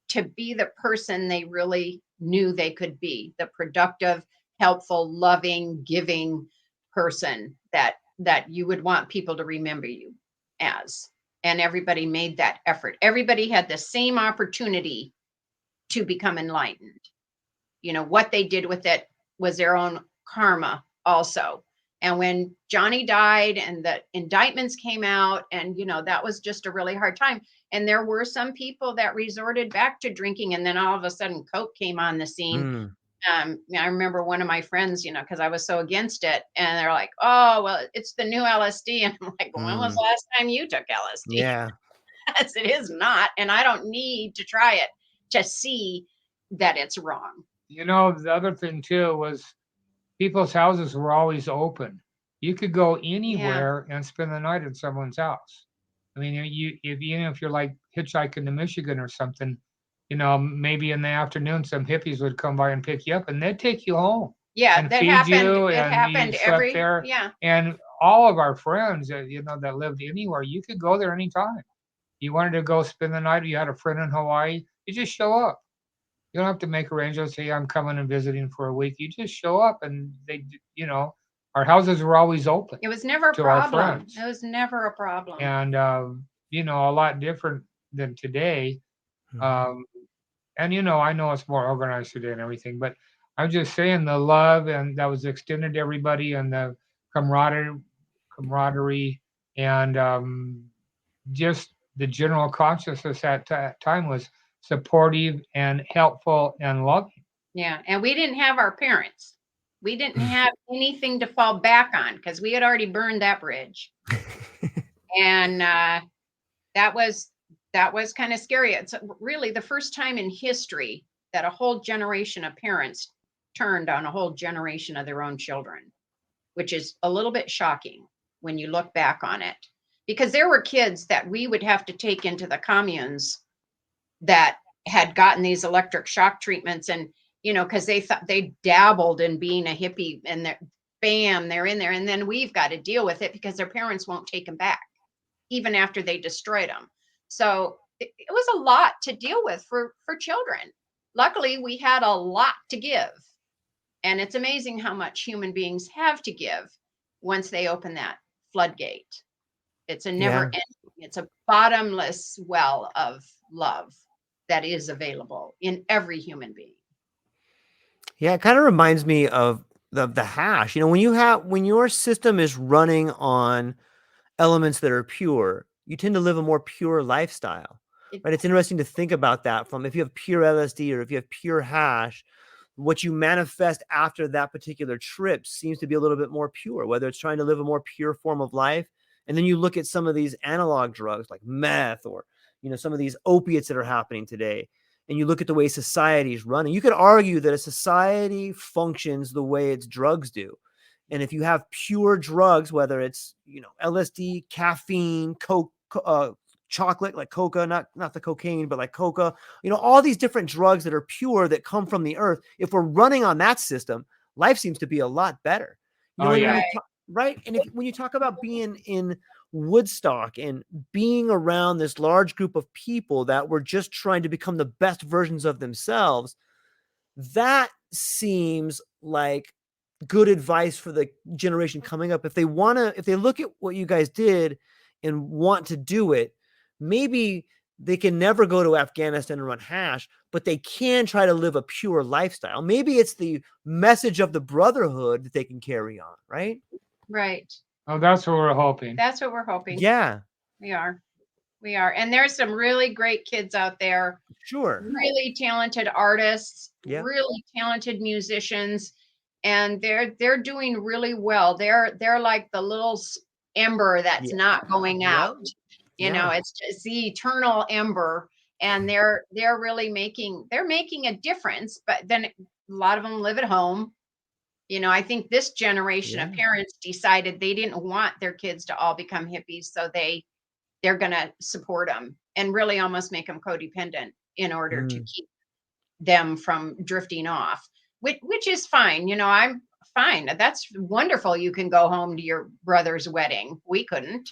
to be the person they really knew they could be, the productive, helpful, loving, giving person that you would want people to remember you as. And everybody made that effort. Everybody had the same opportunity to become enlightened. What they did with it was their own karma also. And when Johnny died and the indictments came out, and that was just a really hard time. And there were some people that resorted back to drinking, and then all of a sudden Coke came on the scene. I remember one of my friends, because I was so against it, and they're like, oh, well, it's the new LSD. And I'm like, when was the last time you took LSD? Yeah. Yes, it is not. And I don't need to try it to see that it's wrong. You know, the other thing too was people's houses were always open. You could go anywhere and spend the night at someone's house. I mean, if you're like hitchhiking to Michigan or something, you know, maybe in the afternoon some hippies would come by and pick you up, and they'd take you home. Yeah, and that feed happened. you, It and happened you slept there. yeah. And all of our friends, you know, that lived anywhere, you could go there anytime. You wanted to go spend the night, you had a friend in Hawaii, you just show up. You don't have to make arrangements. Say, I'm coming and visiting for a week. You just show up, and they, you know, our houses were always open. It was never a to our problem. friends. It was never a problem. And you know, a lot different than today. And you know, I know it's more organized today and everything, but I'm just saying the love and that was extended to everybody, and the camaraderie, and just the general consciousness at time was supportive and helpful and loving. Yeah, and we didn't have our parents. We didn't have anything to fall back on because we had already burned that bridge. And that was kind of scary. It's really the first time in history that a whole generation of parents turned on a whole generation of their own children, which is a little bit shocking when you look back on it. Because there were kids that we would have to take into the communes that had gotten these electric shock treatments, and you know, because they thought they dabbled in being a hippie, and bam, they're in there, and then we've got to deal with it because their parents won't take them back even after they destroyed them. So it was a lot to deal with for children. Luckily, we had a lot to give, and it's amazing how much human beings have to give once they open that floodgate. It's a never ending, it's a bottomless well of love that is available in every human being. Yeah, it kind of reminds me of the hash. You know, when your system is running on elements that are pure, you tend to live a more pure lifestyle. Right? It's interesting to think about that. From if you have pure LSD or if you have pure hash, what you manifest after that particular trip seems to be a little bit more pure, whether it's trying to live a more pure form of life. And then you look at some of these analog drugs like meth, or, you know, some of these opiates that are happening today, and you look at the way society is running. You could argue that a society functions the way its drugs do. And if you have pure drugs, whether it's, you know, LSD, caffeine, coke, chocolate, like coca, not the cocaine, but like coca, you know, all these different drugs that are pure that come from the earth. If we're running on that system, life seems to be a lot better. You know, right? And when you talk about being in Woodstock and being around this large group of people that were just trying to become the best versions of themselves, that seems like good advice for the generation coming up. If they look at what you guys did and want to do it, maybe they can never go to Afghanistan and run hash, but they can try to live a pure lifestyle. Maybe it's the message of the Brotherhood that they can carry on, right? Right. Oh, that's what we're hoping. That's what we're hoping. Yeah. We are. And there's some really great kids out there. Sure. Really talented artists, yeah. Really talented musicians, and they're doing really well. They're like the little ember that's not going out. You know, it's the eternal ember, and they're really making a difference. But then a lot of them live at home. You know, I think this generation of parents decided they didn't want their kids to all become hippies, so they're going to support them and really almost make them codependent in order to keep them from drifting off, which is fine. You know, I'm fine. That's wonderful. You can go home to your brother's wedding. We couldn't.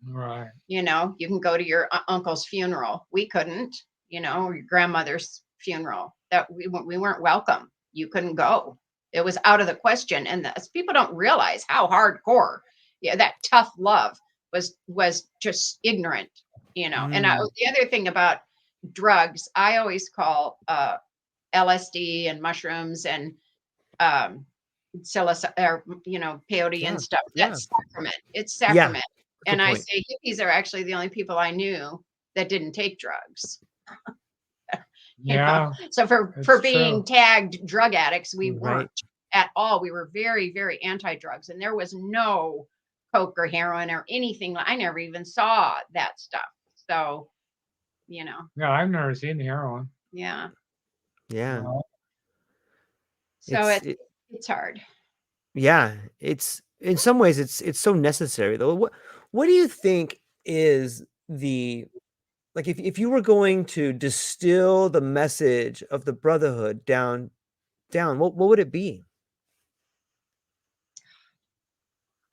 Right. You know, you can go to your uncle's funeral. We couldn't, you know, or your grandmother's funeral. That we weren't welcome. You couldn't go. It was out of the question. And people don't realize how hardcore, that tough love was just ignorant, you know. And the other thing about drugs, I always call LSD and mushrooms and psilocybin, or, you know, peyote and stuff. That's sacrament. It's sacrament. And I say hippies are actually the only people I knew that didn't take drugs. You know? So for being tagged drug addicts, we weren't at all. We were very, very anti-drugs, and there was no coke or heroin or anything. I never even saw that stuff. So, you know. Yeah, I've never seen heroin. Yeah. Yeah. So it's hard. Yeah, it's in some ways it's so necessary though. What do you think is the like if you were going to distill the message of the Brotherhood down, what would it be?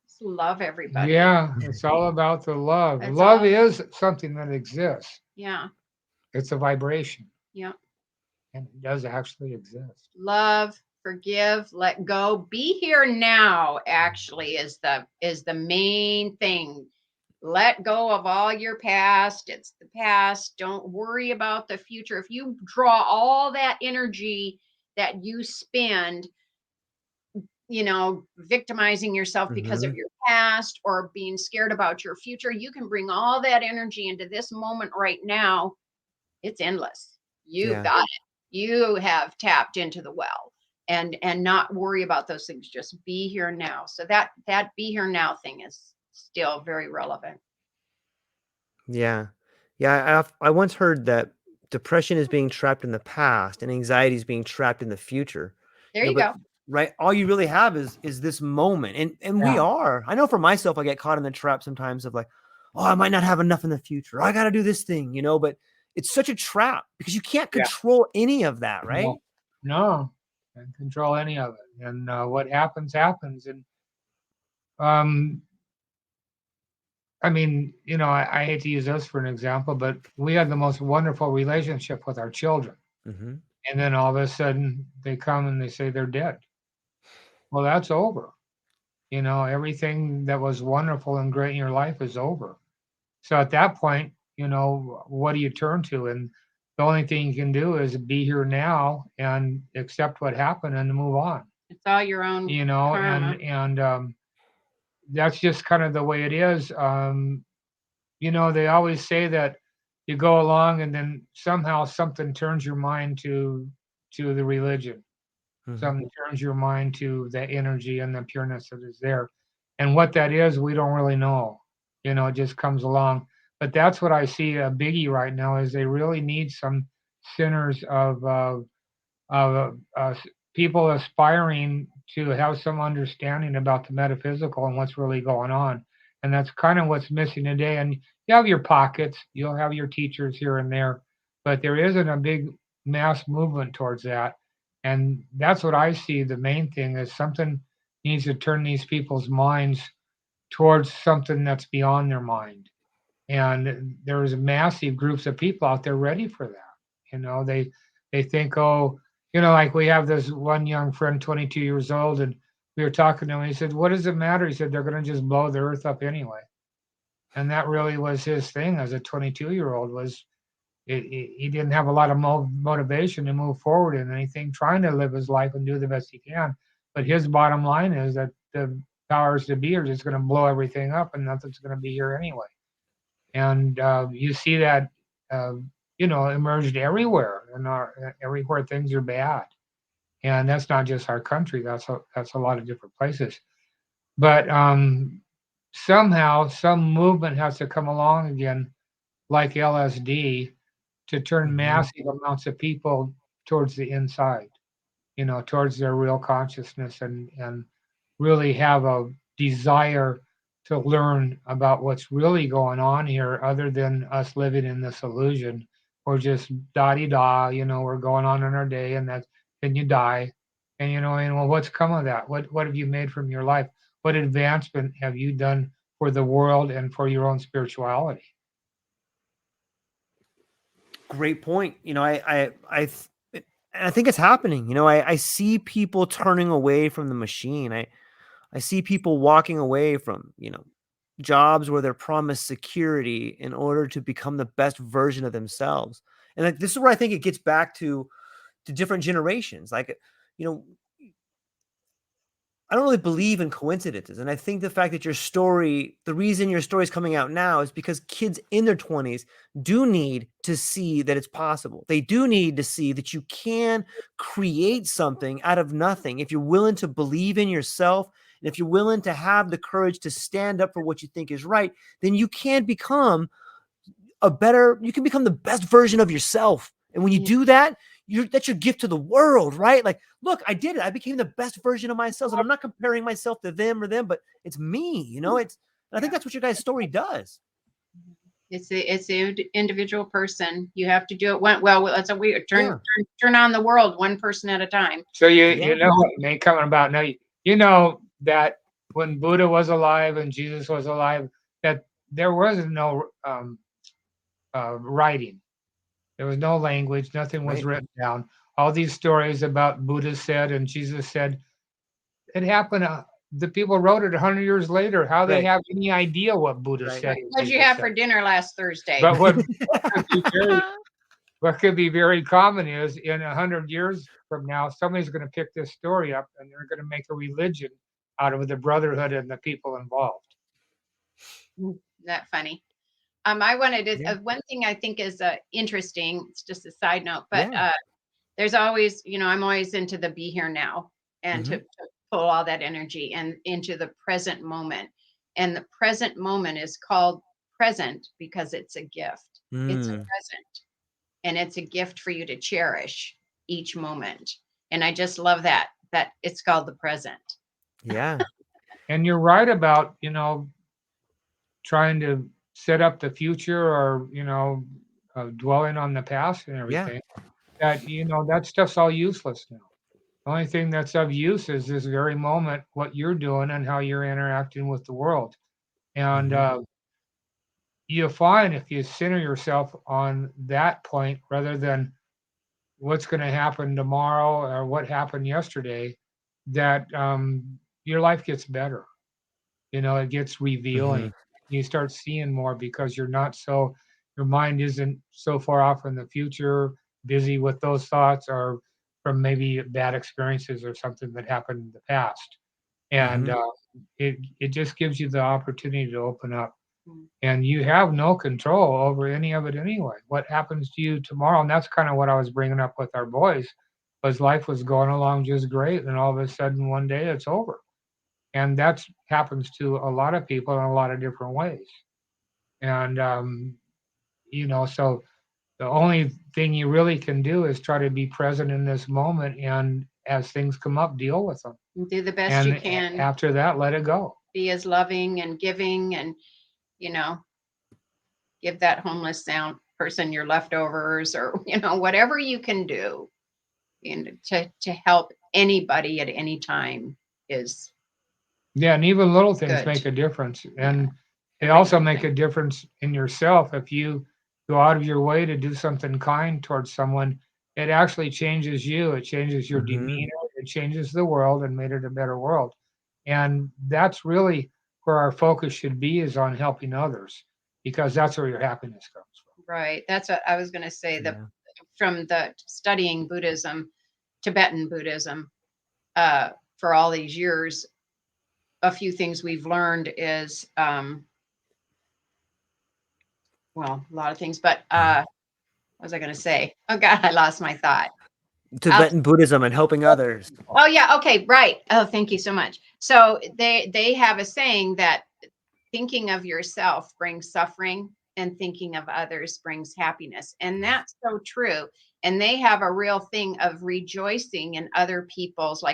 Just love everybody. Yeah, it's all about the love. That's Love all. is something that exists. Yeah. It's a vibration. Yeah. And it does actually exist. Love, forgive, let go. Be here now actually is the main thing. Let go of all your past. It's the past. Don't worry about the future. If you draw all that energy that you spend, victimizing yourself because of your past or being scared about your future, you can bring all that energy into this moment right now. It's endless. You've got it. You have tapped into the well, and not worry about those things. Just be here now. So that be here now thing is still very relevant. Yeah. Yeah, I once heard that depression is being trapped in the past and anxiety is being trapped in the future. There you But go. right, all you really have is this moment. And we are. I know for myself, I get caught in the trap sometimes of like, oh, I might not have enough in the future. I got to do this thing, but it's such a trap because you can't control any of that, right? No, can't control any of it. And what happens. And I mean, I hate to use us for an example, but we had the most wonderful relationship with our children. And then all of a sudden they come and they say they're dead. Well, that's over. Everything that was wonderful and great in your life is over. So at that point, what do you turn to? And the only thing you can do is be here now and accept what happened and move on. It's all your own karma. and that's just kind of the way it is. They always say that you go along and then somehow something turns your mind to the religion. Something turns your mind to the energy and the pureness that is there. And what that is, we don't really know. It just comes along. But that's what I see a biggie right now is they really need some centers of people aspiring to have some understanding about the metaphysical and what's really going on. And that's kind of what's missing today. And you have your pockets, you'll have your teachers here and there, but there isn't a big mass movement towards that. And that's what I see. The main thing is something needs to turn these people's minds towards something that's beyond their mind. And there's massive groups of people out there ready for that. They think, oh, like we have this one young friend, 22 years old, and we were talking to him. He said, "What does it matter?" He said, "They're going to just blow the earth up anyway." And that really was his thing as a 22-year-old. He didn't have a lot of motivation to move forward in anything, trying to live his life and do the best he can. But his bottom line is that the powers to be are just going to blow everything up, and nothing's going to be here anyway. And you see that emerged everywhere, and everywhere things are bad. And that's not just our country. That's a lot of different places. But somehow some movement has to come along again, like LSD, to turn massive amounts of people towards the inside, towards their real consciousness and really have a desire to learn about what's really going on here other than us living in this illusion or just da-di-da, we're going on in our day and then you die. And, well, what's come of that? What have you made from your life? What advancement have you done for the world and for your own spirituality? Great point. I think it's happening. I see people turning away from the machine. I see people walking away from, jobs where they're promised security in order to become the best version of themselves. And like, this is where I think it gets back to different generations. Like, I don't really believe in coincidences. And I think the fact that the reason your story is coming out now is because kids in their 20s do need to see that it's possible. They do need to see that you can create something out of nothing. If you're willing to believe in yourself, and if you're willing to have the courage to stand up for what you think is right, then you can become the best version of yourself. And when you do that, that's your gift to the world, right? Like, look, I did it. I became the best version of myself, and I'm not comparing myself to them or them, but it's me, you know. And I think that's what your guys' story does. It's the individual person. You have to do it well. That's a weird turn on the world one person at a time. So you know what may come about now. You know that when Buddha was alive and Jesus was alive, that there was no writing. There was no language. Nothing was written down. All these stories about Buddha said and Jesus said, it happened. The people wrote it 100 years later. How they have any idea what Buddha said? What did you have for dinner last Thursday? But what could be very common is in 100 years from now, somebody's going to pick this story up and they're going to make a religion out of the brotherhood and the people involved. Isn't that funny? I wanted to, one thing I think is interesting. It's just a side note, but there's always, I'm always into the be here now and to pull all that energy and into the present moment. And the present moment is called present because it's a gift. It's a present, and it's a gift for you to cherish each moment. And I just love that it's called the present. Yeah. And you're right about, trying to set up the future or, dwelling on the past and everything. That, that stuff's all useless now. The only thing that's of use is this very moment, what you're doing and how you're interacting with the world. And you'll find if you center yourself on that point rather than what's going to happen tomorrow or what happened yesterday, that your life gets better. It gets revealing. You start seeing more because your mind isn't so far off in the future, busy with those thoughts or from maybe bad experiences or something that happened in the past. And it just gives you the opportunity to open up. And you have no control over any of it anyway. What happens to you tomorrow? And that's kind of what I was bringing up with our boys, was life was going along just great. And all of a sudden one day it's over. And that happens to a lot of people in a lot of different ways. And, so the only thing you really can do is try to be present in this moment. And as things come up, deal with them. Do the best you can. After that, let it go. Be as loving and giving and, give that homeless person your leftovers or, whatever you can do to help anybody at any time is. Yeah. And even little things make a difference. And they also make a difference in yourself. If you go out of your way to do something kind towards someone, it actually changes you. It changes your demeanor. It changes the world and made it a better world. And that's really where our focus should be, is on helping others, because that's where your happiness comes from. Right. That's what I was going to say. From the studying Buddhism, Tibetan Buddhism, for all these years, a few things we've learned is, a lot of things, but what was I going to say? Oh God, I lost my thought. Tibetan Buddhism and helping others. Oh yeah. Okay. Right. Oh, thank you so much. So they have a saying that thinking of yourself brings suffering and thinking of others brings happiness. And that's so true. And they have a real thing of rejoicing in other people's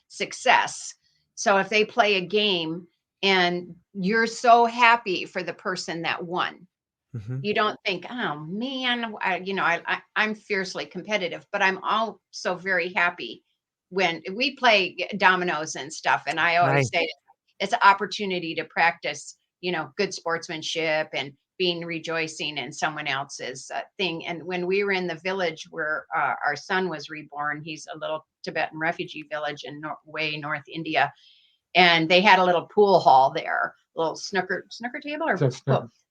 success. So if they play a game and you're so happy for the person that won, you don't think, oh man, I'm fiercely competitive, but I'm also very happy when we play dominoes and stuff. And I always say it's an opportunity to practice, good sportsmanship and being rejoicing in someone else's thing. And when we were in the village where our son was reborn, he's a little Tibetan refugee village in North India. And they had a little pool hall there, a little snooker table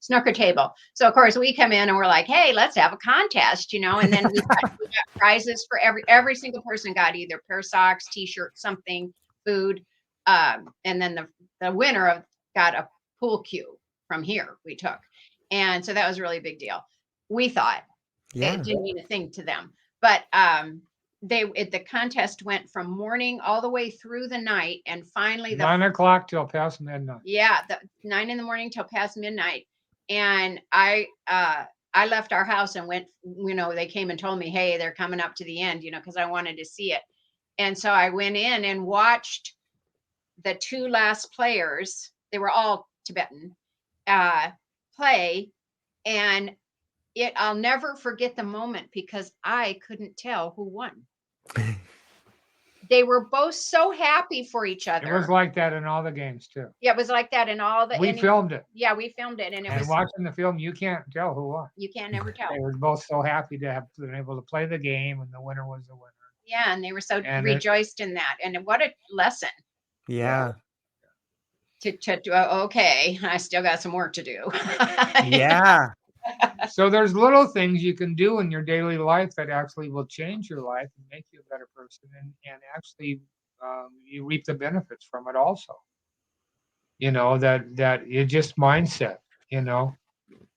snooker table. So of course we come in and we're like, hey, let's have a contest, and then we got prizes for every single person got either a pair of socks, t-shirt, something, food. And then the winner got a pool cue from here we took. And so that was a really big deal. We thought it didn't mean a thing to them, but, the contest went from morning all the way through the night, and finally 9 o'clock till past midnight. Yeah, 9 in the morning till past midnight. And I I left our house and went, they came and told me, hey, they're coming up to the end, because I wanted to see it. And so I went in and watched the 2 last players. They were all Tibetan, play. And I'll never forget the moment because I couldn't tell who won. They were both so happy for each other. It was like that in all the games too. Yeah, it was like that in all the. We filmed it. Yeah, we filmed it, and watching the film, you can't tell who won. You can't never tell. They were both so happy to have been able to play the game, and the winner was the winner. Yeah, and they were so rejoiced in that, and what a lesson. Yeah. Okay, I still got some work to do. Yeah. So there's little things you can do in your daily life that actually will change your life and make you a better person, and actually you reap the benefits from it also. That it's just mindset.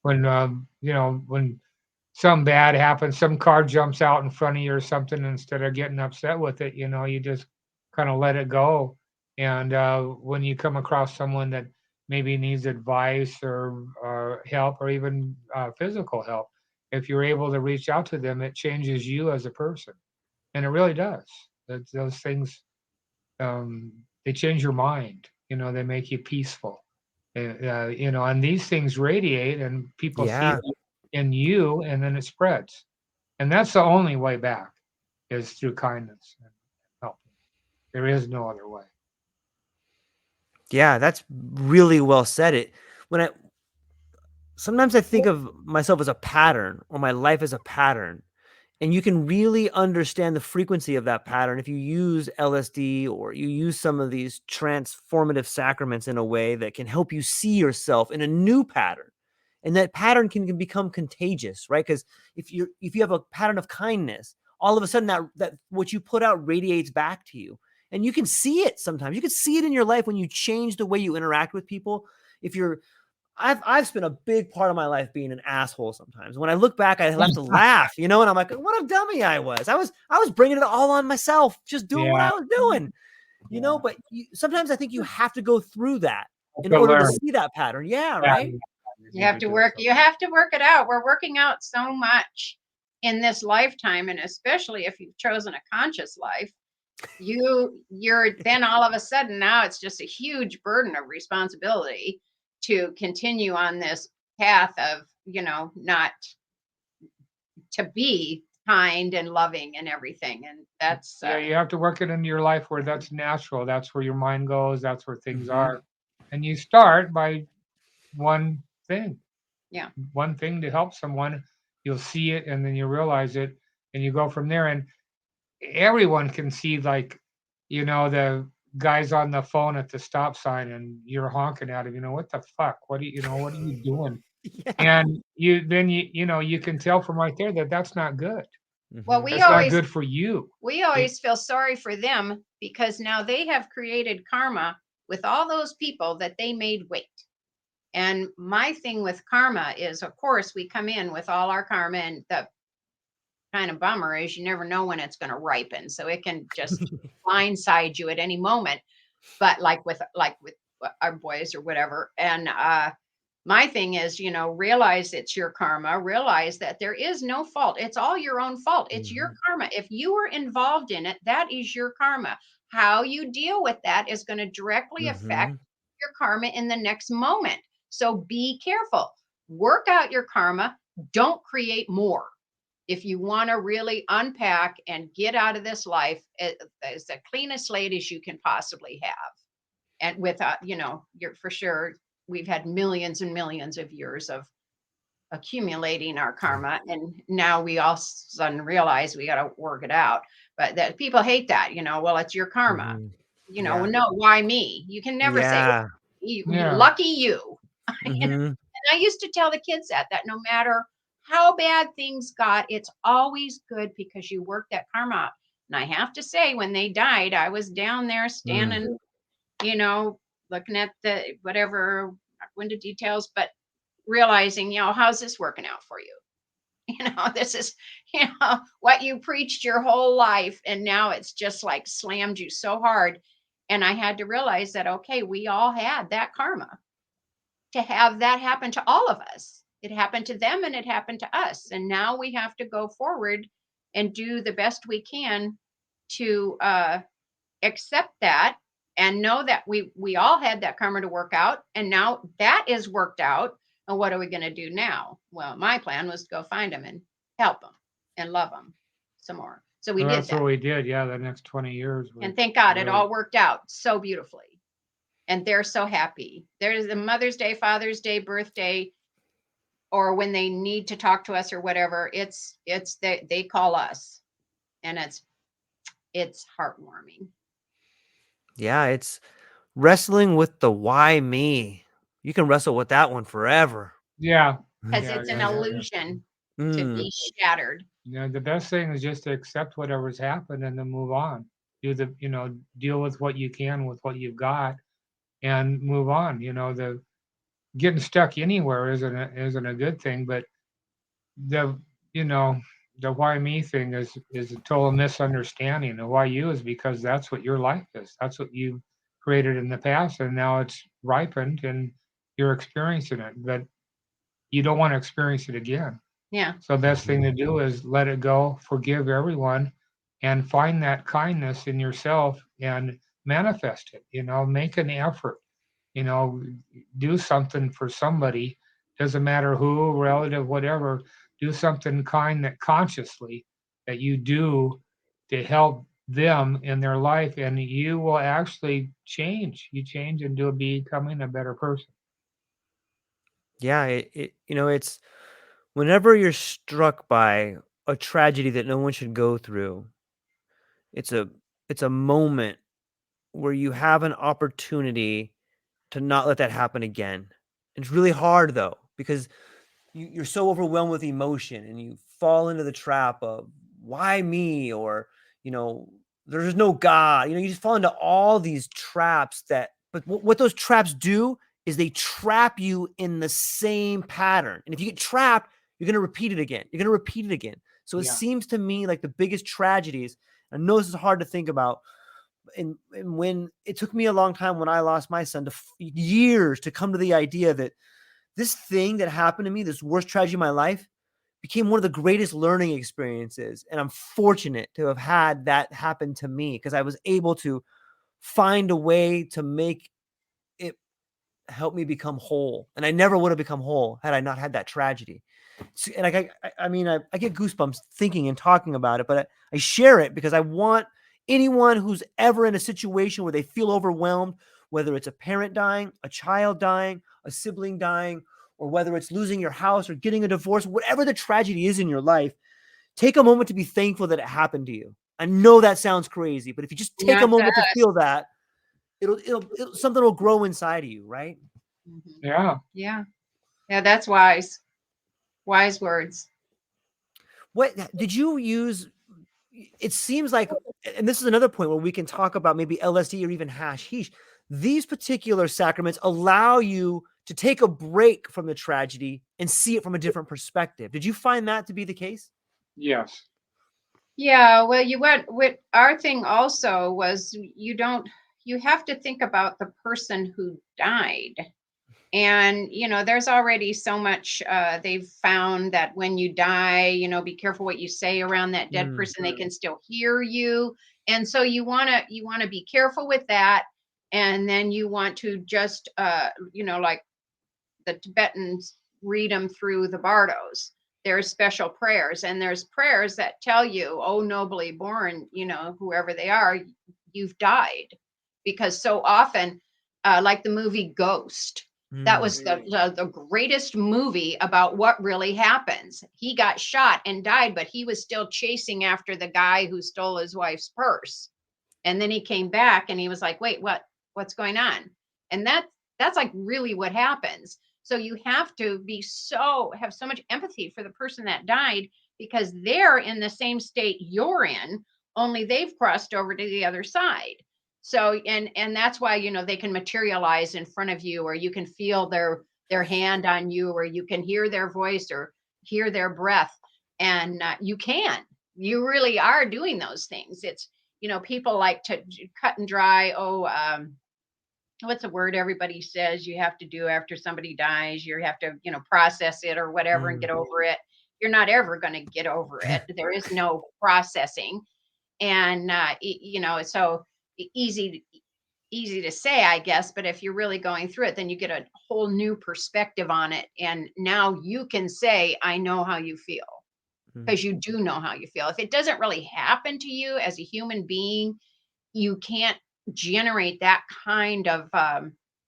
When some bad happens, some car jumps out in front of you or something, instead of getting upset with it, you just kind of let it go. And when you come across someone that maybe needs advice or help, or even physical help, if you're able to reach out to them, it changes you as a person. And it really does. Those things, they change your mind. They make you peaceful. And these things radiate, and people see it in you, and then it spreads. And that's the only way back, is through kindness and helping. There is no other way. Yeah, that's really well said. Sometimes I think of myself as a pattern, or my life as a pattern, and you can really understand the frequency of that pattern if you use LSD, or you use some of these transformative sacraments in a way that can help you see yourself in a new pattern. And that pattern can become contagious, right? Because if you have a pattern of kindness, all of a sudden that what you put out radiates back to you. And you can see it sometimes. You can see it in your life when you change the way you interact with people. I've spent a big part of my life being an asshole sometimes. When I look back, I have to laugh, and I'm like, what a dummy I was. I was bringing it all on myself, just doing what I was doing, but sometimes I think you have to go through that in order to see that pattern. Yeah. Right. You have to work it out. We're working out so much in this lifetime. And especially if you've chosen a conscious life, you're then all of a sudden, now it's just a huge burden of responsibility to continue on this path of, not to be kind and loving and everything. And that's you have to work it into your life where that's natural. That's where your mind goes. That's where things are. And you start by one thing. Yeah. One thing to help someone. You'll see it, and then you realize it, and you go from there. And everyone can see, like, the guys on the phone at the stop sign, and you're honking at him, what the fuck? What are you doing? Yeah. And you can tell from right there that that's not good. Well, that's not good for you. We always feel sorry for them, because now they have created karma with all those people that they made wait. And my thing with karma is, of course, we come in with all our karma, and the kind of bummer is you never know when it's going to ripen. So it can just blindside you at any moment. But like with our boys or whatever. And my thing is, realize it's your karma. Realize that there is no fault. It's all your own fault. It's your karma. If you were involved in it, that is your karma. How you deal with that is going to directly affect your karma in the next moment. So be careful. Work out your karma. Don't create more. If you want to really unpack and get out of this life as the cleanest slate as you can possibly have. And without, you're for sure, we've had millions and millions of years of accumulating our karma. And now we all of a sudden realize we got to work it out. But that people hate that, well, it's your karma. No, why me? You can never say, lucky you. And I used to tell the kids that no matter how bad things got, it's always good because you work that karma out. And I have to say, when they died, I was down there standing, looking at the whatever, not going into details, but realizing, how's this working out for you? This is, what you preached your whole life. And now it's just like slammed you so hard. And I had to realize that, okay, we all had that karma to have that happen to all of us. it happened to them and it happened to us. And now we have to go forward and do the best we can to accept that and know that we all had that karma to work out. And now that is worked out. And what are we going to do now? Well, my plan was to go find them and help them and love them some more. So we did that's that. what we did. Yeah, the next 20 years. And thank God it all worked out so beautifully. And they're so happy. There's the Mother's Day, Father's Day, birthday, or when they need to talk to us or whatever, it's they call us, and it's heartwarming. Yeah, it's wrestling with the why me. You can wrestle with that one forever. Yeah. Because it's an illusion to be shattered. The best thing is just to accept whatever's happened and then move on. Deal with what you can with what you've got and move on. The getting stuck anywhere isn't a good thing, but the why me thing is a total misunderstanding. The why you is because that's what your life is. That's what you created in the past, and now it's ripened and you're experiencing it, but you don't want to experience it again. Yeah. So the best thing to do is let it go, forgive everyone, and find that kindness in yourself and manifest it. Make an effort. Do something for somebody. Doesn't matter who, relative, whatever. Do something kind that consciously that you do to help them in their life, and you will actually change. You change into becoming a better person. Yeah, it's whenever you're struck by a tragedy that no one should go through, it's a moment where you have an opportunity to not let that happen again. It's really hard though, because you're so overwhelmed with emotion and you fall into the trap of why me, or there's no God. You just fall into all these traps but what those traps do is they trap you in the same pattern. And if you get trapped, you're going to repeat it again. So it seems to me like the biggest tragedies, I know this is hard to think about, and when it took me a long time when I lost my son, years to come to the idea that this thing that happened to me, this worst tragedy of my life, became one of the greatest learning experiences. And I'm fortunate to have had that happen to me, because I was able to find a way to make it help me become whole. And I never would have become whole had I not had that tragedy. And I get goosebumps thinking and talking about it, but I share it because I want anyone who's ever in a situation where they feel overwhelmed, whether it's a parent dying, a child dying, a sibling dying, or whether it's losing your house or getting a divorce, whatever the tragedy is in your life, take a moment to be thankful that it happened to you. I know that sounds crazy, but if you just take a moment to feel that, it'll something will grow inside of you, right? Mm-hmm. Yeah. That's wise words. What did you use? It seems like, and this is another point where we can talk about maybe LSD or even hashish. These particular sacraments allow you to take a break from the tragedy and see it from a different perspective. Did you find that to be the case? Yes. Yeah, well, you went with our thing also was you have to think about the person who died. And, there's already so much, they've found that when you die, be careful what you say around that dead person. They can still hear you. And so you want to be careful with that. And then you want to just, like the Tibetans read them through the bardos. There's special prayers, and there's prayers that tell you, oh, nobly born, whoever they are, you've died. Because so often, like the movie Ghost, that was the greatest movie about what really happens. He got shot and died, but he was still chasing after the guy who stole his wife's purse. And then he came back and he was like, wait, what's going on? And that's like really what happens. So you have to have so much empathy for the person that died, because they're in the same state you're in, only they've crossed over to the other side. So, and that's why, they can materialize in front of you, or you can feel their hand on you, or you can hear their voice or hear their breath. And you really are doing those things. It's, people like to cut and dry. what's the word everybody says you have to do after somebody dies? You have to, process it or whatever and get over it. You're not ever going to get over it. There is no processing. And, so easy to say, I guess, but if you're really going through it, then you get a whole new perspective on it. And now you can say, I know how you feel, because you do know how you feel. If it doesn't really happen to you as a human being, you can't generate that kind of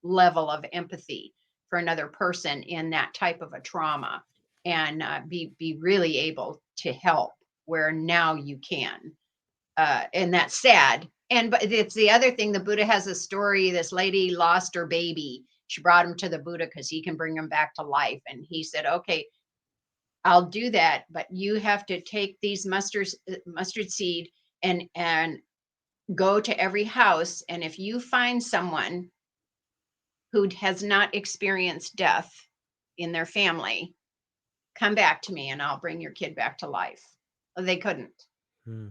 level of empathy for another person in that type of a trauma, and be really able to help where now you can. And that's sad. But it's the other thing. The Buddha has a story. This lady lost her baby. She brought him to the Buddha because he can bring him back to life. And he said, okay, I'll do that, but you have to take these mustard seed and go to every house. And if you find someone who has not experienced death in their family, come back to me and I'll bring your kid back to life. Well, they couldn't.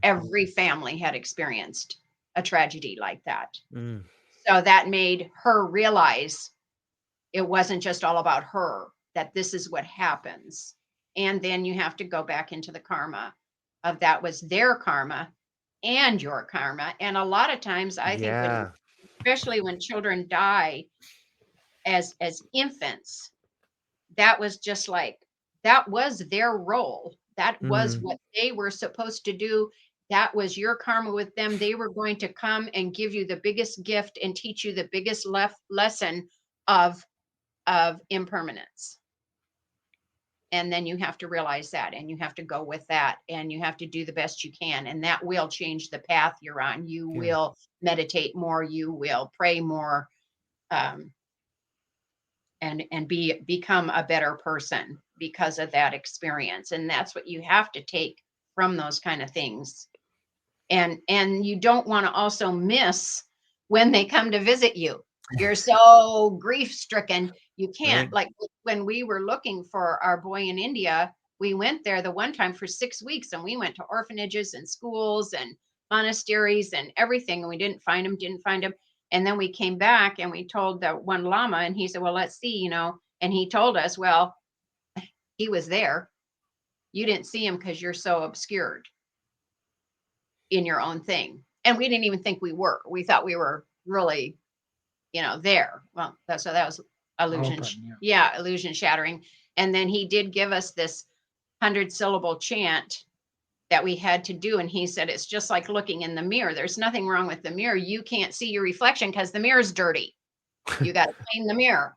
Every family had experienced a tragedy like that. So that made her realize it wasn't just all about her, that this is what happens. And then you have to go back into the karma of that was their karma and your karma. And a lot of times I think especially when children die as infants, that was just like, that was their role. That was what they were supposed to do. That was your karma with them. They were going to come and give you the biggest gift and teach you the biggest lesson of impermanence. And then you have to realize that, and you have to go with that, and you have to do the best you can. And that will change the path you're on. You will meditate more. You will pray more, and become a better person because of that experience. And that's what you have to take from those kind of things. And you don't want to also miss when they come to visit you. You're so grief stricken. You can't, like when we were looking for our boy in India, we went there the one time for 6 weeks, and we went to orphanages and schools and monasteries and everything. And we didn't find him. And then we came back and we told the one Lama, and he said, well, let's see, and he told us, well, he was there. You didn't see him because you're so obscured in your own thing. And we didn't even think we were. We thought we were really, there. Well, that was illusion. Illusion shattering. And then he did give us this 100-syllable chant that we had to do. And he said, it's just like looking in the mirror. There's nothing wrong with the mirror. You can't see your reflection because the mirror's dirty. You got to clean the mirror,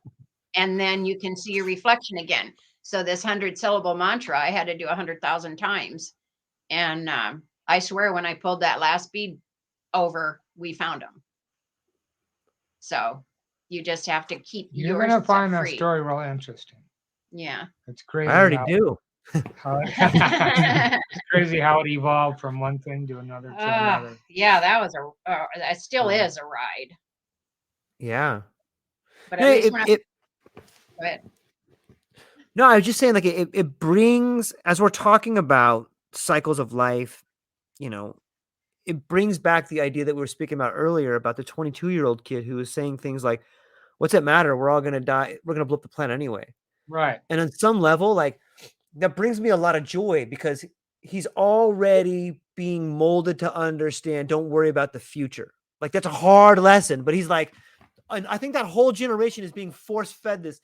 and then you can see your reflection again. So this 100-syllable mantra, I had to do 100,000 times. And I swear when I pulled that last bead over, we found him. So you just have to keep You're going to find that story real interesting. Yeah. It's crazy. I already do. It's crazy how it evolved from one thing to another to another. Yeah, that was it still is a ride. Yeah. But at least go ahead. No, I was just saying, like, it brings, as we're talking about cycles of life, it brings back the idea that we were speaking about earlier about the 22-year-old kid who was saying things like, what's it matter? We're all going to die. We're going to blow up the planet anyway. Right. And on some level, like, that brings me a lot of joy because he's already being molded to understand, don't worry about the future. Like, that's a hard lesson, but he's like, and I think that whole generation is being force-fed this,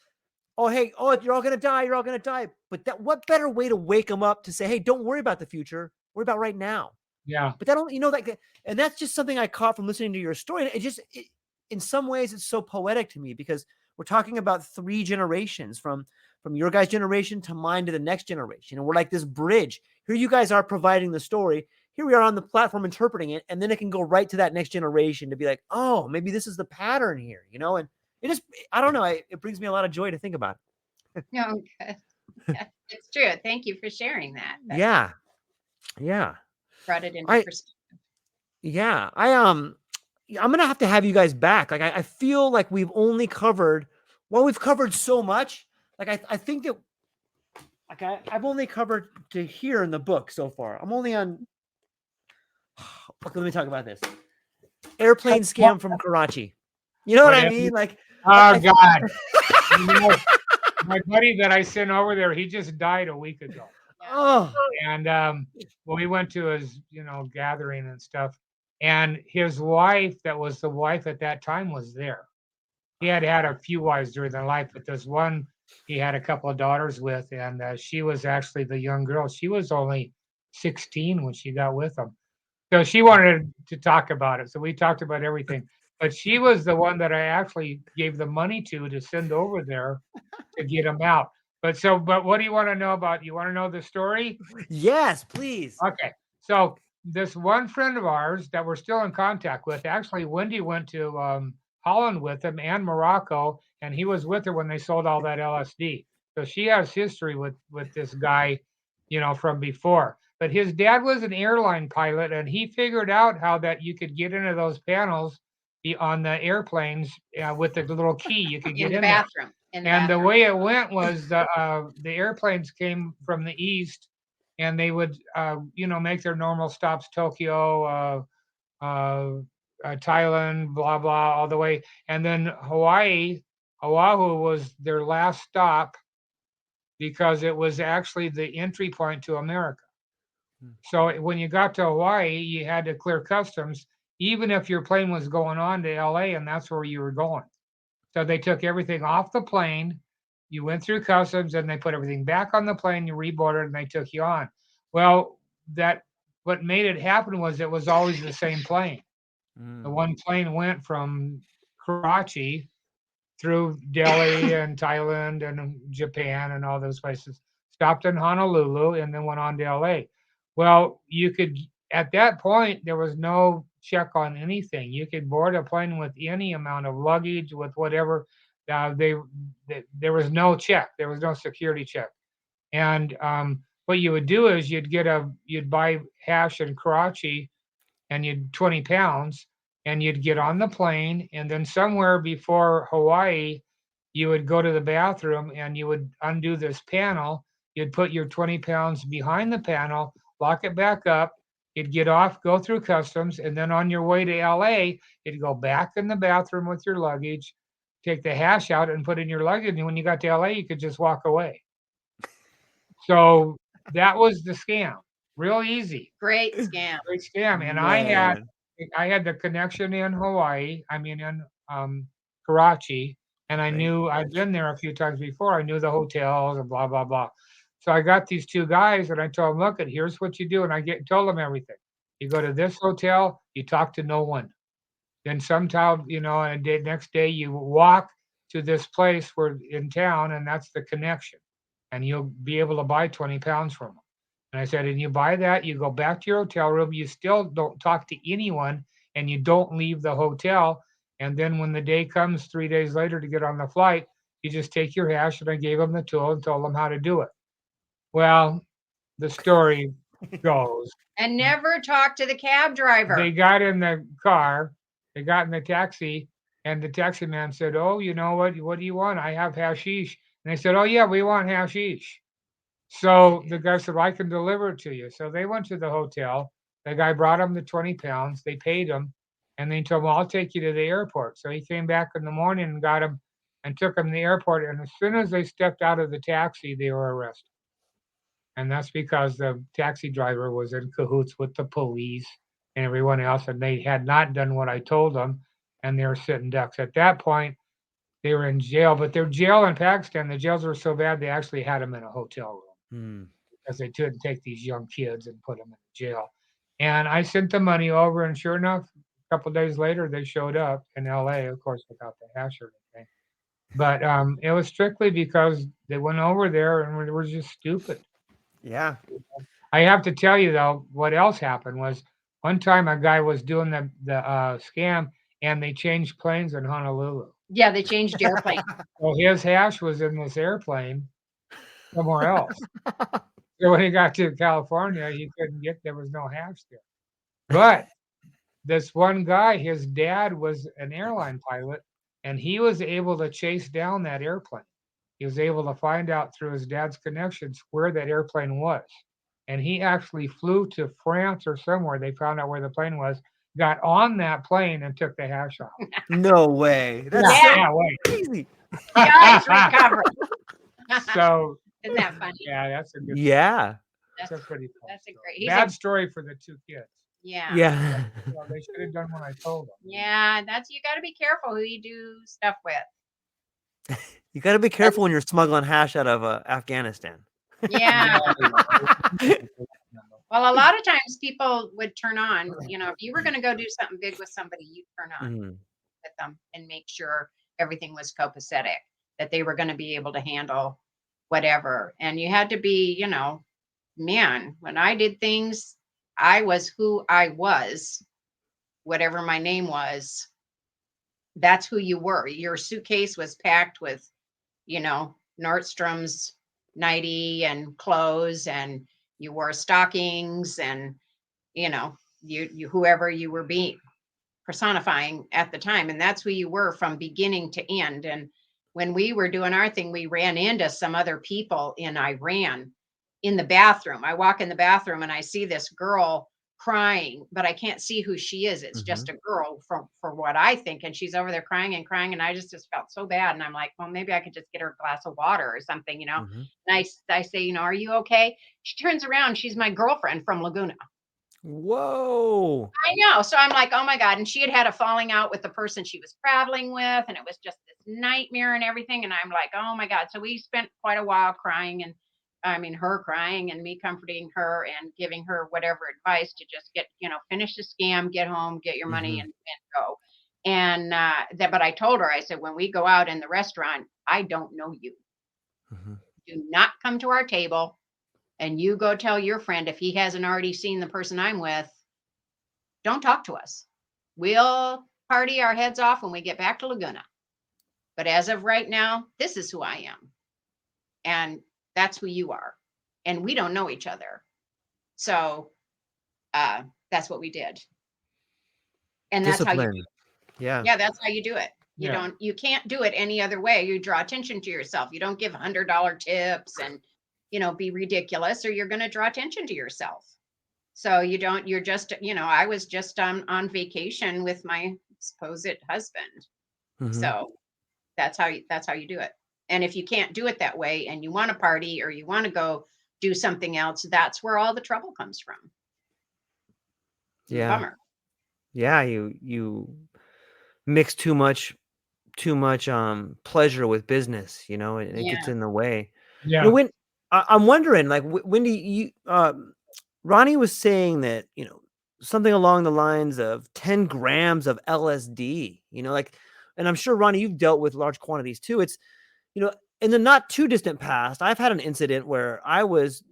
you're all going to die. You're all going to die. But what better way to wake them up to say, hey, don't worry about the future. Worry about right now. Yeah. But that don't, and that's just something I caught from listening to your story. And in some ways, it's so poetic to me because we're talking about 3 generations from your guys' generation to mine to the next generation. And we're like this bridge. Here you guys are providing the story. Here we are on the platform interpreting it. And then it can go right to that next generation to be like, oh, maybe this is the pattern here, and it just, I don't know. It brings me a lot of joy to think about it. Oh, good. Yeah, it's true. Thank you for sharing that. Yeah. Brought it into perspective. Yeah. I'm going to have you guys back. Like, I feel like we've covered so much. Like, I think that, like, I've only covered to here in the book so far. I'm only on, let me talk about this. Airplane scam from Karachi. You know what I Whatever. mean? Like, Oh God. My buddy that I sent over there, he just died a week ago. oh, And well, we went to his, gathering and stuff. And his wife, that was the wife at that time, was there. He had had a few wives during their life, but this one he had a couple of daughters with, and she was actually the young girl. She was only 16 when she got with him. So she wanted to talk about it. So we talked about everything. But she was the one that I actually gave the money to send over there to get him out. But what do you want to know about? You want to know the story? yes, please. Okay. So this one friend of ours that we're still in contact with, actually, Wendy went to Holland with him and Morocco, and he was with her when they sold all that LSD. So she has history with this guy, from before. But his dad was an airline pilot, and he figured out how that you could get into those panels on the airplanes with the little key. You could get in the in bathroom. and the way it went was the airplanes came from the east, and they would make their normal stops: Tokyo, Thailand, blah blah, all the way, and then Oahu was their last stop because it was actually the entry point to America. So when you got to Hawaii, you had to clear customs, even if your plane was going on to LA, and that's where you were going. So they took everything off the plane. You went through customs, and they put everything back on the plane. You reboarded, and they took you on. Well, what made it happen was it was always the same plane. The one plane went from Karachi through Delhi and Thailand and Japan and all those places, stopped in Honolulu, and then went on to LA. Well, at that point, there was no check on anything. You could board a plane with any amount of luggage, with whatever. There was no check. There was no security check. And what you would do is you'd buy hash in Karachi, and you'd 20 pounds, and you'd get on the plane, and then somewhere before Hawaii, you would go to the bathroom, and you would undo this panel. You'd put your 20 pounds behind the panel, lock it back up. You'd get off, go through customs, and then on your way to LA, you'd go back in the bathroom with your luggage, take the hash out and put in your luggage. And when you got to LA, you could just walk away. So that was the scam. Real easy. Great scam. Great scam. And Man. I had the connection in Hawaii, in Karachi, and I knew I'd been there a few times before. I knew the hotels and blah, blah, blah. So I got these two guys, and I told them, look, here's what you do. And I told them everything. You go to this hotel, you talk to no one. Then sometime, and next day you walk to this place in town, and that's the connection. And you'll be able to buy 20 pounds from them. And I said, and you buy that, you go back to your hotel room, you still don't talk to anyone, and you don't leave the hotel. And then when the day comes 3 days later to get on the flight, you just take your hash. And I gave them the tool and told them how to do it. Well, the story goes. And never talk to the cab driver. They got in the car, they got in the taxi, and the taxi man said, oh, you know what do you want? I have hashish. And they said, oh, yeah, we want hashish. So the guy said, well, I can deliver it to you. So they went to the hotel. The guy brought him the 20 pounds. They paid him. And they told him, well, I'll take you to the airport. So he came back in the morning and got him and took him to the airport. And as soon as they stepped out of the taxi, they were arrested. And that's because the taxi driver was in cahoots with the police and everyone else. And they had not done what I told them. And they were sitting ducks. At that point, they were in jail. But their jail in Pakistan, the jails were so bad, they actually had them in a hotel room. Because they couldn't take these young kids and put them in jail. And I sent the money over, and sure enough, a couple of days later, they showed up in LA, of course, without the hash or anything. But it was strictly because they went over there and were just stupid. Yeah. I have to tell you, though, what else happened was one time a guy was doing the scam, and they changed planes in Honolulu. Yeah, they changed airplane. So his hash was in this airplane somewhere else. So when he got to California, there was no hash there. But this one guy, his dad was an airline pilot, and he was able to chase down that airplane. He was able to find out through his dad's connections where that airplane was. And he actually flew to France or somewhere. They found out where the plane was, got on that plane and took the hash off. No way. That's Yeah. so crazy. Guys recovered. So Isn't that funny? yeah, that's a good. Yeah. That's a pretty cool. That's a story. great. Bad story for the 2 kids. Yeah. Yeah. Well, they should have done what I told them. Yeah, that's you got to be careful who you do stuff with. You got to be careful when you're smuggling hash out of Afghanistan. Yeah. Well, a lot of times people would turn on, if you were going to go do something big with somebody, you'd turn on with them and make sure everything was copacetic, that they were going to be able to handle whatever. And you had to be, man, when I did things, I was who I was, whatever my name was. That's who you were. Your suitcase was packed with, Nordstrom's nightie and clothes, and you wore stockings, and you whoever you were being personifying at the time, and that's who you were from beginning to end. And when we were doing our thing, we ran into some other people in Iran in the bathroom. I walk in the bathroom and I see this girl crying, but I can't see who she is. It's just a girl for what I think. And she's over there crying and crying. And I just felt so bad. And I'm like, well, maybe I could just get her a glass of water or something, And I say, are you okay? She turns around. She's my girlfriend from Laguna. Whoa. I know. So I'm like, oh my God. And she had a falling out with the person she was traveling with. And it was just this nightmare and everything. And I'm like, oh my God. So we spent quite a while crying, and her crying and me comforting her and giving her whatever advice to just get, finish the scam, get home, get your money and go. And but I told her, I said, when we go out in the restaurant, I don't know you. Do not come to our table, and you go tell your friend, if he hasn't already seen the person I'm with, don't talk to us. We'll party our heads off when we get back to Laguna. But as of right now, this is who I am. And that's who you are. And we don't know each other. So that's what we did. And that's how you do it. Yeah, that's how you do it. You can't do it any other way. You draw attention to yourself. You don't give $100 tips and, be ridiculous, or you're going to draw attention to yourself. So you're just, I was just on vacation with my supposed husband. So that's how you do it. And if you can't do it that way, and you want to party or you want to go do something else, that's where all the trouble comes from. Yeah. Bummer. Yeah. You mix too much pleasure with business, it gets in the way. Yeah. When I'm wondering, like, Wendy, Ronnie was saying that, something along the lines of 10 grams of LSD, and I'm sure, Ronnie, you've dealt with large quantities too. It's, in the not too distant past, I've had an incident where I was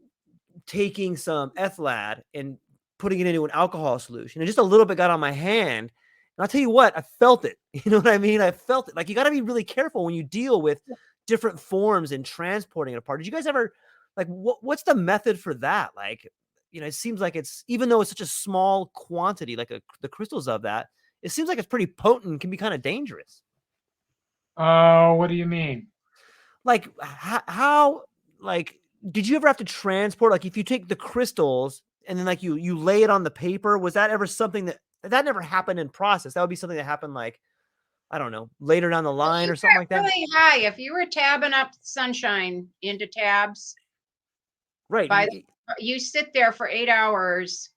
taking some ethlad and putting it into an alcohol solution, and just a little bit got on my hand. And I'll tell you what, I felt it. You know what I mean? I felt it. Like, you got to be really careful when you deal with different forms and transporting it apart. Did you guys ever, like, what's the method for that? Like, it seems like it's, even though it's such a small quantity, like the crystals of that, it seems like it's pretty potent and can be kind of dangerous. What do you mean? Like, how, like, did you ever have to transport, like, if you take the crystals and then, like, you lay it on the paper, was that ever something that never happened in process? That would be something that happened, like, I don't know, later down the line or something like that? Really high. If you were tabbing up sunshine into tabs, right? You sit there for 8 hours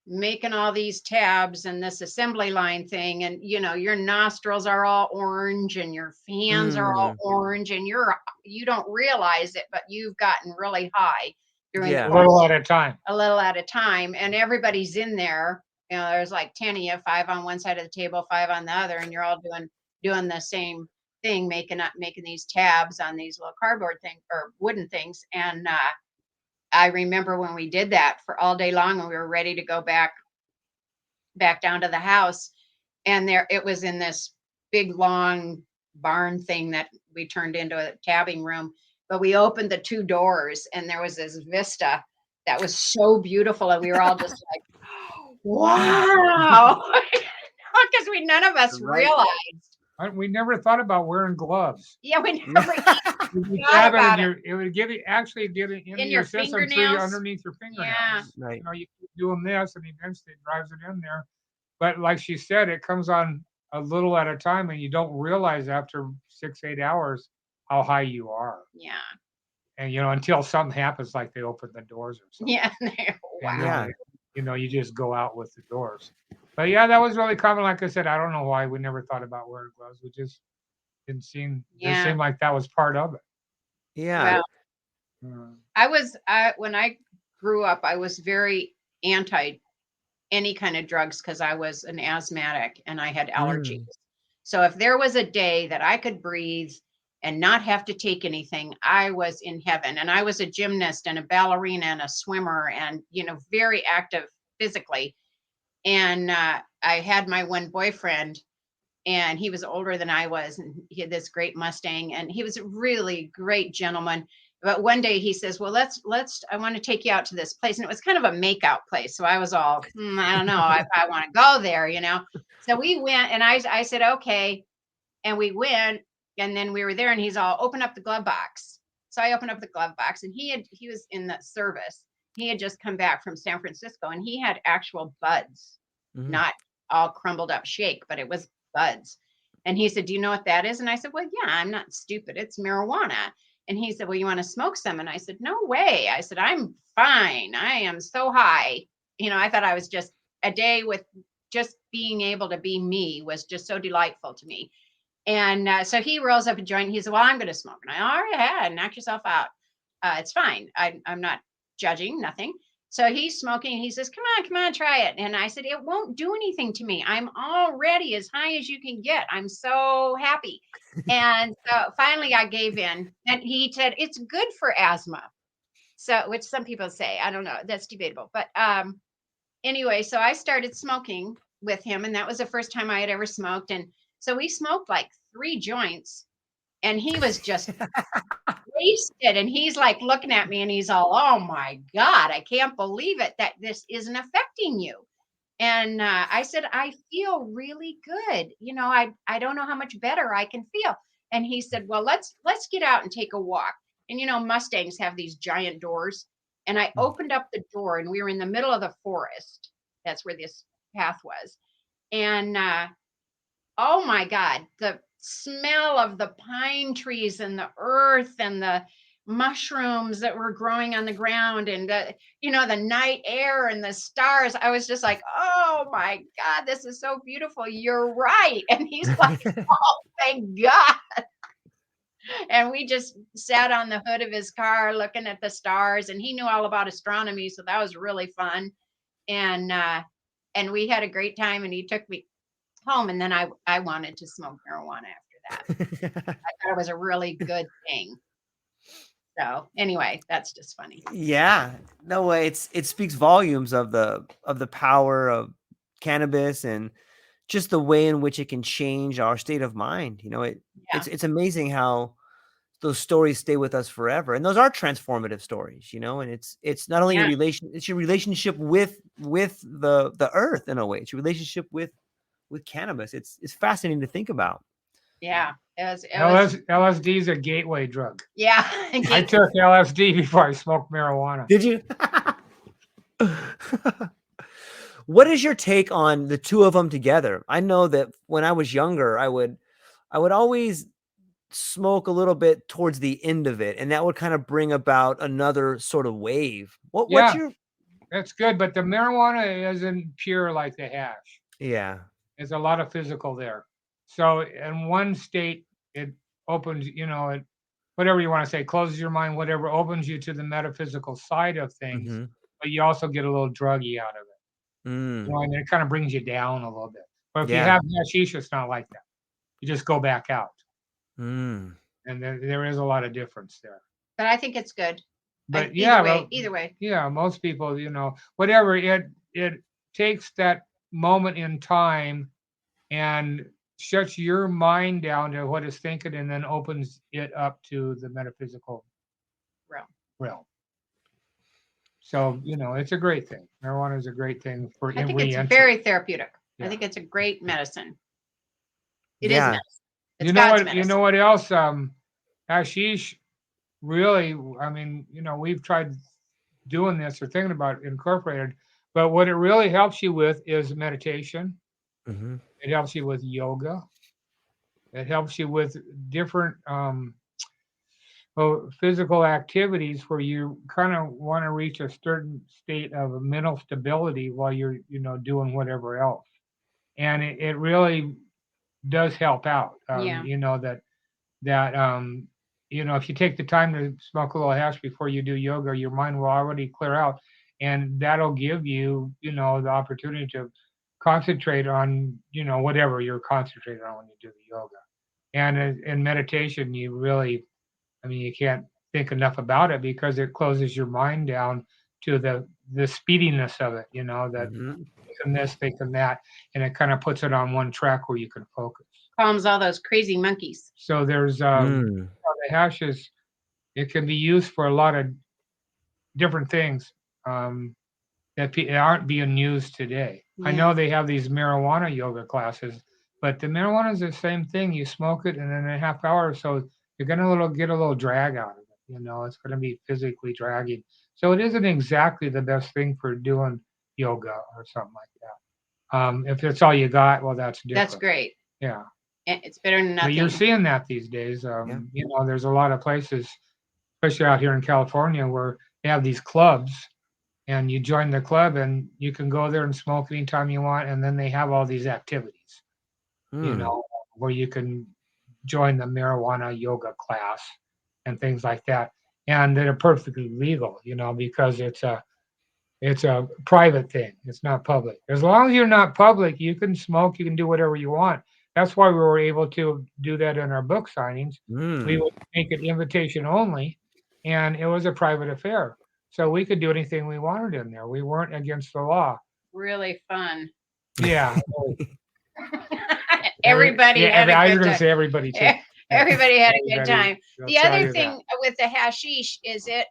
making all these tabs and this assembly line thing, and your nostrils are all orange and your hands are all orange, and you don't realize it, but you've gotten really high during a little at a time, and everybody's in there. There's like 10 of you, 5 on one side of the table, 5 on the other, and you're all doing the same thing, making these tabs on these little cardboard things or wooden things. And I remember when we did that for all day long, and we were ready to go back down to the house, and it was in this big long barn thing that we turned into a tabbing room. But we opened the 2 doors, and there was this vista that was so beautiful, and we were all just like, wow. Because none of us realized. We never thought about wearing gloves. Yeah, we never it would get it into your system through underneath your fingernails. Yeah. Right. You keep doing this, and eventually it drives it in there. But like she said, it comes on a little at a time, and you don't realize after 6-8 hours how high you are. Yeah. And until something happens, like they open the doors or something. Yeah. Wow. And you just go out with the doors. But yeah, that was really common. Like I said, I don't know why we never thought about wearing gloves. We just didn't seem like that was part of it. Yeah. Well, when I grew up, I was very anti any kind of drugs because I was an asthmatic and I had allergies. So if there was a day that I could breathe and not have to take anything, I was in heaven. And I was a gymnast and a ballerina and a swimmer and, very active physically. And I had my one boyfriend, and he was older than I was, and he had this great Mustang, and he was a really great gentleman. But one day he says, well, I want to take you out to this place. And it was kind of a makeout place. So I was all, I don't know if I want to go there, So we went, and I said, okay. And we went, and then we were there, and he's all, open up the glove box. So I opened up the glove box, and he was in the service. He had just come back from San Francisco, and he had actual buds, not all crumbled up shake, but it was buds. And he said, do you know what that is? And I said, well, yeah, I'm not stupid. It's marijuana. And he said, well, you want to smoke some? And I said, no way. I said, I'm fine. I am so high. I thought I was just a day with just being able to be me was just so delightful to me. And so he rolls up a joint. He said, well, I'm going to smoke. And I already had, knock yourself out. It's fine. I'm not judging, nothing. So he's smoking, and he says, come on, try it. And I said, it won't do anything to me. I'm already as high as you can get. I'm so happy. And so finally I gave in, and he said, it's good for asthma. So, which some people say, I don't know, that's debatable. But anyway, so I started smoking with him, and that was the first time I had ever smoked. And so we smoked like 3 joints, and he was just wasted. And he's like looking at me, and he's all, oh my God, I can't believe it that this isn't affecting you. And I said, I feel really good. I don't know how much better I can feel. And he said, well, let's get out and take a walk. And, Mustangs have these giant doors. And I opened up the door, and we were in the middle of the forest. That's where this path was. And oh my God, the smell of the pine trees and the earth and the mushrooms that were growing on the ground, and the night air and the stars. I was just like, oh my God, this is so beautiful. You're right. And he's like, oh, thank God. And we just sat on the hood of his car looking at the stars, and he knew all about astronomy. So that was really fun. And we had a great time, and he took me home, and then I wanted to smoke marijuana after that. I thought it was a really good thing. So anyway, that's just funny. Yeah, no way. It speaks volumes of the power of cannabis and just the way in which it can change our state of mind. It's amazing how those stories stay with us forever, and those are transformative stories. And it's not only it's your relationship with the earth in a way. It's your relationship with cannabis. It's fascinating to think about. Yeah. LSD is a gateway drug. Yeah. I took LSD before I smoked marijuana. Did you? What is your take on the two of them together? I know that when I was younger, I would always smoke a little bit towards the end of it, and that would kind of bring about another sort of wave. What's your? That's good, but the marijuana isn't pure like the hash. Yeah. There's a lot of physical there. So in one state, it opens, whatever you want to say, closes your mind, whatever, opens you to the metaphysical side of things, but you also get a little druggy out of it. And it kind of brings you down a little bit. But if you have hashish, it's not like that. You just go back out. And there is a lot of difference there. But I think it's good. But either way. Yeah, most people, whatever, it takes that moment in time and shuts your mind down to what it's thinking, and then opens it up to the metaphysical realm. So, it's a great thing. Marijuana is a great thing for I think it's very therapeutic. Yeah. I think it's a great medicine. It is medicine. It's God's medicine. You know what else? Hashish really, we've tried doing this or thinking about it incorporated, but what it really helps you with is meditation. Mm-hmm. It helps you with yoga. It helps you with different physical activities where you kind of want to reach a certain state of mental stability while you're, doing whatever else. And it really does help out. Yeah. If you take the time to smoke a little hash before you do yoga, your mind will already clear out, and that'll give you, the opportunity to concentrate on, whatever you're concentrating on when you do the yoga. And in meditation, you can't think enough about it because it closes your mind down to the speediness of it, that Mm-hmm. thinking this, thinking that, and it kind of puts it on one track where you can focus. Calms all those crazy monkeys. So there's the hashes. It can be used for a lot of different things that aren't being used today. Yeah. I know they have these marijuana yoga classes, but the marijuana is the same thing. You smoke it, and then in a half hour or so, you're gonna get a little drag out of it. It's gonna be physically dragging. So it isn't exactly the best thing for doing yoga or something like that. If that's all you got, well, that's different. That's great. Yeah. It's better than nothing. But you're seeing that these days. There's a lot of places, especially out here in California, where they have these clubs, and you join the club, and you can go there and smoke anytime you want. And then they have all these activities, where you can join the marijuana yoga class and things like that, and they're perfectly legal, because it's a private thing. It's not public. As long as you're not public, you can smoke, you can do whatever you want. That's why we were able to do that in our book signings. We would make it invitation only, and it was a private affair. So we could do anything we wanted in there. We weren't against the law. Really fun. Yeah. Everybody had a good time. I was going to say everybody too. Everybody had a good time. The other thing with the hashish is it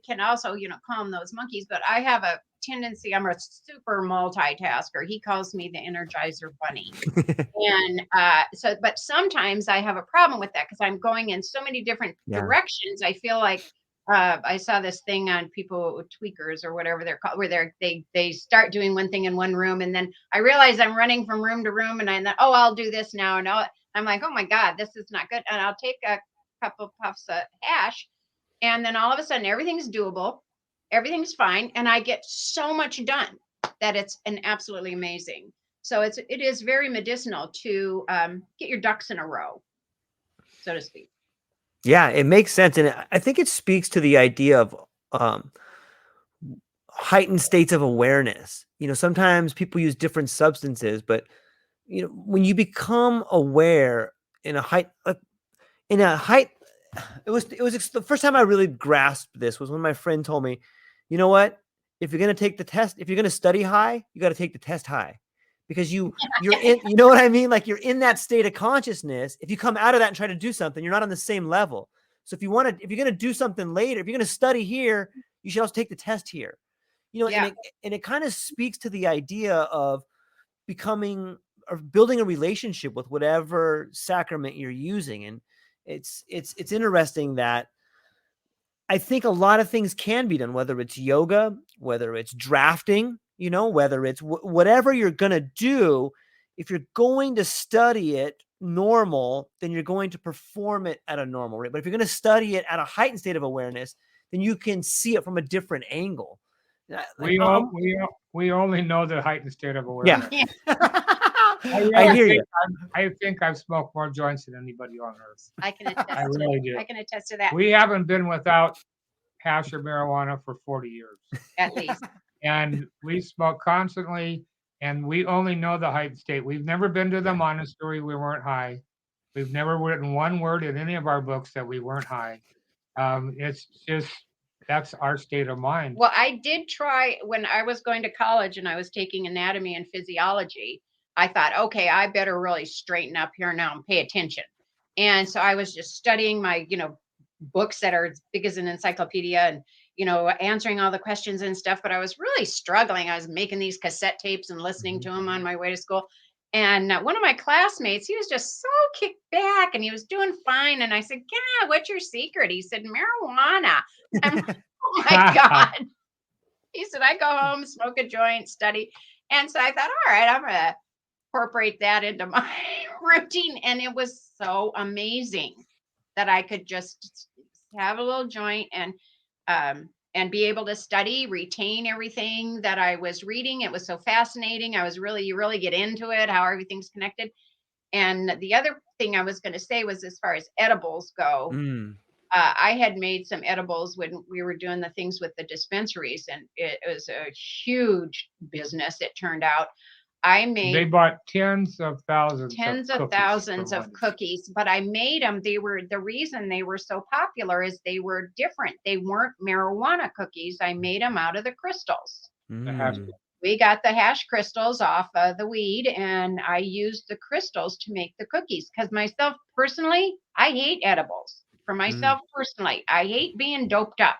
can also, calm those monkeys, but I have a tendency, I'm a super multitasker. He calls me the Energizer Bunny. And but sometimes I have a problem with that because I'm going in so many different directions. I feel like I saw this thing on people tweakers or whatever they're called, where they start doing one thing in one room, and then I realize I'm running from room to room, and I'll do this now, and I'm like, oh my God, this is not good, and I'll take a couple puffs of hash, and then all of a sudden everything's doable, everything's fine, and I get so much done that it's absolutely amazing. So it is very medicinal to get your ducks in a row, so to speak. Yeah, it makes sense. And I think it speaks to the idea of heightened states of awareness. Sometimes people use different substances, but when you become aware it was the first time I really grasped this was when my friend told me, you know what, if you're going to take the test, if you're going to study high, you got to take the test high. Because you're in, you know what I mean? Like you're in that state of consciousness. If you come out of that and try to do something, you're not on the same level. So if you're going to do something later, if you're going to study here, you should also take the test here. And it kind of speaks to the idea of becoming or building a relationship with whatever sacrament you're using. And it's interesting that I think a lot of things can be done, whether it's yoga, whether it's drafting, whether it's whatever you're going to do. If you're going to study it normal, then you're going to perform it at a normal rate. But if you're going to study it at a heightened state of awareness, then you can see it from a different angle. We only know the heightened state of awareness. Yeah. I hear you. I think I've smoked more joints than anybody on earth. I can attest. I really do. I can attest to that. We haven't been without hash or marijuana for 40 years. At least. And we smoke constantly, and we only know the heightened state. We've never been to the monastery. We weren't high. We've never written one word in any of our books that we weren't high. It's just, that's our state of mind. Well, I did try when I was going to college and I was taking anatomy and physiology. I thought, okay, I better really straighten up here now and pay attention. And so I was just studying my, books that are as big as an encyclopedia and, answering all the questions and stuff. But I was really struggling. I was making these cassette tapes and listening to them on my way to school. And one of my classmates, he was just so kicked back and he was doing fine. And I said, God, what's your secret? He said, marijuana. I'm like, oh my God. He said, I go home, smoke a joint, study. And so I thought, all right, I'm going to incorporate that into my routine. And it was so amazing that I could just have a little joint and be able to study, retain everything that I was reading. It was so fascinating. You really get into it, how everything's connected. And the other thing I was going to say was, as far as edibles go, I had made some edibles when we were doing the things with the dispensaries, and it was a huge business. It turned out. They bought tens of thousands of cookies, but I made them. The reason they were so popular is they were different. They weren't marijuana cookies. I made them out of the crystals. We got the hash crystals off of the weed, and I used the crystals to make the cookies. Because myself personally, I hate edibles. For myself personally, I hate being doped up.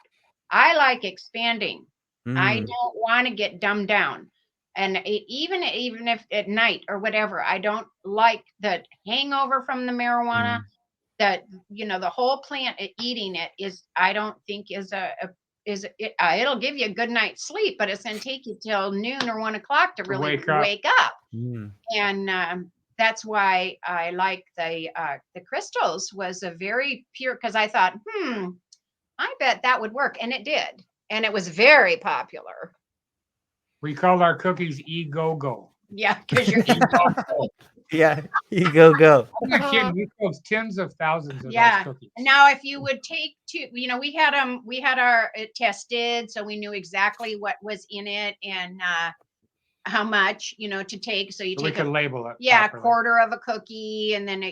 I like expanding. I don't want to get dumbed down. And even if at night or whatever, I don't like the hangover from the marijuana. That the whole plant, eating it is, I don't think it'll give you a good night's sleep, but it's going to take you till noon or 1 o'clock to really wake up. And that's why I like the crystals. Was a very pure, because I thought, I bet that would work, and it did, and it was very popular. We called our cookies E-Go-Go. Yeah, because you're E-Go-Go. Yeah, E-Go-Go. I'm not kidding. We sold tens of thousands of those cookies. Now, if you would take two, we had our tested, so we knew exactly what was in it and how much, to take. So we could label it. Yeah, properly. A quarter of a cookie, and then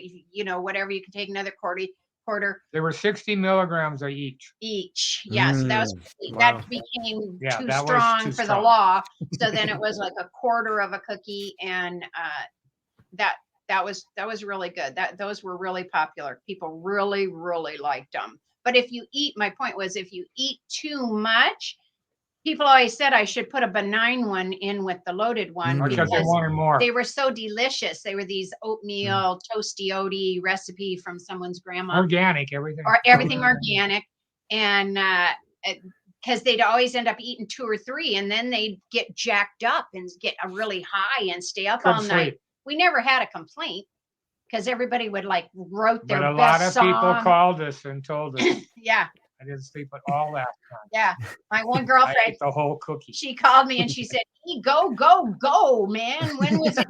whatever, you can take another quarter. They were 60 milligrams of each. Yeah, so that became too strong for the law. So then it was like a quarter of a cookie, and that was really good. Those were really popular. People really, really liked them. But my point was, if you eat too much, people always said I should put a benign one in with the loaded one because they wanted more. They were so delicious. They were these oatmeal toasty oaty recipe from someone's grandma. Organic, everything. Or everything organic. And because they'd always end up eating 2 or 3, and then they'd get jacked up and get a really high and stay up all night. We never had a complaint, because everybody would wrote their best song. But a lot of people called us and told us. Yeah. I didn't sleep at all last night. Yeah. My one girlfriend. I ate the whole cookie. She called me and she said, hey, go, man. When was it?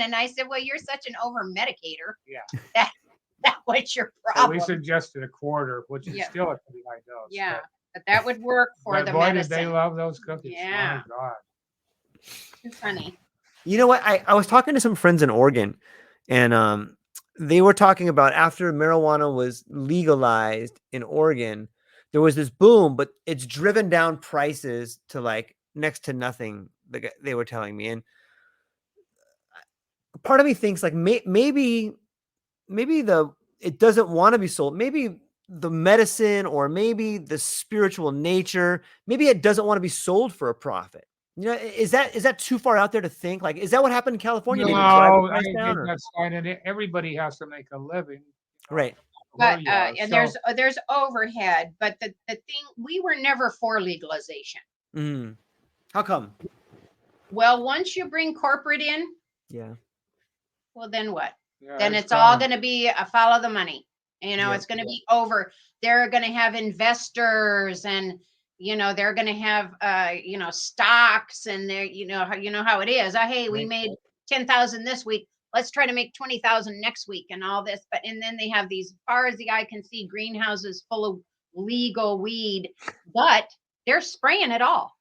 And I said, well, you're such an over medicator. Yeah. That was your problem. So we suggested a quarter, which is still a pretty high dose. Yeah. But that would work for the medicine. Did they love those cookies. Yeah. Oh, God. It's funny. You know what? I was talking to some friends in Oregon, and they were talking about after marijuana was legalized in Oregon, there was this boom, but it's driven down prices to next to nothing. They were telling me, and part of me thinks maybe it doesn't want to be sold. Maybe the medicine, or maybe the spiritual nature, maybe it doesn't want to be sold for a profit. Is that too far out there to think? Is that what happened in California? No, I think that's fine. And everybody has to make a living. Right. But and there's overhead. But the thing, we were never for legalization. How come? Well, once you bring corporate in, well, then what? Yeah, then it's all going to be a follow the money. It's going to be over. They're going to have investors, and they're going to have stocks, and they're how it is. Hey, we made 10,000 this week. Let's try to make 20,000 next week, and all this. And then they have these, far as the eye can see, greenhouses full of legal weed, but they're spraying it all.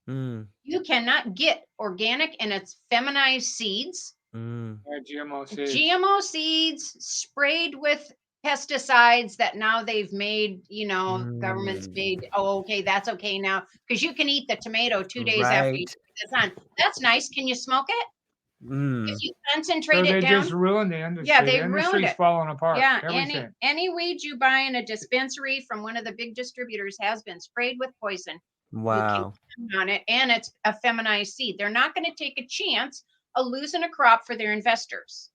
You cannot get organic, and it's feminized seeds. GMO seeds sprayed with pesticides that now they've made, governments made, that's okay now, because you can eat the tomato 2 days after you put this on. That's nice. Can you smoke it? If you concentrate it down. They just ruined the industry. Yeah, they the ruined industry's it. falling apart. Yeah, any weed you buy in a dispensary from one of the big distributors has been sprayed with poison. Wow. You can on it, and it's a feminized seed. They're not going to take a chance of losing a crop for their investors.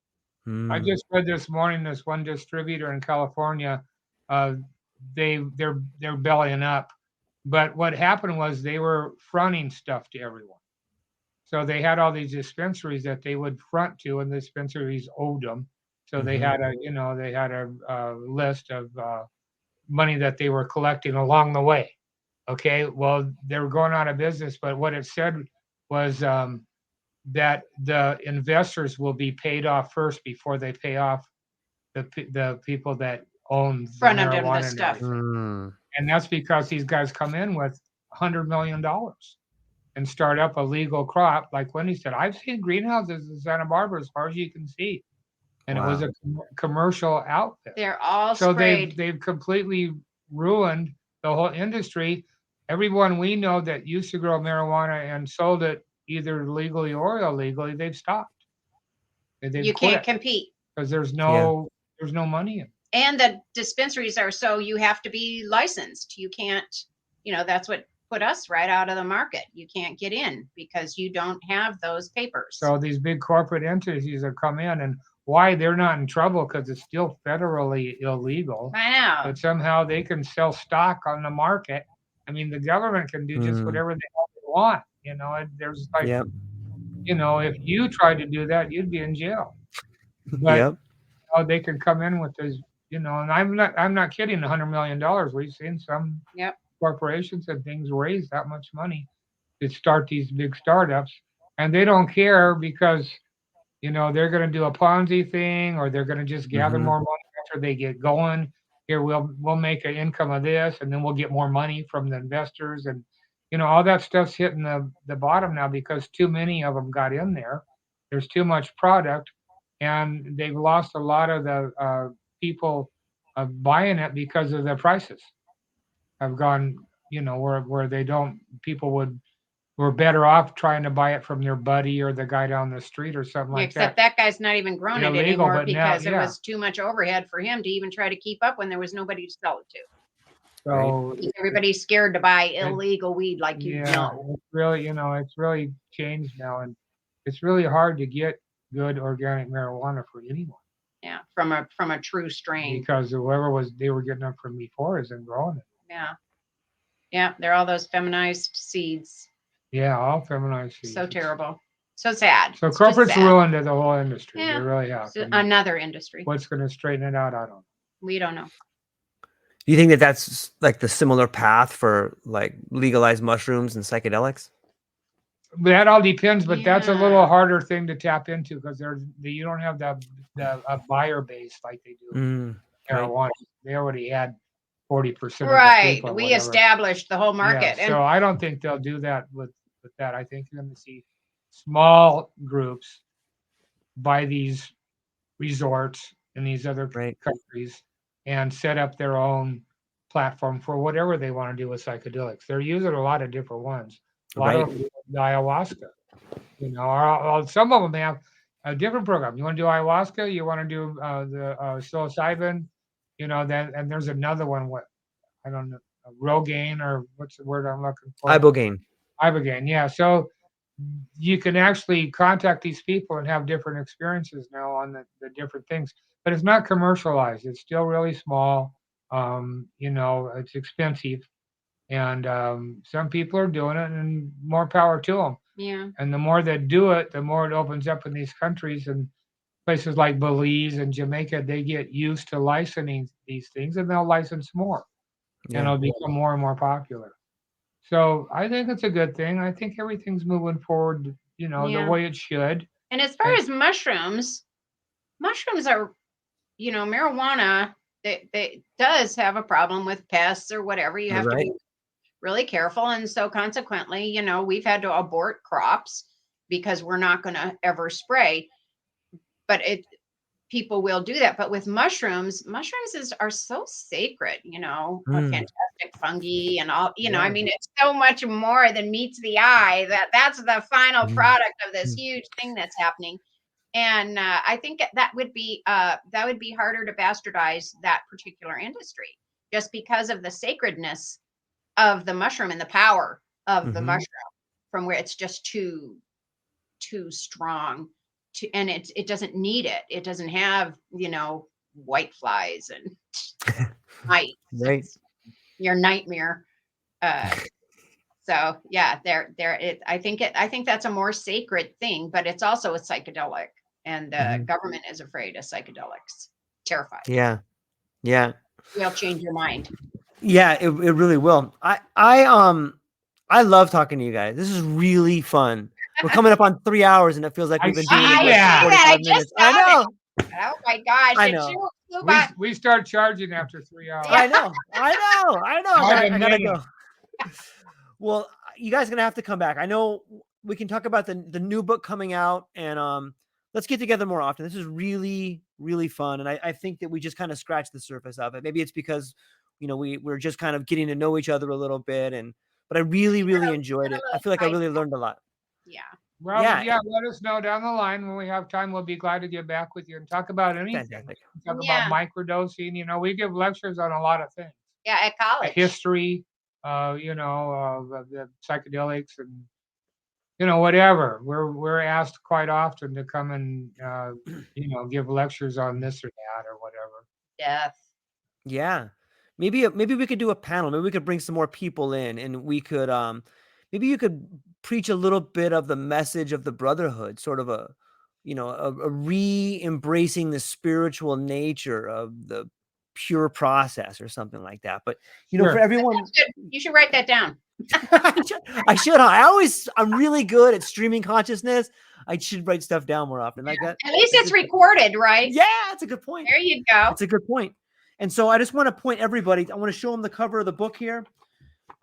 I just read this morning, this one distributor in California, they're bellying up. But what happened was they were fronting stuff to everyone. So they had all these dispensaries that they would front to, and the dispensaries owed them. So they had a list of money that they were collecting along the way. Okay, well, they were going out of business, but what it said was that the investors will be paid off first before they pay off the people that own the Front of them, the marijuana and stuff. everything. And that's because these guys come in with $100 million and start up a legal crop. Like Wendy said, I've seen greenhouses in Santa Barbara as far as you can see. And it was a commercial outfit. They're all so sprayed. they've completely ruined the whole industry. Everyone we know that used to grow marijuana and sold it either legally or illegally, they've stopped. You can't compete because there's no money in it. And the dispensaries are, so you have to be licensed. You can't, that's what put us right out of the market. You can't get in because you don't have those papers. So these big corporate entities have come in, and why they're not in trouble because it's still federally illegal. I know. But somehow they can sell stock on the market. I mean, the government can do just whatever they want. There's like, if you tried to do that, you'd be in jail. But they can come in with this, and I'm not kidding. $100 million. We've seen some corporations and things raise that much money to start these big startups, and they don't care because they're going to do a Ponzi thing, or they're going to just gather more money after they get going. Here, we'll make an income of this, and then we'll get more money from the investors, and all that stuff's hitting the bottom now because too many of them got in there. There's too much product, and they've lost a lot of the people buying it because of the prices have gone. Where they don't, people were better off trying to buy it from their buddy or the guy down the street or something like that. Except that guy's not even growing it anymore because now, it was too much overhead for him to even try to keep up when there was nobody to sell it to. So everybody's scared to buy illegal weed, like it's really, it's really changed now, and it's really hard to get good organic marijuana for anyone. Yeah, from a true strain. Because whoever they were getting it from before isn't growing it. Yeah. Yeah, they're all those feminized seeds. Yeah, all feminized seeds. So terrible. So sad. So corporates ruined the whole industry. Yeah. They really have. So another industry. What's going to straighten it out? I don't know. We don't know. Do you think that that's like the similar path for like legalized mushrooms and psychedelics? That all depends, but that's a little harder thing to tap into because you don't have a buyer base like they do marijuana. They already had 40%. Right. We established the whole market. Yeah, so I don't think they'll do that with that. I think you're going to see small groups buy these resorts in these other countries and set up their own platform for whatever they want to do with psychedelics. They're using a lot of different ones. A lot of the ayahuasca, or some of them have a different program. You want to do ayahuasca? You want to do the psilocybin? Then and there's another one. What I don't know, Rogaine, or what's the word I'm looking for? Ibogaine. Yeah. So you can actually contact these people and have different experiences now on the different things, but it's not commercialized. It's still really small. It's expensive. And some people are doing it, and more power to them. Yeah. And the more they do it, the more it opens up in these countries, and places like Belize and Jamaica. They get used to licensing these things, and they'll license more, and it'll become more and more popular. So I think it's a good thing. I think everything's moving forward, the way it should. And as far as mushrooms are, marijuana. They does have a problem with pests or whatever. You have to be really careful. And so consequently, we've had to abort crops because we're not going to ever spray, but people will do that. But with mushrooms are so sacred, fantastic fungi and all, I mean, it's so much more than meets the eye. That's the final product of this huge thing that's happening. And I think that would be harder to bastardize that particular industry just because of the sacredness of the mushroom and the power of the mushroom, from where it's just too strong and it doesn't need it. It doesn't have, white flies and mites. Your nightmare. So yeah, I think that's a more sacred thing, but it's also a psychedelic, and the government is afraid of psychedelics. Terrified. Yeah. Yeah. Will change your mind. Yeah, it really will. I love talking to you guys. This is really fun. We're coming up on 3 hours, and it feels like we've been doing it for I 45 minutes. I know. Oh my gosh! I know. We start charging after 3 hours. I know. I gotta go. Well, you guys are gonna have to come back. I know we can talk about the new book coming out, and let's get together more often. This is really, really fun, and I think that we just kind of scratched the surface of it. Maybe it's because we're just kind of getting to know each other a little bit, but I really, really enjoyed it. I feel like I really learned a lot. Yeah. Well, yeah. Let us know down the line when we have time. We'll be glad to get back with you and talk about anything. Fantastic. Talk about microdosing. We give lectures on a lot of things. Yeah, at college. History, of the psychedelics and whatever. We're asked quite often to come and give lectures on this or that or whatever. Death. Yeah. Maybe we could do a panel. Maybe we could bring some more people in, and we could maybe you could preach a little bit of the message of the Brotherhood, sort of a re-embracing the spiritual nature of the pure process or something like that. But for everyone, you should write that down. I should. I'm really good at streaming consciousness. I should write stuff down more often. Like that. At least it's recorded, right? Yeah, that's a good point. There you go. That's a good point. And so I just want to point everybody. I want to show them the cover of the book here.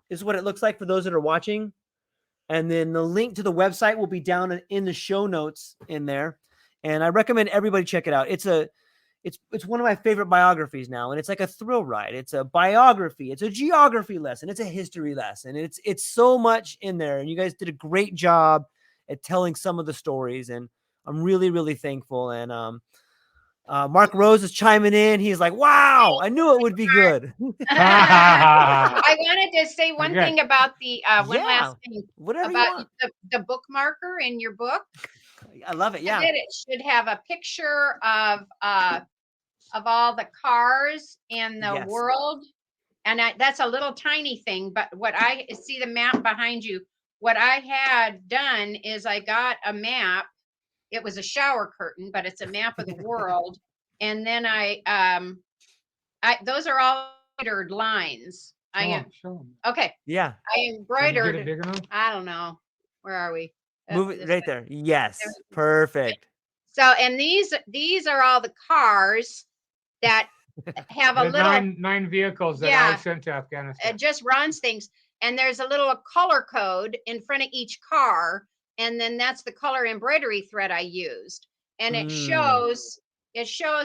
This is what it looks like for those that are watching. And then the link to the website will be down in the show notes in there. And I recommend everybody check it out. It's one of my favorite biographies now. And it's like a thrill ride. It's a biography. It's a geography lesson. It's a history lesson. It's so much in there. And you guys did a great job at telling some of the stories. And I'm really, really thankful. And Mark Rose is chiming in. He's like, wow, I knew it would be good. I wanted to say one thing about the last thing about the bookmarker in your book. I love it. Yeah. It should have a picture of all the cars in the world. And that's a little tiny thing. But what I see the map behind you, what I had done is I got a map. It was a shower curtain, but it's a map of the world. And then those are all embroidered lines. Okay. Yeah. I embroidered. I don't know. Where are we? Move it right there. Yes. Perfect. So, and these are all the cars that have a little 9 vehicles that I sent to Afghanistan. It just runs things. And there's a little color code in front of each car. And then that's the color embroidery thread I used. And it shows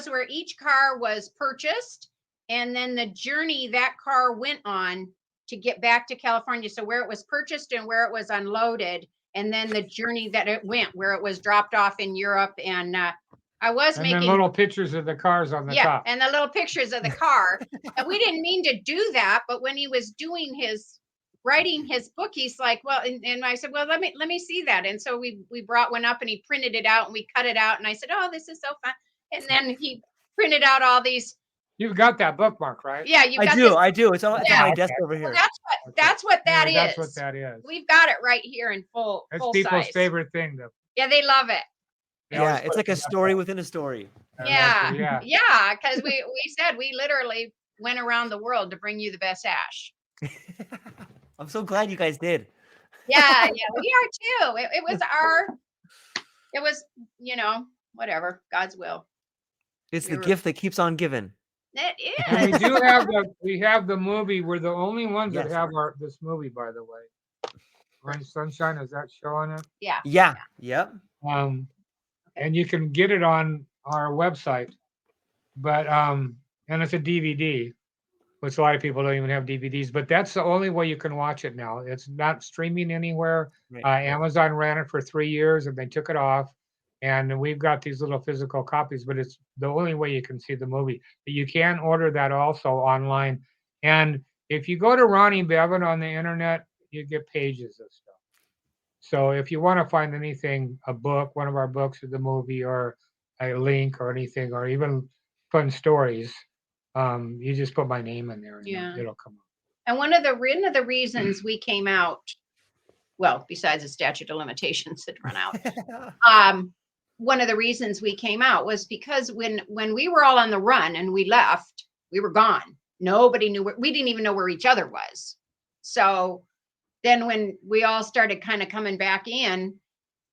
where each car was purchased and then the journey that car went on to get back to California. So where it was purchased and where it was unloaded, and then the journey that it went, where it was dropped off in Europe. And I was making little pictures of the cars on the top. And the little pictures of the car. And we didn't mean to do that, but when he was writing his book, he's like, well, and I said, well, let me see that. And so we brought one up and he printed it out and we cut it out. And I said, oh, this is so fun. And then he printed out all these. You've got that bookmark, right? Yeah, I do. It's on my desk over here. Well, that's what that is. That's what that is. We've got it right here in full people's size. favorite thing, though. Yeah, they love it. Yeah, it's like a story within a story. Yeah, because we said we literally went around the world to bring you the best hash. I'm so glad you guys did. Yeah, we are too. It was, whatever, God's will. It's the gift that keeps on giving. It is. And we have the movie. We're the only ones that have this movie, by the way. Rain Sunshine, is that showing it? Yeah. Yep. And you can get it on our website, but and it's a DVD, which a lot of people don't even have DVDs, but that's the only way you can watch it now. It's not streaming anywhere. Right. Amazon ran it for 3 years and they took it off. And we've got these little physical copies, but it's the only way you can see the movie. But you can order that also online. And if you go to Ronnie Bevan on the internet, you get pages of stuff. So if you want to find anything, a book, one of our books or the movie or a link or anything, or even fun stories, you just put my name in there and it'll come up. And one of the reasons we came out Well, besides the statute of limitations that run out. One of the reasons we came out was because when we were all on the run and we left, we were gone. Nobody knew we didn't even know where each other was. So then when we all started kind of coming back in,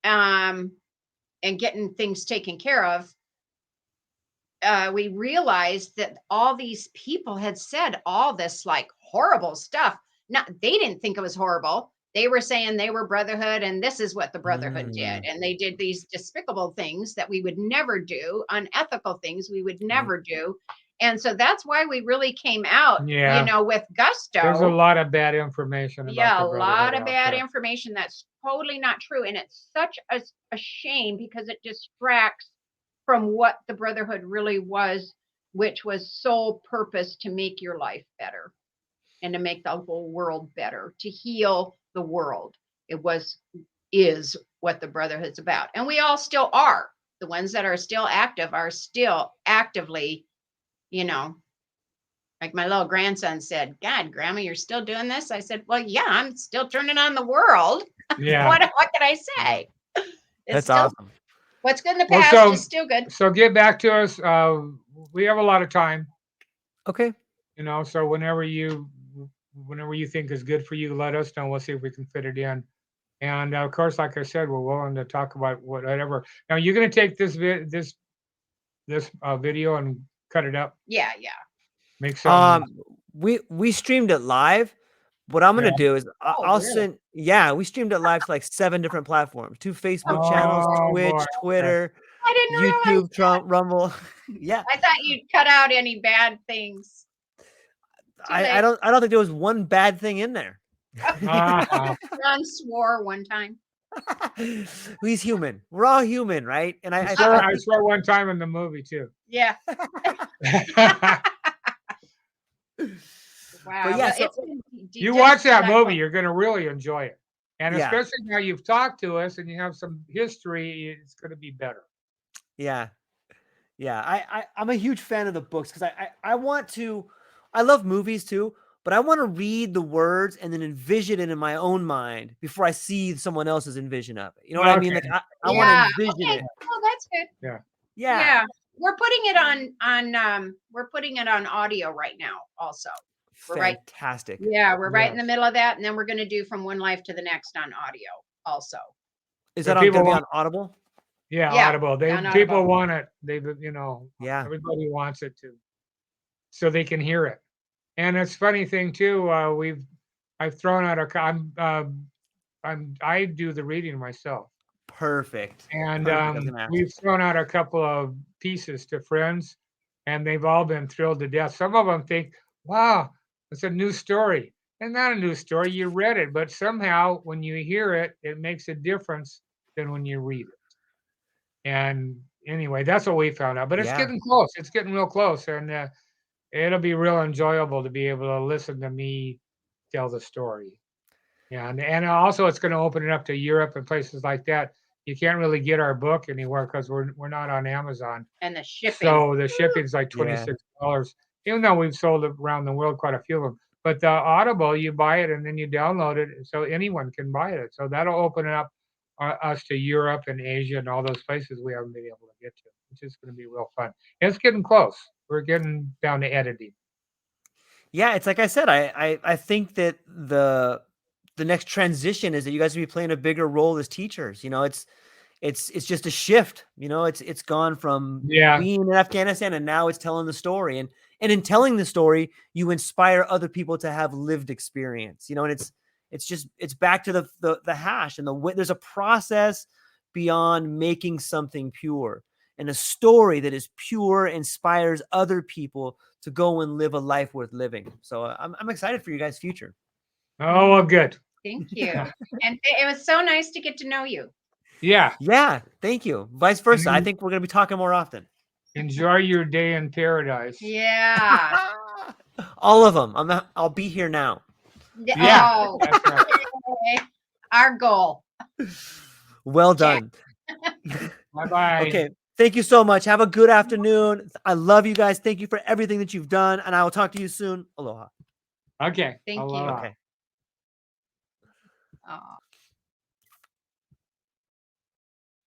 and getting things taken care of, we realized that all these people had said all this like horrible stuff. They didn't think it was horrible. They were saying they were Brotherhood and this is what the Brotherhood did. And they did these despicable things that we would never do, unethical things we would never do. And so that's why we really came out, with gusto. There's a lot of bad information. A lot of bad information that's totally not true. And it's such a shame because it distracts from what the Brotherhood really was, which was sole purpose to make your life better and to make the whole world better, to heal the world. Is what the Brotherhood's about. And we all still are. The ones that are still still actively, like my little grandson said, God, Grandma, you're still doing this? I said, well, yeah, I'm still turning on the world. Yeah. what can I say? That's awesome. What's good in the past is still good. So get back to us. We have a lot of time. Okay. So whenever you think is good for you, let us know. We'll see if we can fit it in. And of course, like I said, we're willing to talk about whatever. Now you're going to take this video and cut it up. Yeah. Make some. We streamed it live. What I'm going to do is I'll send. Yeah, we streamed it live to like 7 different platforms: 2 Facebook channels, Twitch, Twitter, YouTube, Trump, Rumble. Yeah. I thought you'd cut out any bad things. I don't think there was one bad thing in there. Ron swore one time. He's human. We're all human, right? And I swore one time in the movie too. Yeah. Wow. But yeah, you watch that movie, you're going to really enjoy it. And especially now you've talked to us and you have some history, it's going to be better. Yeah. I'm a huge fan of the books because I love movies too, but I want to read the words and then envision it in my own mind before I see someone else's envision of it. You know what I mean? Like I want to envision it. Oh, that's good. Yeah. We're putting it on audio right now also. Fantastic. We're right in the middle of that. And then we're going to do From One Life to the Next on audio also. Is that going to be on Audible? Yeah, Audible. People want it. Everybody wants it too. So they can hear it. And it's funny thing too, I've thrown out I do the reading myself. Perfect. And we've thrown out a couple of pieces to friends and they've all been thrilled to death. Some of them think, wow, it's a new story. And not a new story, you read it, but somehow when you hear it, it makes a difference than when you read it. And anyway, that's what we found out. But it's getting close. It's getting real close. And it'll be real enjoyable to be able to listen to me tell the story. And also it's going to open it up to Europe and places like that. You can't really get our book anywhere because we're not on Amazon. And the shipping. So the shipping's like $26. Even though we've sold it around the world, quite a few of them. But the Audible, you buy it and then you download it, so anyone can buy it. So that'll open it up us to Europe and Asia and all those places we haven't been able to get to, which is going to be real fun. And it's getting close. We're getting down to editing. Yeah, it's like I said, I think that the next transition is that you guys will be playing a bigger role as teachers. It's just a shift. It's gone from being in Afghanistan and now it's telling the story. And in telling the story, you inspire other people to have lived experience. And it's back to the hash and there's a process beyond making something pure, and a story that is pure inspires other people to go and live a life worth living. So I'm excited for you guys' future. Oh, well, good. Thank you. And it was so nice to get to know you. Yeah. Thank you. Vice versa. I think we're going to be talking more often. Enjoy your day in paradise. Yeah. All of them. I'll be here now. Yeah. Oh, that's right. Our goal. Well done. Bye-bye. Okay. Thank you so much. Have a good afternoon. I love you guys. Thank you for everything that you've done. And I will talk to you soon. Aloha. Okay. Thank Aloha. you. Okay. Oh.